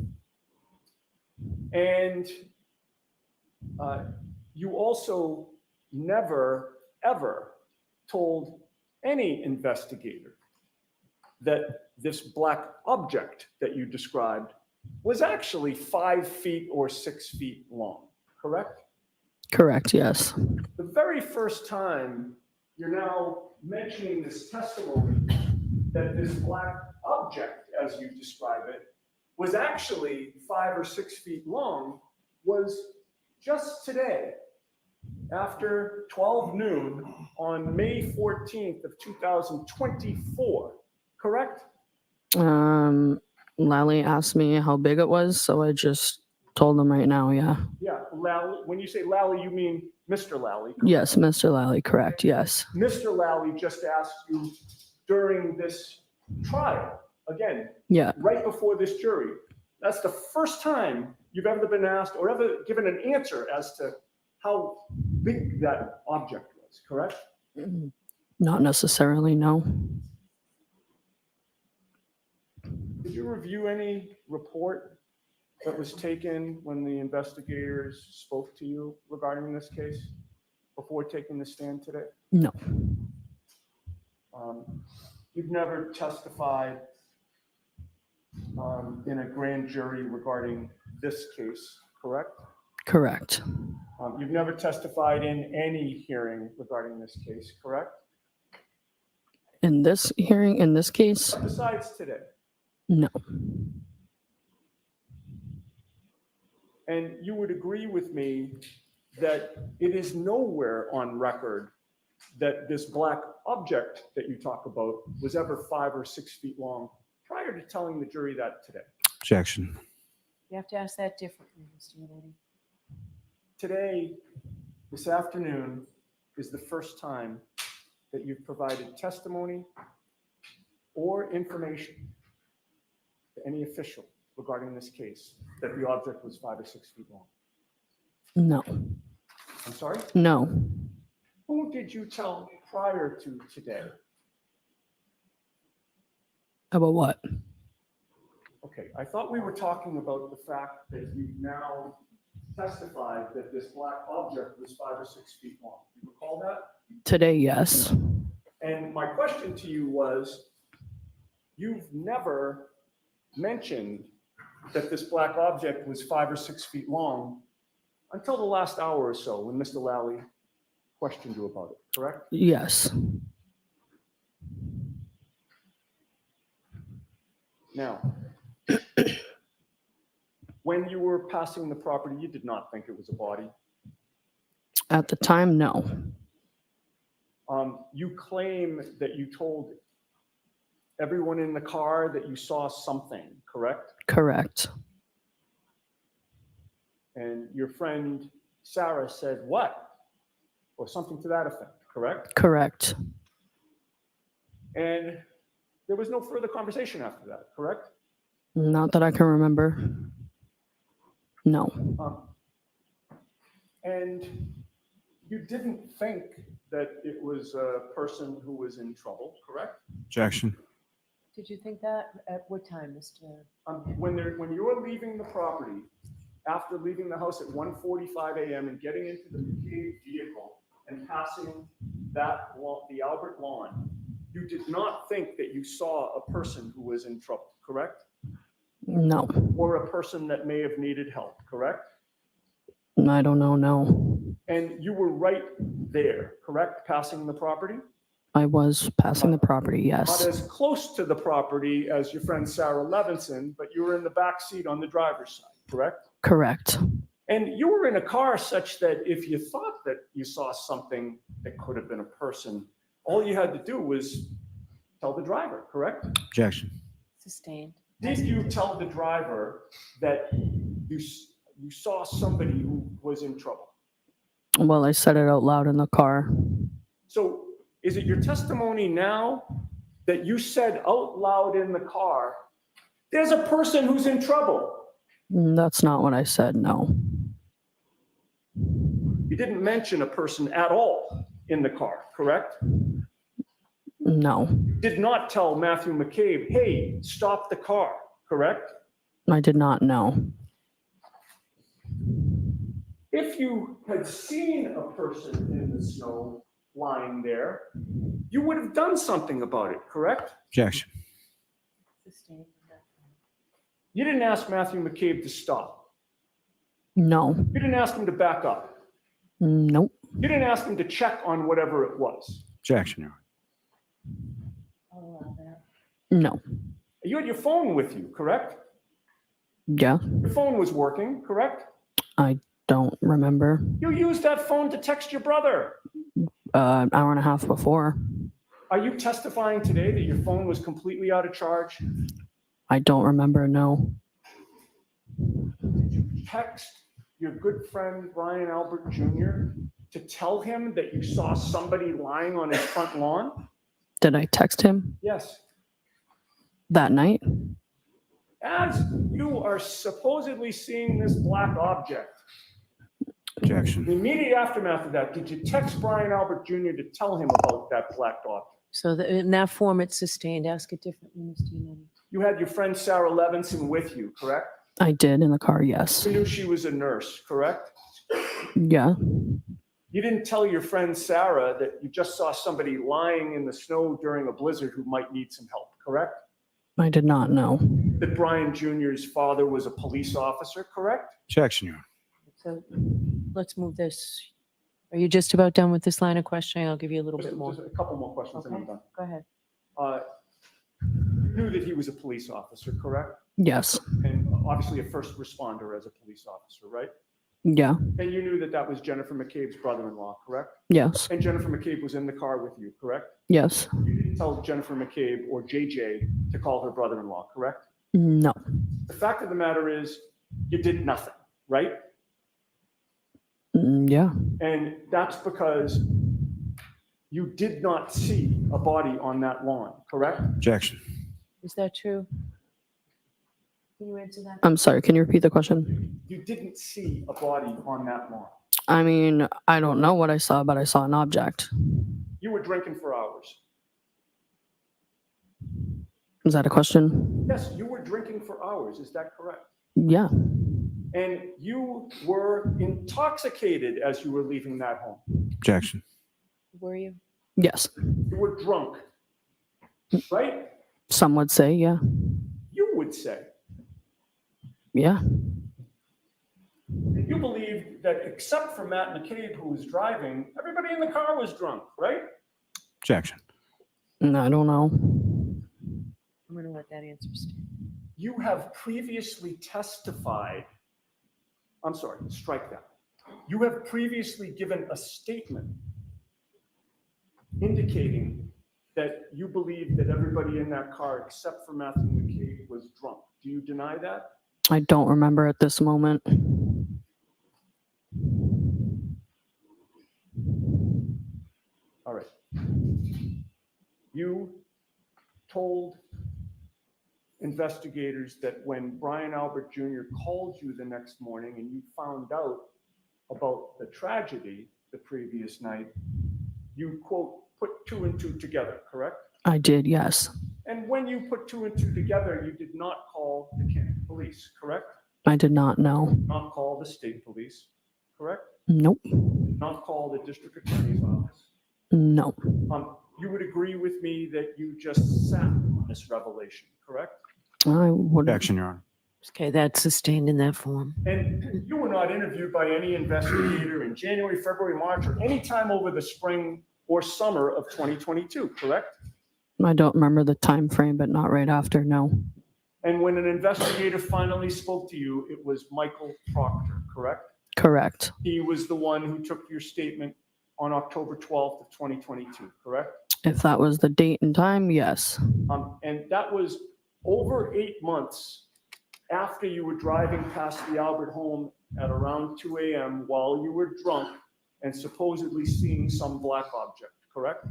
S8: And you also never, ever told any investigator that this black object that you described was actually 5 feet or 6 feet long, correct?
S12: Correct, yes.
S8: The very first time you're now mentioning this testimony that this black object, as you describe it, was actually 5 or 6 feet long was just today, after 12 noon on May 14th of 2024, correct?
S12: Lally asked me how big it was, so I just told him right now, yeah.
S8: Yeah, Lally, when you say Lally, you mean Mr. Lally. Correct?
S12: Yes, Mr. Lally, correct, yes.
S8: Mr. Lally just asked you during this trial, again,
S12: Yeah,
S8: right before this jury. That's the first time you've ever been asked or ever given an answer as to how big that object was, correct?
S12: not necessarily, no.
S8: Did you review any report that was taken when the investigators spoke to you regarding this case before taking the stand today?
S12: No,
S8: You've never testified in a grand jury regarding this case, correct?
S12: correct.
S8: You've never testified in any hearing regarding this case, correct?
S12: In this hearing, in this case,
S8: Besides today.
S12: no.
S8: And you would agree with me that it is nowhere on record that this black object that you talk about was ever 5 or 6 feet long prior to telling the jury that today.
S4: Objection.
S5: You have to ask that differently, Mr. Unity.
S8: Today, this afternoon, is the first time that you've provided testimony or information to any official regarding this case that the object was 5 or 6 feet long.
S12: No,
S8: I'm sorry?
S12: no.
S8: Who did you tell prior to today?
S12: About what?
S8: Okay, I thought we were talking about the fact that you now testified that this black object was 5 or 6 feet long. You recall that?
S12: Today, yes.
S8: And my question to you was, you've never mentioned that this black object was 5 or 6 feet long until the last hour or so when Mr. Lally questioned you about it, correct?
S12: Yes,
S8: Now, when you were passing the property, you did not think it was a body.
S12: at the time, no.
S8: You claim that you told everyone in the car that you saw something, correct?
S12: Correct.
S8: And your friend Sarah said what? Or something to that effect, correct?
S12: Correct.
S8: And there was no further conversation after that, correct?
S12: Not that I can remember. No,
S8: And you didn't think that it was a person who was in trouble, correct?
S4: Objection.
S5: Did you think that? At what time, Mr.?
S8: When you're leaving the property, after leaving the house at 1:45 a.m. and getting into the McCabe vehicle and passing the Albert lawn, you did not think that you saw a person who was in trouble, correct?
S12: no,
S8: Or a person that may have needed help, correct?
S12: I don't know, no.
S8: And you were right there, correct? Passing the property?
S12: I was passing the property,
S8: Not
S12: yes.
S8: as close to the property as your friend Sarah Levinson, but you were in the back seat on the driver's side, correct?
S12: Correct.
S8: And you were in a car such that if you thought that you saw something that could have been a person, all you had to do was tell the driver, correct?
S4: Objection.
S5: Sustained.
S8: Did you tell the driver that you saw somebody who was in trouble?
S12: Well, I said it out loud in the car.
S8: So is it your testimony now that you said out loud in the car, there's a person who's in trouble?
S12: That's not what I said, no.
S8: You didn't mention a person at all in the car, correct?
S12: No,
S8: You did not tell Matthew McCabe, hey, stop the car, correct?
S12: I did not know.
S8: If you had seen a person in the snow lying there, you would have done something about it, correct?
S4: Objection.
S5: Sustained.
S8: You didn't ask Matthew McCabe to stop.
S12: No,
S8: You didn't ask him to back up.
S12: nope,
S8: You didn't ask him to check on whatever it was.
S4: Objection, Your Honor.
S5: I'll allow that.
S12: no.
S8: You had your phone with you, correct?
S12: Yeah,
S8: Your phone was working, correct?
S12: I don't remember.
S8: You used that phone to text your brother.
S12: An hour and a half before.
S8: Are you testifying today that your phone was completely out of charge?
S12: I don't remember, no.
S8: Did you text your good friend Brian Albert Jr. to tell him that you saw somebody lying on his front lawn?
S12: Did I text him
S8: Yes.
S12: that night?
S8: As you are supposedly seeing this black object, in
S4: Objection.
S8: the immediate aftermath of that, did you text Brian Albert Jr. to tell him about that black object?
S5: So in that form, it's sustained. Ask it differently, Mr. Yannetti.
S8: You had your friend Sarah Levinson with you, correct?
S12: I did in the car, yes.
S8: You knew she was a nurse, correct?
S12: Yeah,
S8: You didn't tell your friend Sarah that you just saw somebody lying in the snow during a blizzard who might need some help, correct?
S12: I did not know.
S8: That Brian Jr.'s father was a police officer, correct?
S4: Objection, Your Honor.
S5: So let's move this. Are you just about done with this line of questioning? I'll give you a little bit more.
S8: Just a couple more questions and I'm
S5: Okay,
S8: done.
S5: go ahead.
S8: You knew that he was a police officer, correct?
S12: Yes,
S8: And obviously a first responder as a police officer, right?
S12: yeah,
S8: And you knew that that was Jennifer McCabe's brother-in-law, correct?
S12: yes,
S8: And Jennifer McCabe was in the car with you, correct?
S12: yes,
S8: You didn't tell Jennifer McCabe or JJ to call her brother-in-law, correct?
S12: no,
S8: The fact of the matter is, you did nothing, right?
S12: yeah,
S8: And that's because you did not see a body on that lawn, correct?
S4: Objection.
S5: Is that true? Can you answer that?
S12: I'm sorry, can you repeat the question?
S8: You didn't see a body on that lawn.
S12: I mean, I don't know what I saw, but I saw an object.
S8: You were drinking for hours.
S12: Is that a question?
S8: Yes, you were drinking for hours. Is that correct?
S12: Yeah,
S8: And you were intoxicated as you were leaving that home.
S4: Objection.
S5: Were you?
S12: yes,
S8: You were drunk, right?
S12: some would say, yeah,
S8: You would say.
S12: yeah,
S8: And you believed that except for Matt McCabe, who was driving, everybody in the car was drunk, right?
S4: Objection.
S12: no, I don't know.
S5: I'm going to let that answer stand.
S8: You have previously testified, I'm sorry, strike that. You have previously given a statement indicating that you believe that everybody in that car except for Matthew McCabe was drunk. Do you deny that?
S12: I don't remember at this moment.
S8: All right. You told investigators that when Brian Albert Jr. called you the next morning and you found out about the tragedy the previous night, you, quote, put two and two together, correct?
S12: I did, yes.
S8: And when you put two and two together, you did not call the Canton police, correct?
S12: I did not know.
S8: Not call the state police, correct?
S12: Nope,
S8: Not call the district attorney's office.
S12: no,
S8: You would agree with me that you just sat on this revelation, correct?
S12: I would.
S4: Objection, Your Honor.
S5: Okay, that's sustained in that form.
S8: And you were were not interviewed by any investigator in January, February, March, or any time over the spring or summer of 2022, correct?
S12: I don't remember the time frame, but not right after, no.
S8: And when an investigator finally spoke to you, it was Michael Proctor, correct?
S12: Correct.
S8: He was the one who took your statement on October 12th of 2022, correct?
S12: If that was the date and time, yes.
S8: And that was over 8 months after you were driving past the Albert home at around 2 a.m. while you were drunk and supposedly seeing some black object, correct?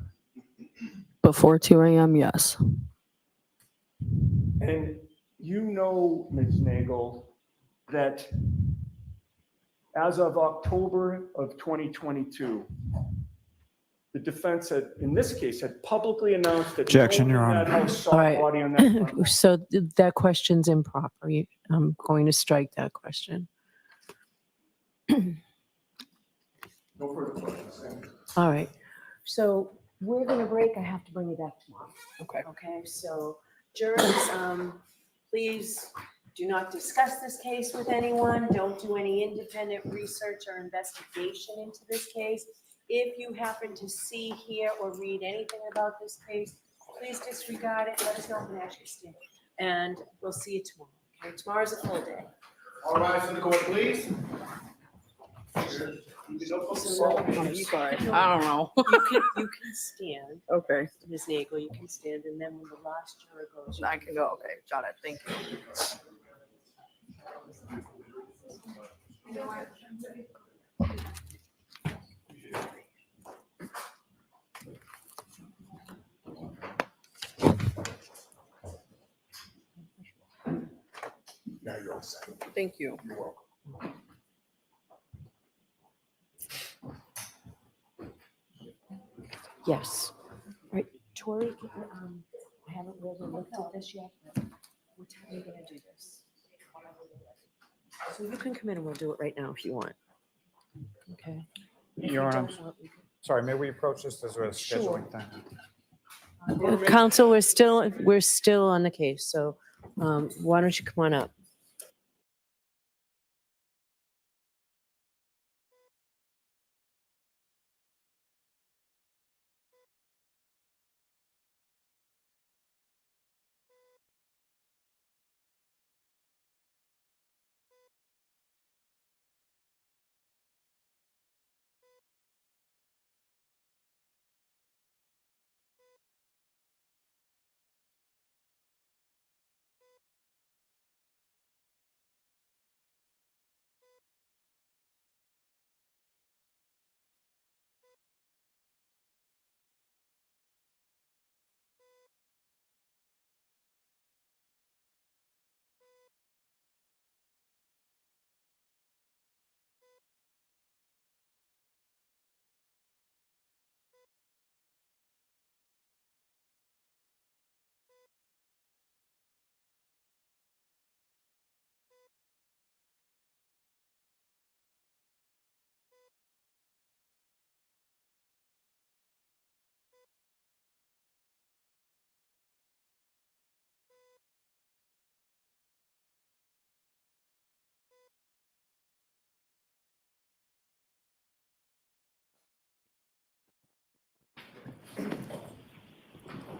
S12: Before 2 a.m., yes.
S8: And you know, Ms. Nagel, that as of October of 2022, the defense had, in this case, had publicly announced that
S4: Objection, Your
S8: no one in
S4: Honor.
S8: that house saw
S5: All
S8: a
S5: right.
S8: body on that front lawn.
S5: So that question's improper. I'm going to strike that question.
S8: No further questions. Thank you.
S5: All right. So we're going to break. I have to bring you back tomorrow.
S12: Okay.
S3: Okay, so jurors, please do not discuss this case with anyone. Don't do any independent research or investigation into this case. If you happen to see, hear, or read anything about this case, please disregard it. Let us know when you stand. And we'll see you tomorrow. Okay, tomorrow's a full day.
S1: All rise to the court, please.
S12: I don't know.
S3: You can stand,
S12: Okay.
S3: Ms. Nagel, you can stand, and then when the last juror goes, you
S12: I can go. Okay. Got it. Thank you.
S1: Now you're all set.
S12: Thank you.
S1: You're welcome.
S3: Yes. Right, Tori, I haven't really looked at this yet, but what time are you gonna do this? So you can come in and we'll do it right now if you want. Okay. If
S4: Your
S3: you
S4: Honor,
S3: don't want, we can-
S4: sorry, may we approach this as a
S3: Sure.
S4: scheduling thing?
S5: Counsel, we're still on the case. So why don't you come on up?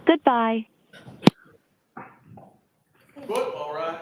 S6: Goodbye.
S1: Football, right?